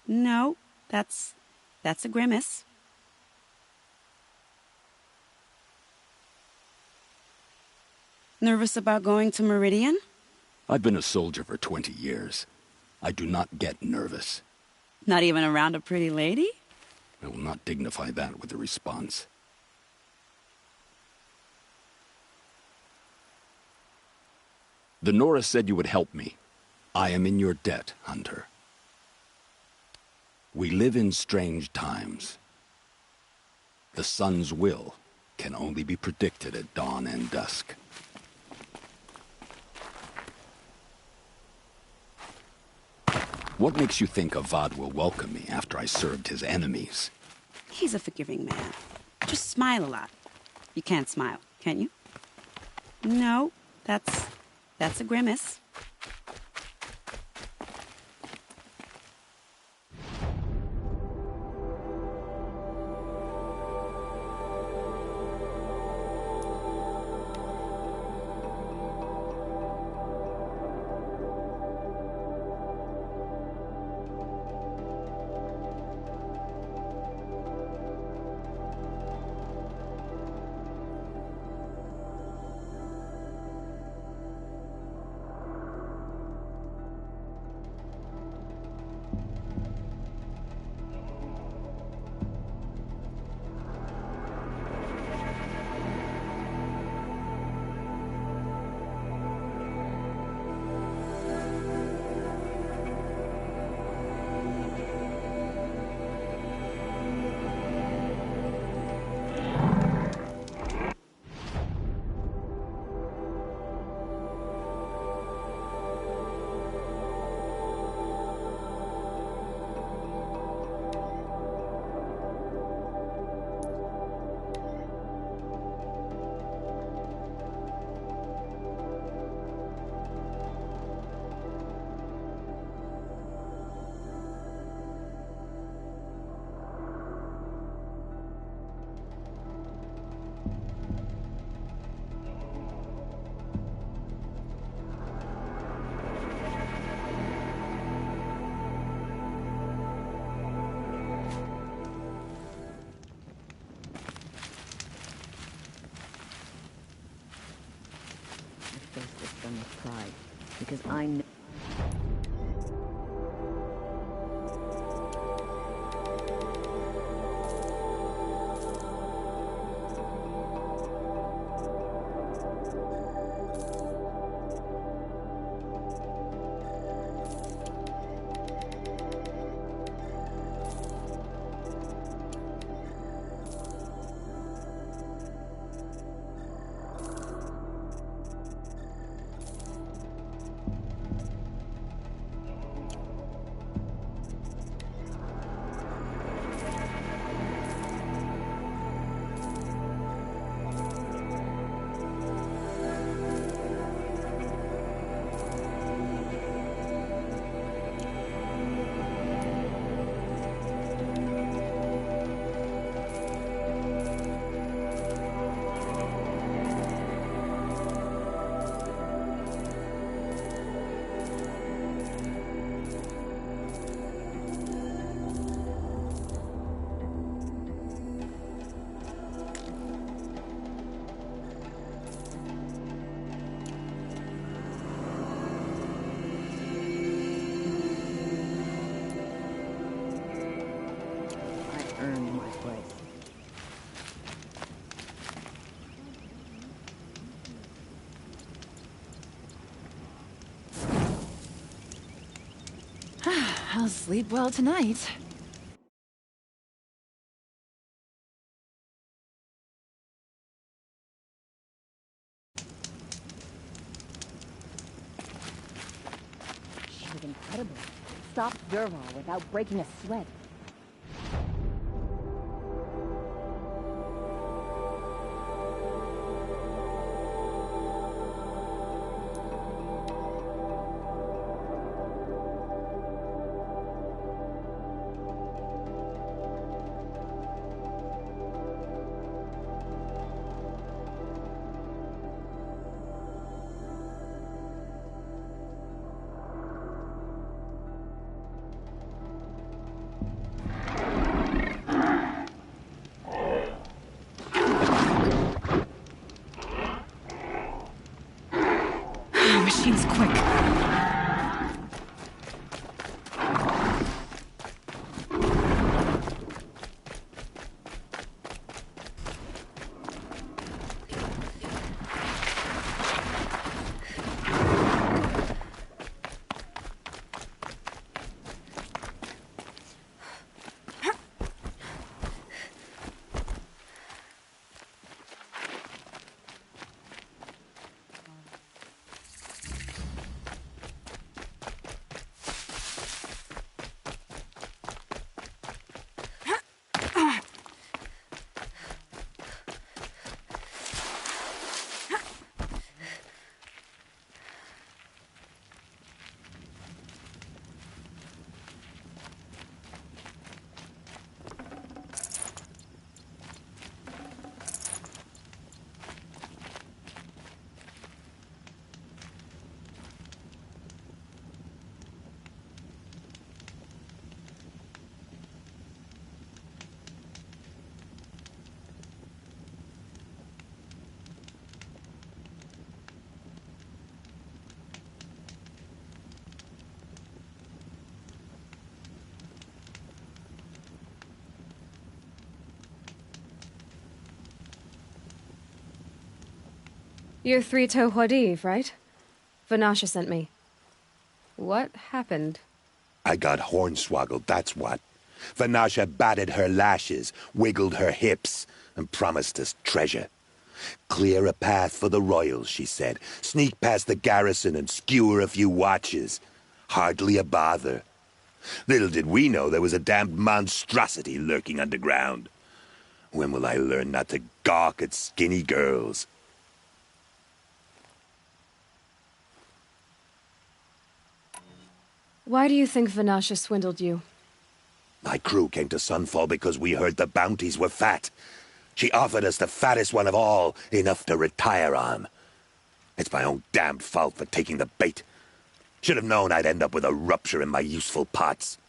Speaker 10: No, that's a grimace. Nervous about going to Meridian?
Speaker 13: I've been a soldier for 20 years. I do not get nervous.
Speaker 10: Not even around a pretty lady?
Speaker 13: I will not dignify that with a response. The Nora said you would help me. I am in your debt, Hunter. We live in strange times. The sun's will can only be predicted at dawn and dusk. What makes you think Avad will welcome me after I served his enemies?
Speaker 10: He's a forgiving man. Just smile a lot. You can't smile, can you? No, that's a grimace.
Speaker 18: face this one with pride, because I know... earned my place.
Speaker 2: I'll sleep well tonight.
Speaker 18: She was incredible. Stopped Dervahl without breaking a sweat.
Speaker 2: Machine's quick. You're Three-Toe Huadiv, right? Vanasha sent me. What happened?
Speaker 19: I got hornswoggled, that's what. Vanasha batted her lashes, wiggled her hips, and promised us treasure. Clear a path for the royals, she said. Sneak past the garrison and skewer a few watches. Hardly a bother. Little did we know there was a damned monstrosity lurking underground. When will I learn not to gawk at skinny girls?
Speaker 2: Why do you think Vanasha swindled you?
Speaker 19: My crew came to Sunfall because we heard the bounties were fat. She offered us the fattest one of all, enough to retire on. It's my own damned fault for taking the bait. Should have known I'd end up with a rupture in my useful parts.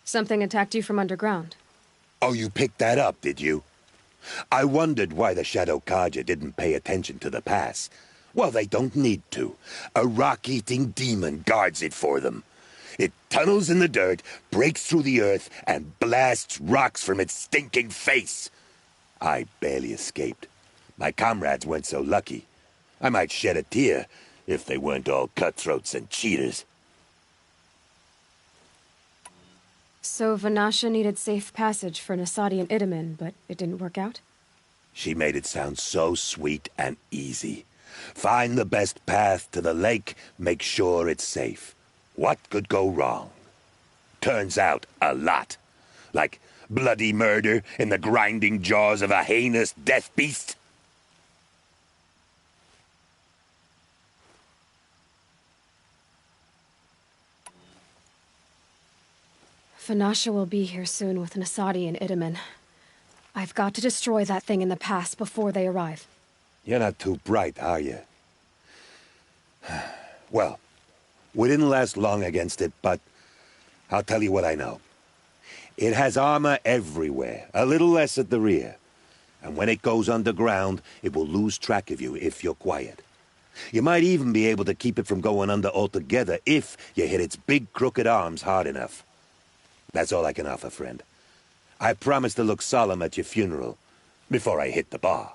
Speaker 2: Something attacked you from underground.
Speaker 19: Oh, you picked that up, did you? I wondered why the Shadow Carja didn't pay attention to the pass. Well, they don't need to. A rock-eating demon guards it for them. It tunnels in the dirt, breaks through the earth, and blasts rocks from its stinking face. I barely escaped. My comrades weren't so lucky. I might shed a tear if they weren't all cutthroats and cheaters.
Speaker 2: So Vanasha needed safe passage for Nasadi and Itamen, but it didn't work out?
Speaker 19: She made it sound so sweet and easy. Find the best path to the lake, make sure it's safe. What could go wrong? Turns out, a lot. Like bloody murder in the grinding jaws of a heinous death beast.
Speaker 2: Vanasha will be here soon with Nasadi and Itamen. I've got to destroy that thing in the pass before they arrive.
Speaker 19: You're not too bright, are you? Well, we didn't last long against it, but I'll tell you what I know. It has armor everywhere, a little less at the rear. And when it goes underground, it will lose track of you if you're quiet. You might even be able to keep it from going under altogether if you hit its big crooked arms hard enough. That's all I can offer, friend. I promise to look solemn at your funeral before I hit the bar.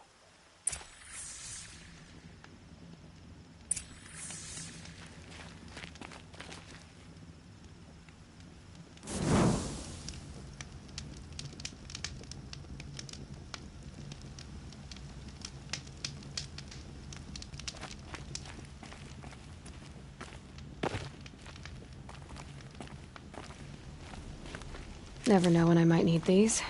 Speaker 2: Never know when I might need these.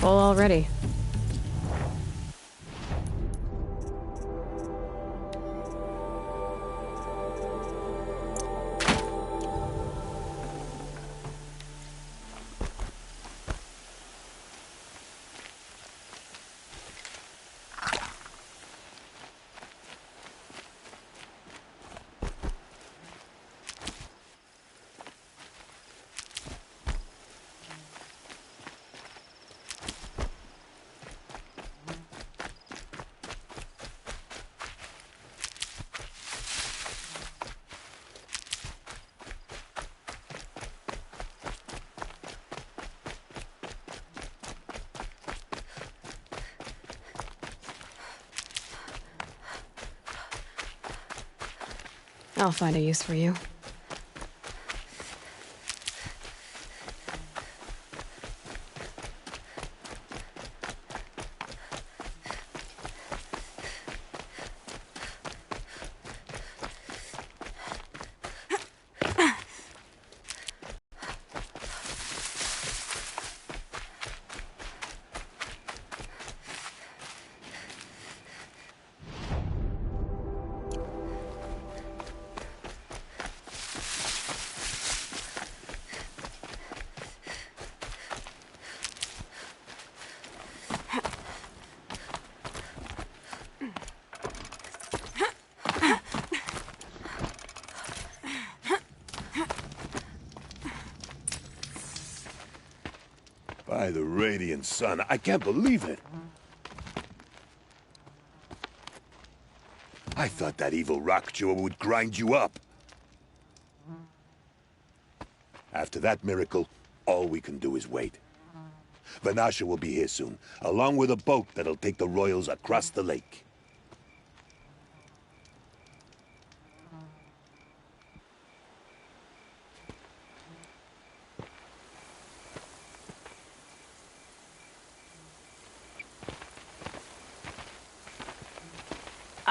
Speaker 2: Full already. I'll find a use for you.
Speaker 19: By the radiant sun, I can't believe it. I thought that evil rock jaw would grind you up. After that miracle, all we can do is wait. Vanasha will be here soon, along with a boat that'll take the royals across the lake.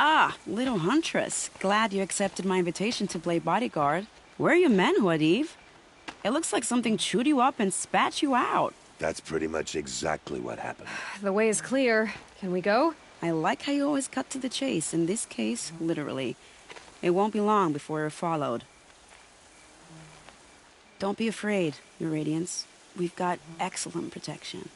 Speaker 10: Ah, little huntress. Glad you accepted my invitation to play bodyguard. Where are your men, Huadiv? It looks like something chewed you up and spat you out.
Speaker 19: That's pretty much exactly what happened.
Speaker 2: The way is clear. Can we go?
Speaker 10: I like how you always cut to the chase. In this case, literally. It won't be long before we're followed. Don't be afraid, Your Radiance. We've got excellent protection.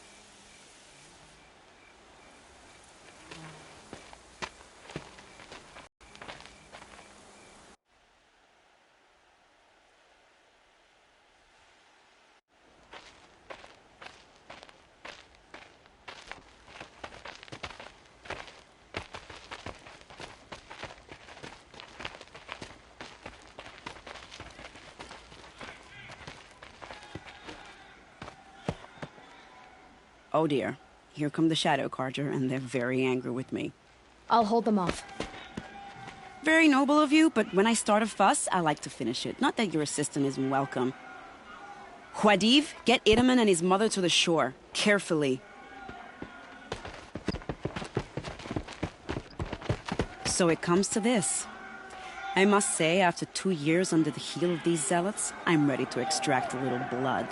Speaker 10: Oh dear, here come the Shadow Carja, and they're very angry with me.
Speaker 2: I'll hold them off.
Speaker 10: Very noble of you, but when I start a fuss, I like to finish it. Not that your assistant isn't welcome. Huadiv, get Itaman and his mother to the shore. Carefully. So it comes to this. I must say, after 2 years under the heel of these zealots, I'm ready to extract a little blood.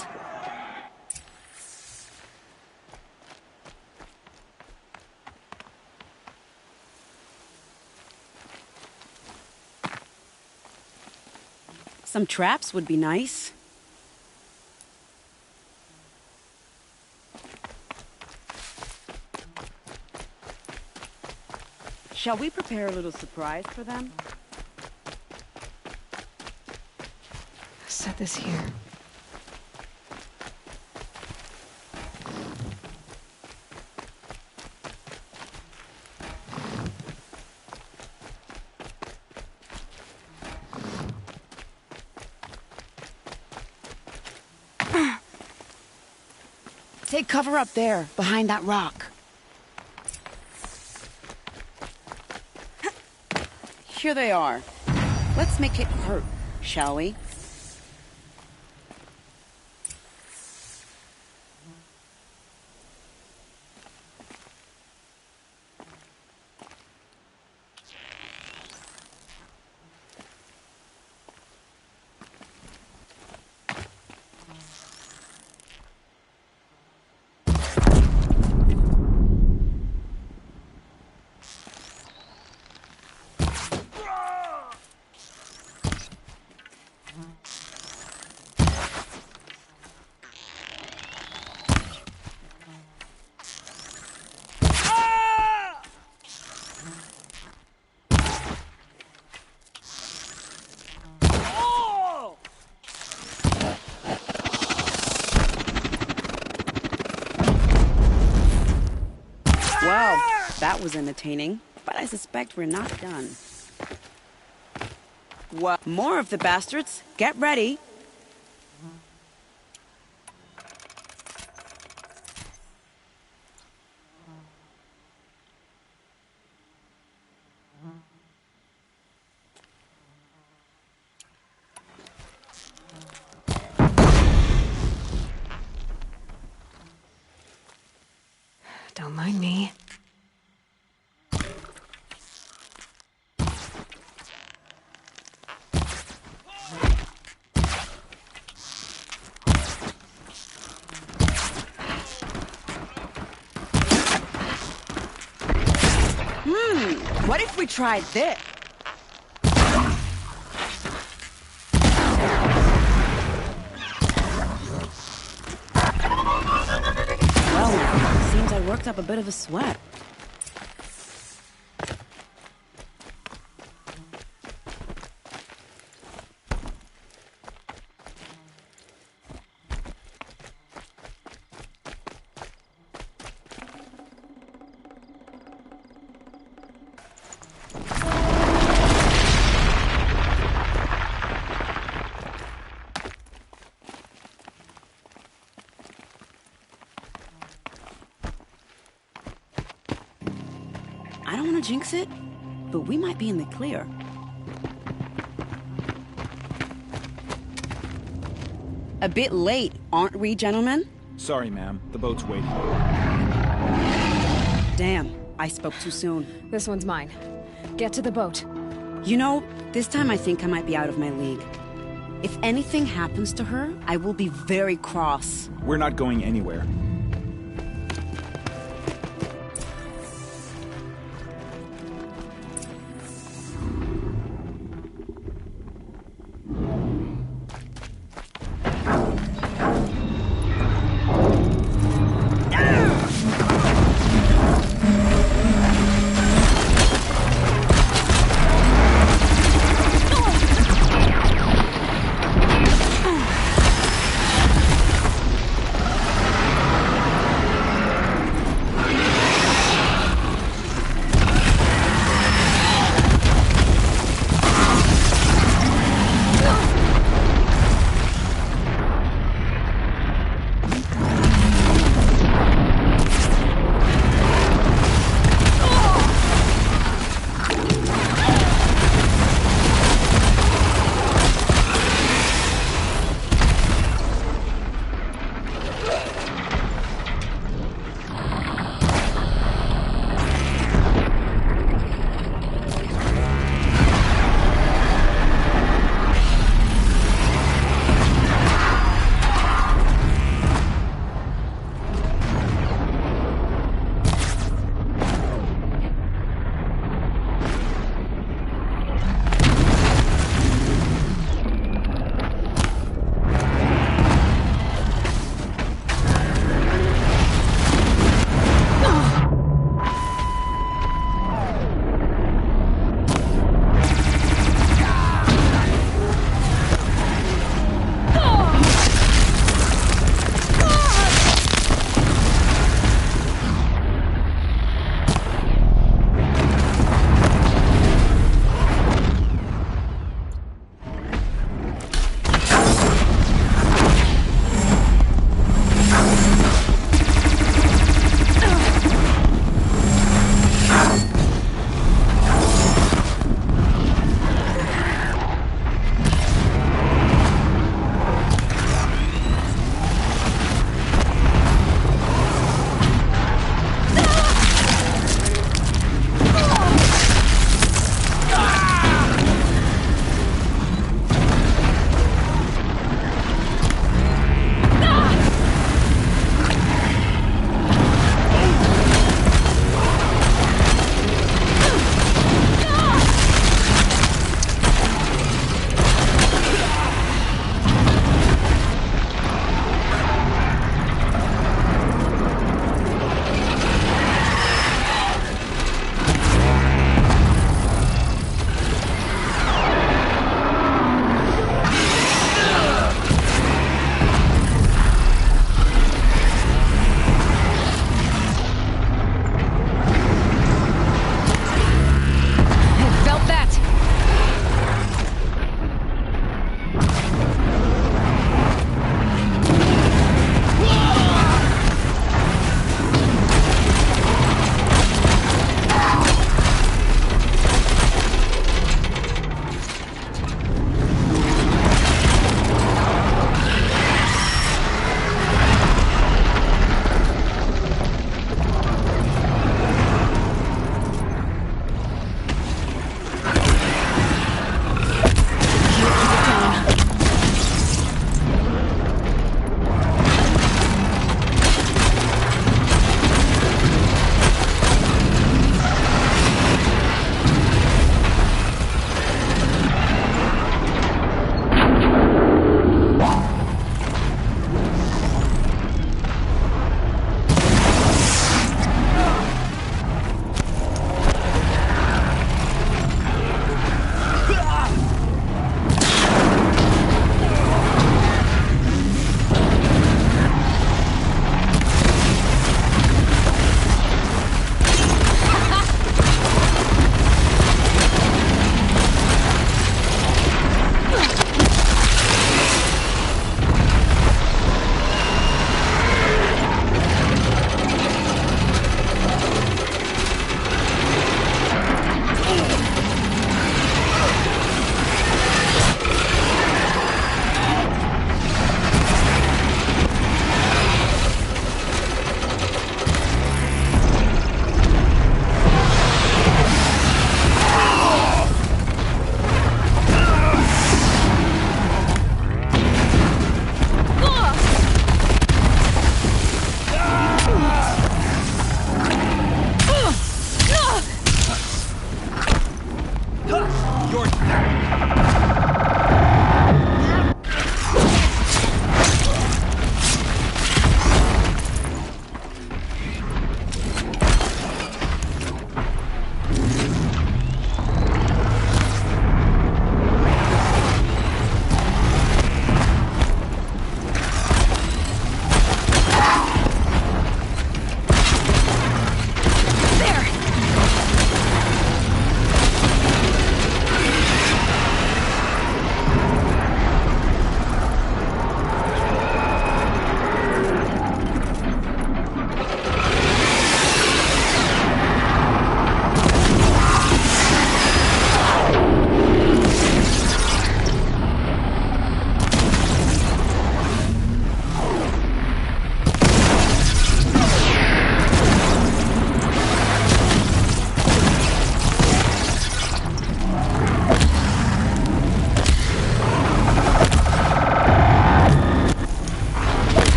Speaker 10: Some traps would be nice. Shall we prepare a little surprise for them?
Speaker 2: Set this here.
Speaker 10: Take cover up there, behind that rock. Here they are. Let's make it hurt, shall we? That was entertaining, but I suspect we're not done. What? More of the bastards? Get ready.
Speaker 2: Don't mind me.
Speaker 10: What if we tried this? Well, now, seems I worked up a bit of a sweat. I don't want to jinx it, but we might be in the clear. A bit late, aren't we, gentlemen?
Speaker 21: Sorry, ma'am. The boat's waiting.
Speaker 10: Damn, I spoke too soon.
Speaker 2: This one's mine. Get to the boat.
Speaker 10: You know, this time I think I might be out of my league. If anything happens to her, I will be very cross.
Speaker 21: We're not going anywhere.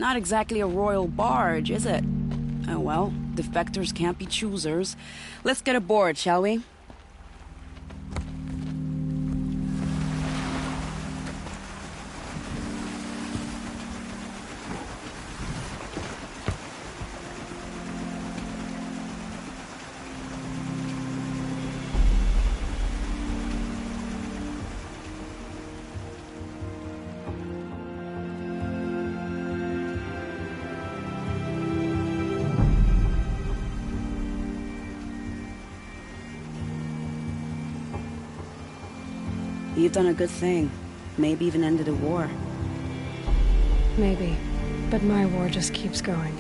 Speaker 10: Not exactly a royal barge, is it? Oh well, defectors can't be choosers. Let's get aboard, shall we? You've done a good thing. Maybe even ended a war.
Speaker 2: Maybe. But my war just keeps going.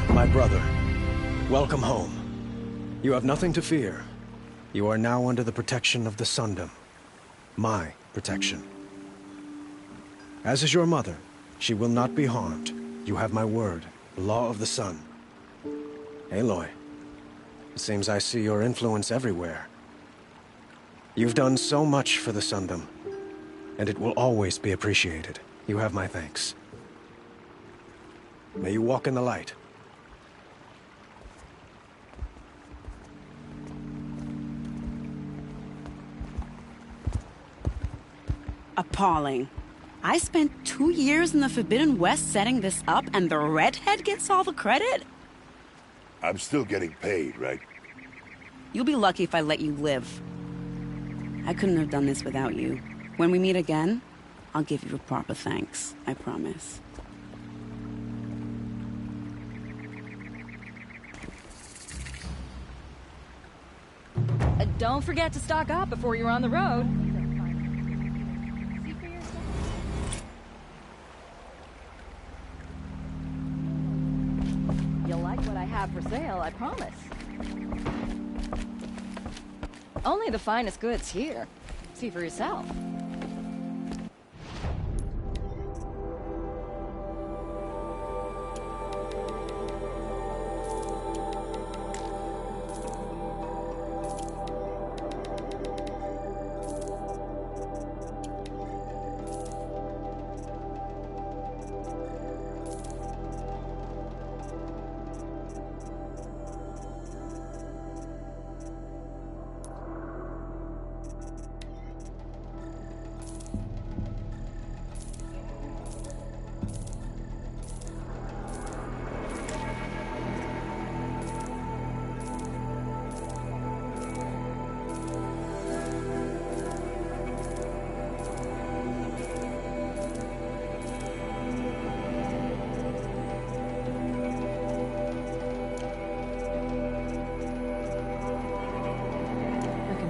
Speaker 20: My brother, welcome home. You have nothing to fear. You are now under the protection of the Sundom. My protection. As is your mother, she will not be harmed. You have my word, the law of the sun. Aloy, it seems I see your influence everywhere. You've done so much for the Sundom, and it will always be appreciated. You have my thanks. May you walk in the light.
Speaker 10: Appalling. I spent 2 years in the Forbidden West setting this up, and the redhead gets all the credit?
Speaker 19: I'm still getting paid, right?
Speaker 10: You'll be lucky if I let you live. I couldn't have done this without you. When we meet again, I'll give you a proper thanks. I promise.
Speaker 18: Don't forget to stock up before you're on the road. You'll like what I have for sale, I promise. Only the finest goods here. See for yourself.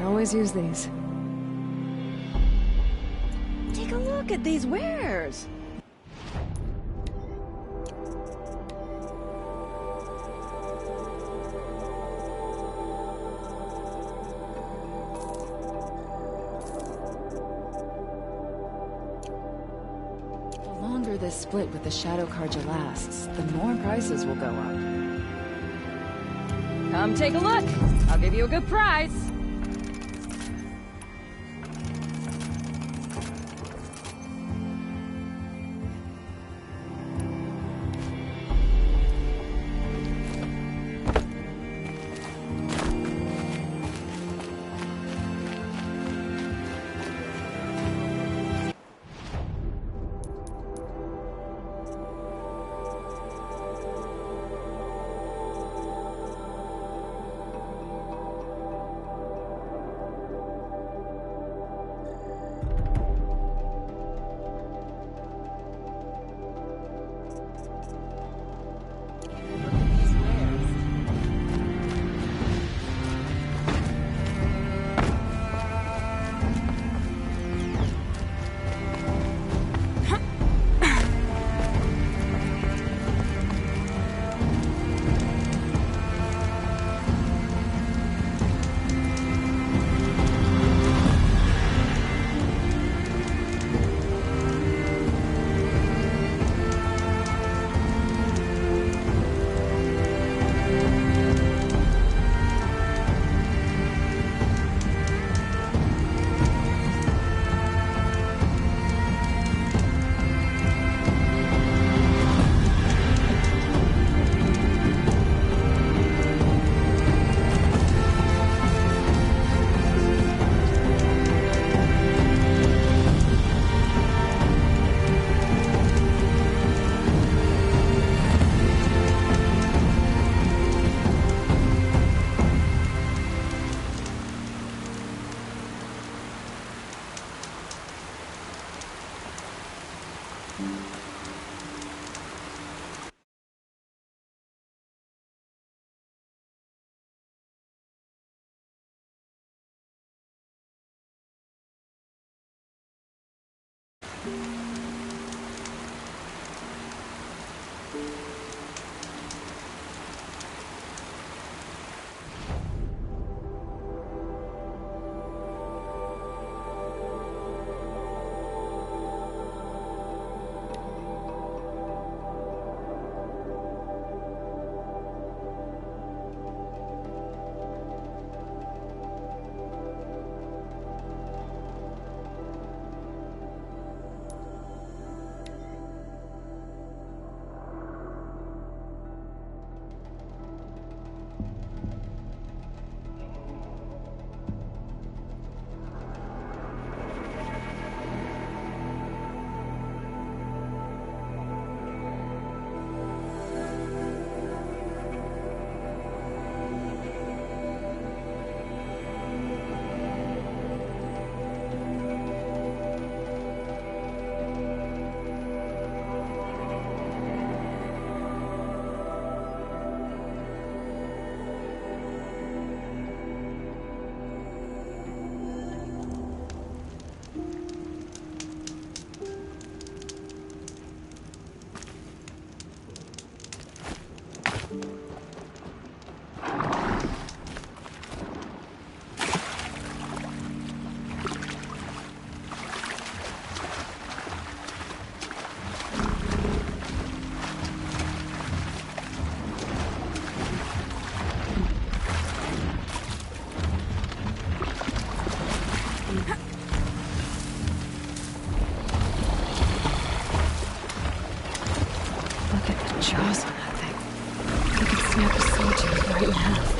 Speaker 2: Always use these.
Speaker 18: Take a look at these wares. The longer this split with the Shadow Carja lasts, the more prices will go up. Come take a look. I'll give you a good price.
Speaker 2: Jaws on that thing. I could snap a saw-tooth right in half.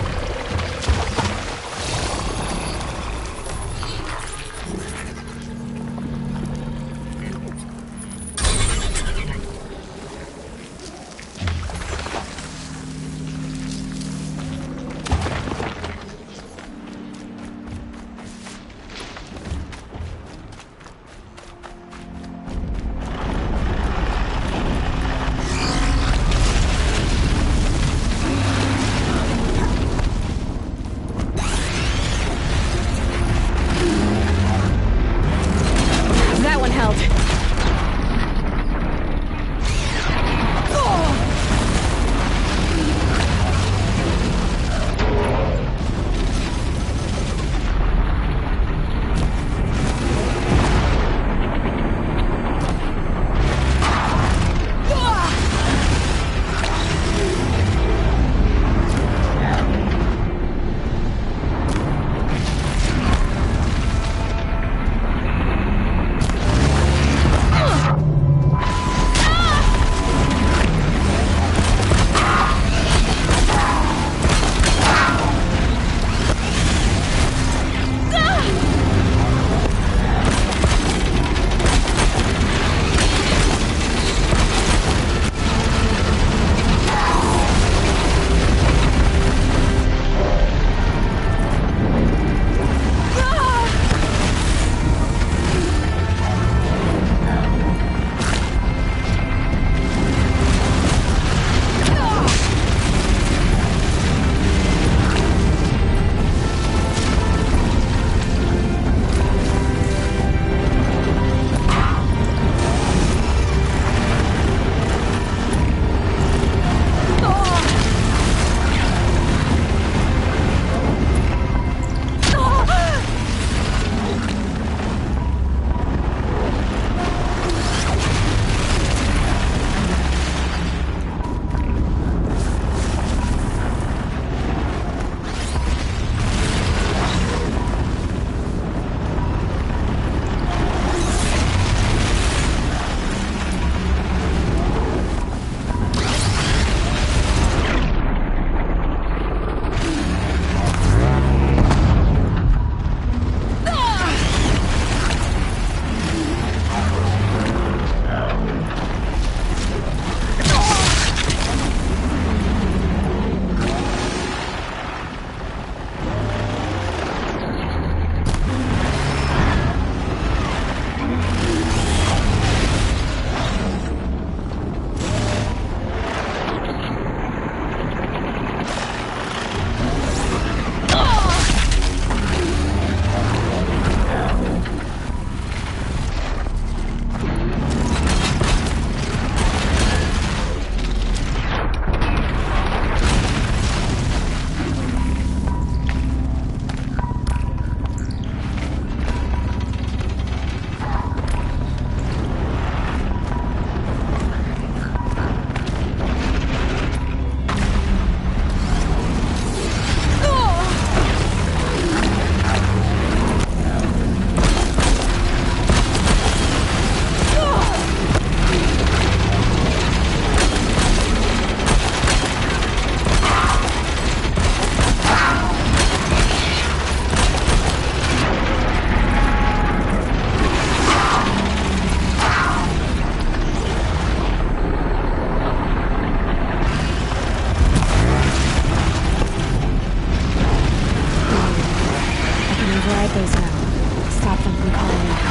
Speaker 2: override those now. Stop them from calling in.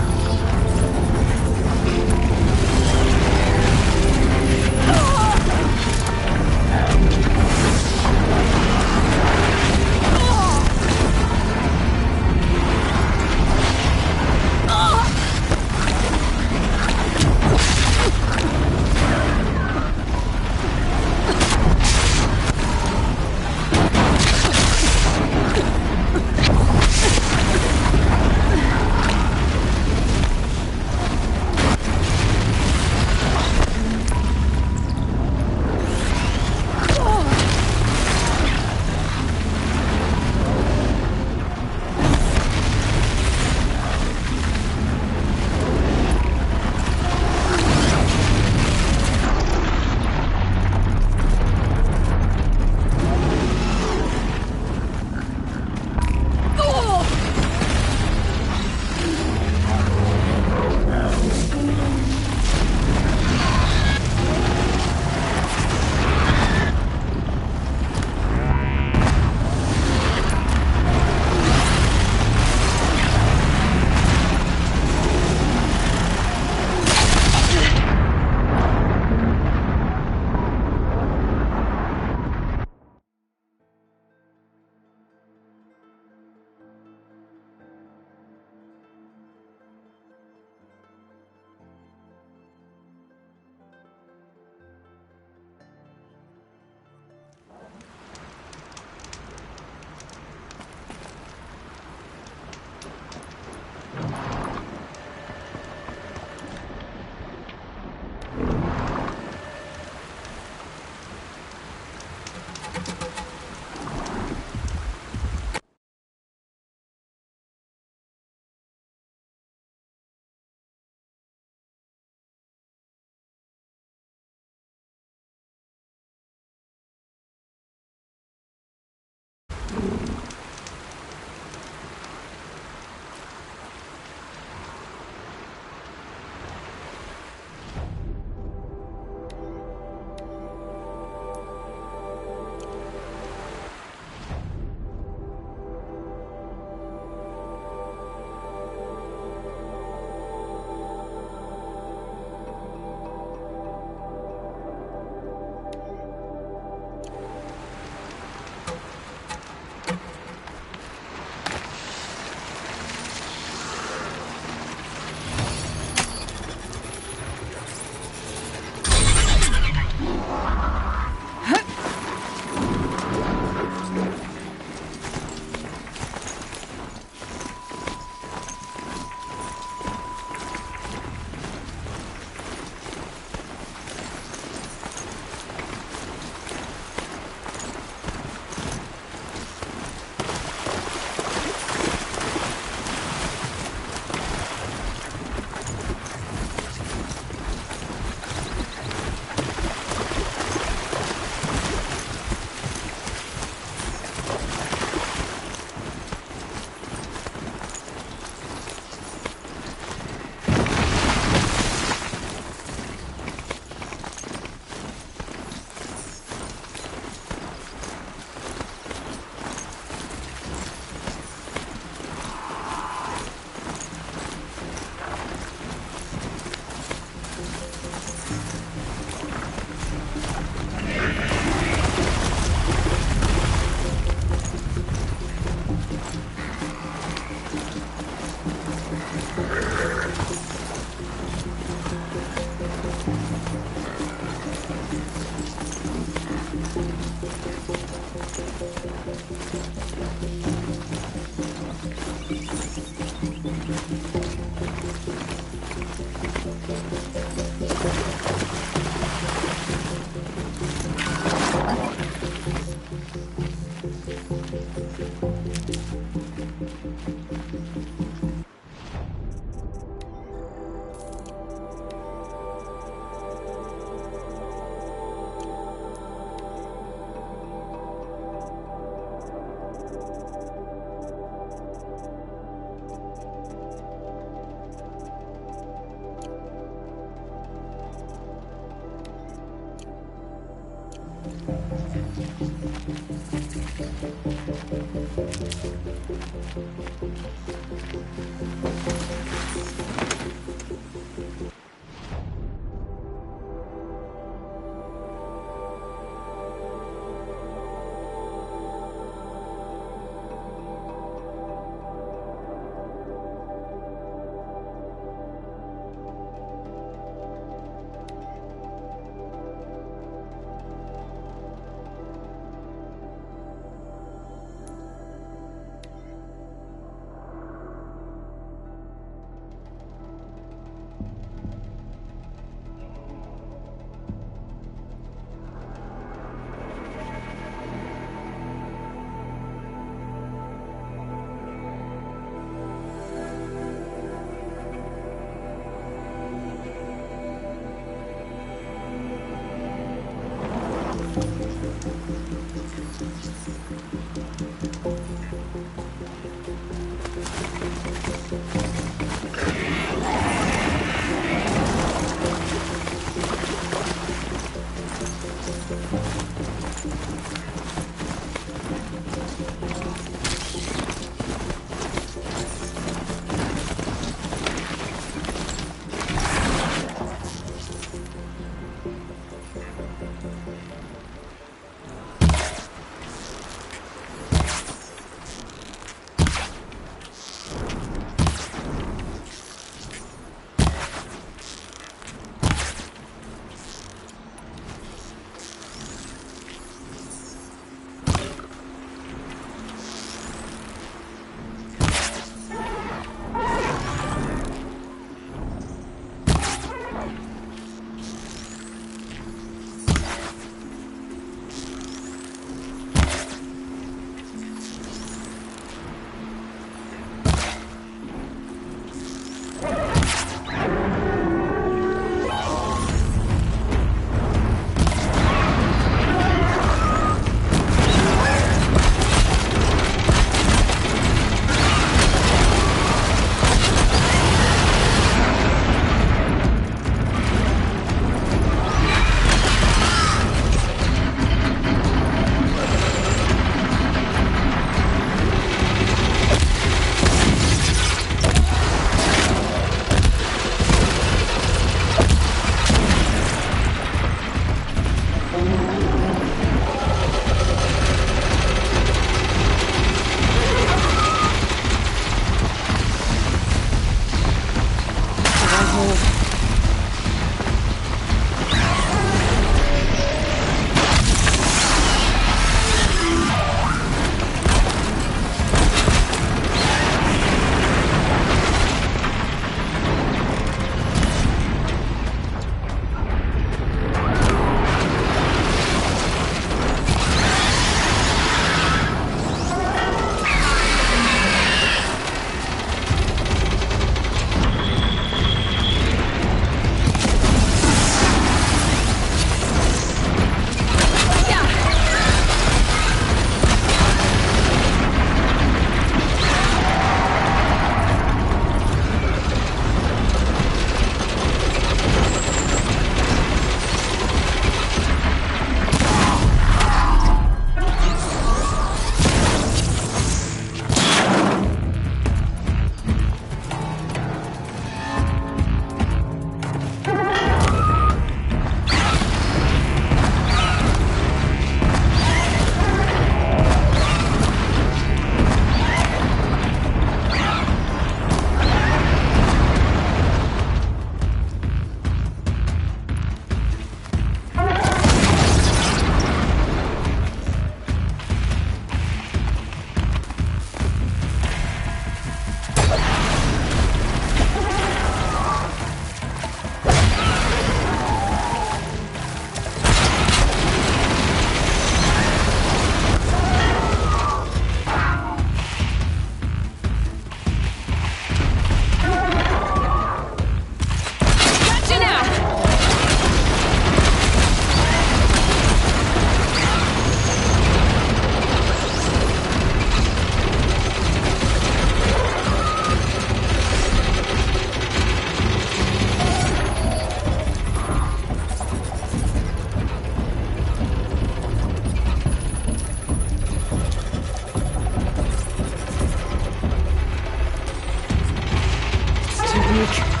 Speaker 2: weak.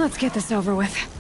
Speaker 2: Let's get this over with.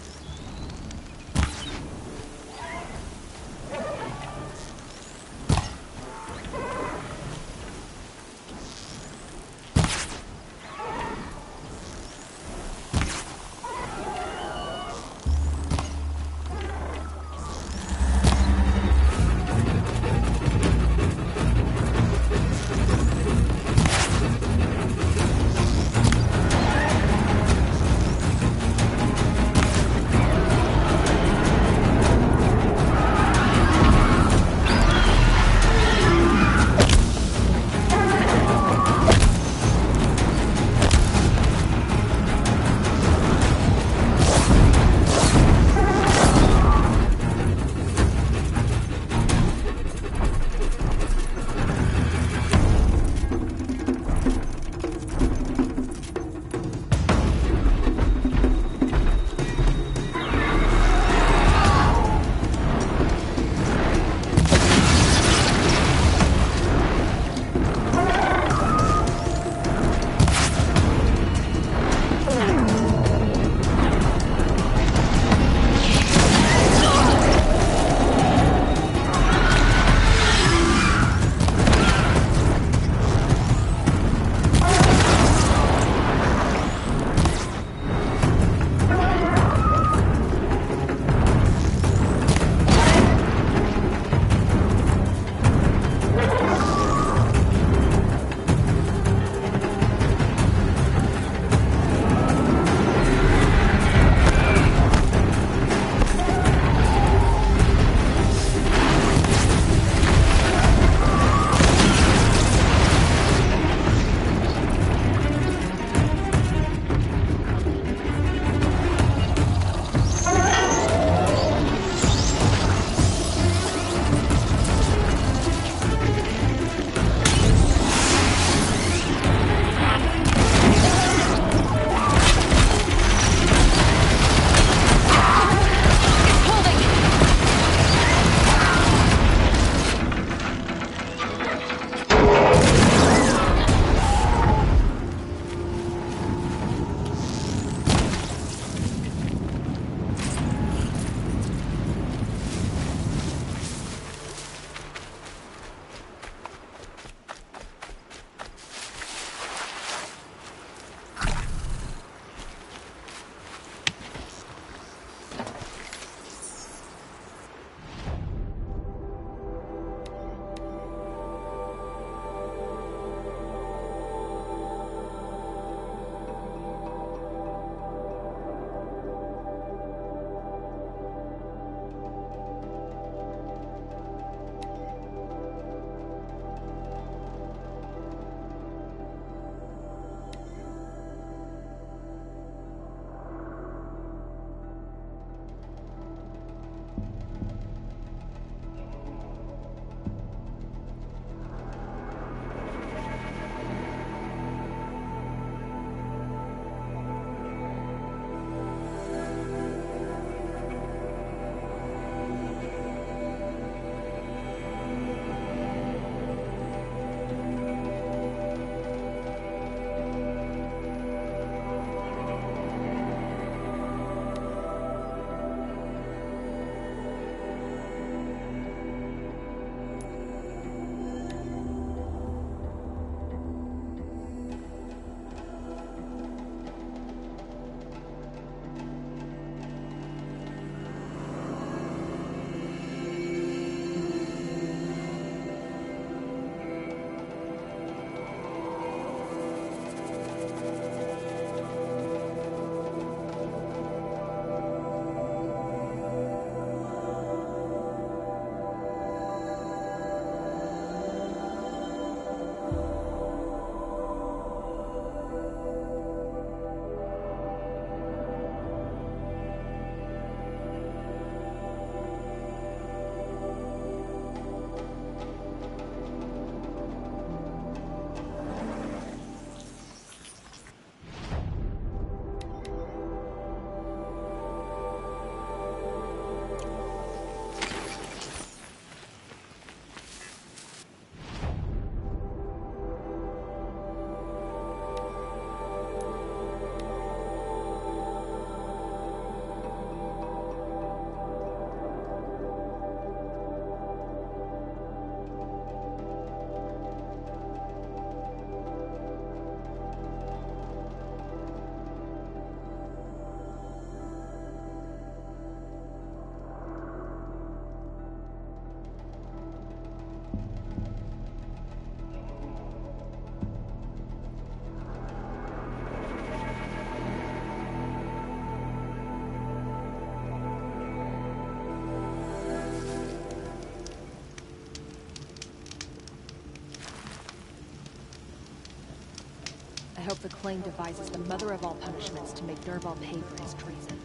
Speaker 18: hope the claim devises the mother of all punishments to make Dervahl pay for his treason.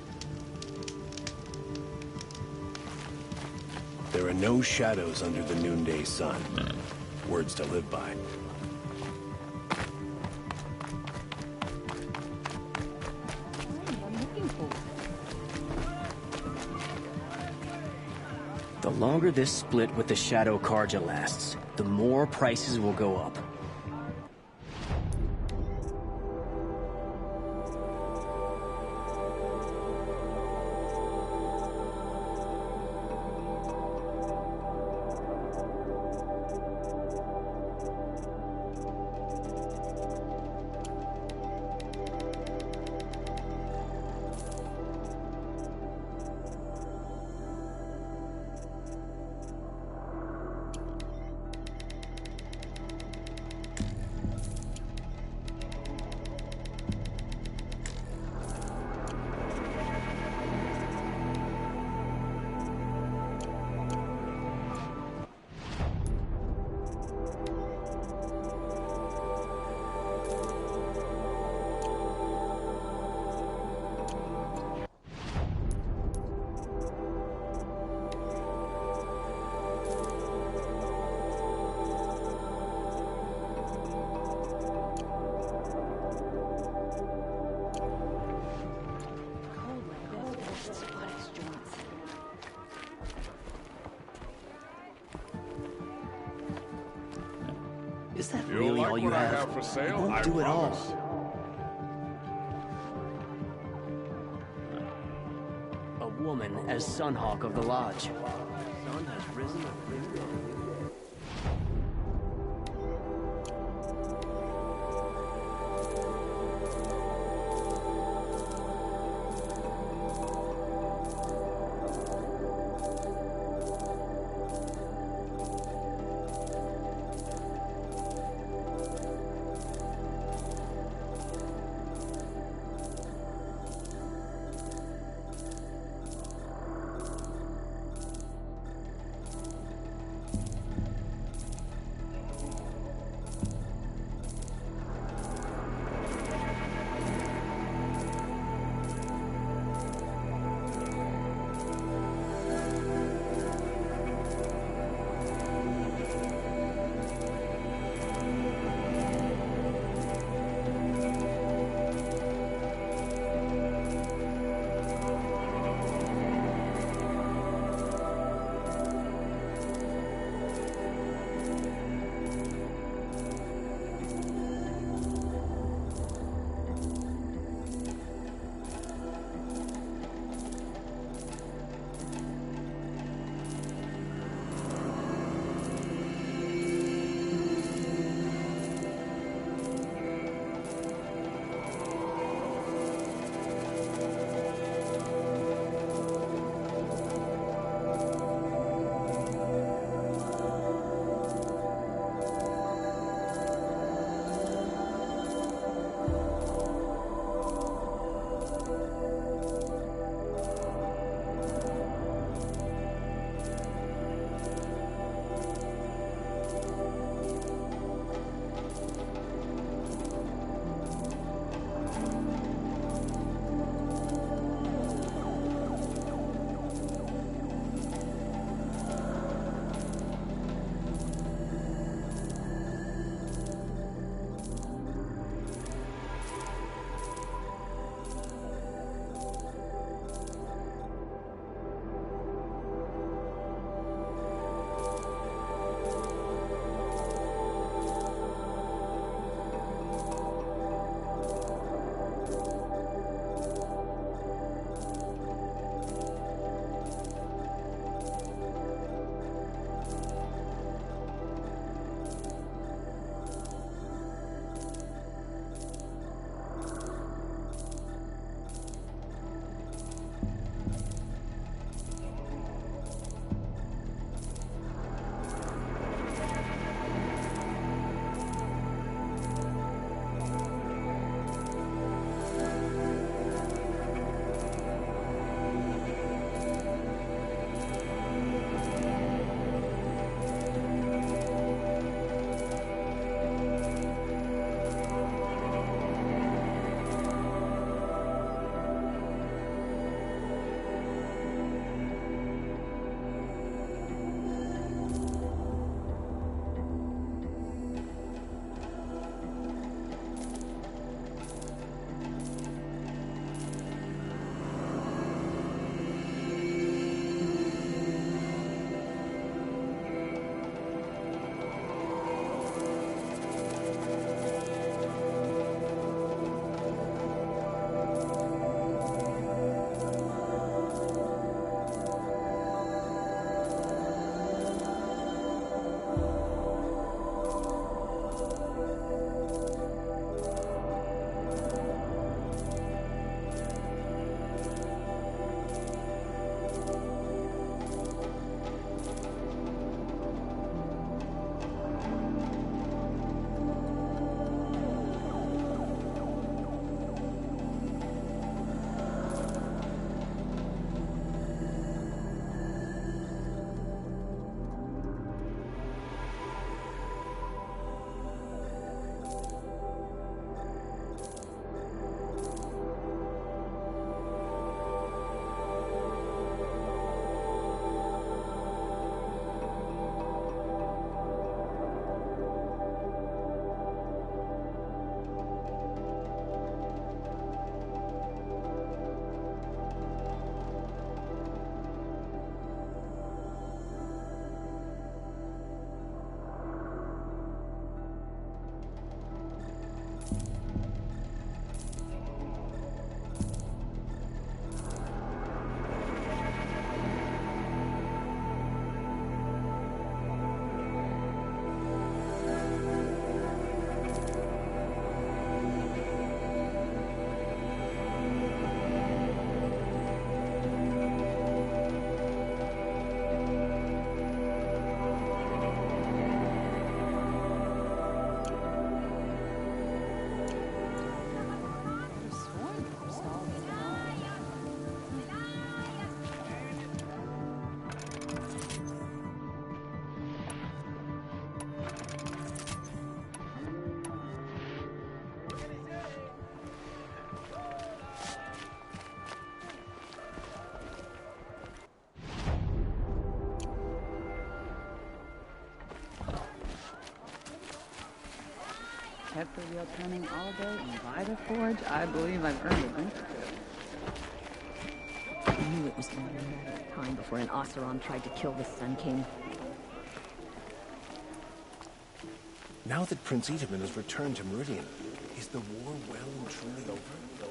Speaker 20: There are no shadows under the noonday sun. Words to live by.
Speaker 9: The longer this split with the Shadow Karja lasts, the more prices will go up. Is that
Speaker 11: You'll
Speaker 9: really
Speaker 11: like
Speaker 9: all you
Speaker 11: what I
Speaker 9: have?
Speaker 11: have for sale,
Speaker 9: Won't
Speaker 11: I
Speaker 9: do it all.
Speaker 11: promise.
Speaker 9: A woman as Sunhawk of the Lodge. Sun has risen.
Speaker 17: kept the wheel turning all day and by the forge, I believe I've earned a drink.
Speaker 18: I knew it was going to be a matter of time before an Oseram tried to kill the Sun King.
Speaker 22: Now that Prince Itaman has returned to Meridian, is the war well and truly over?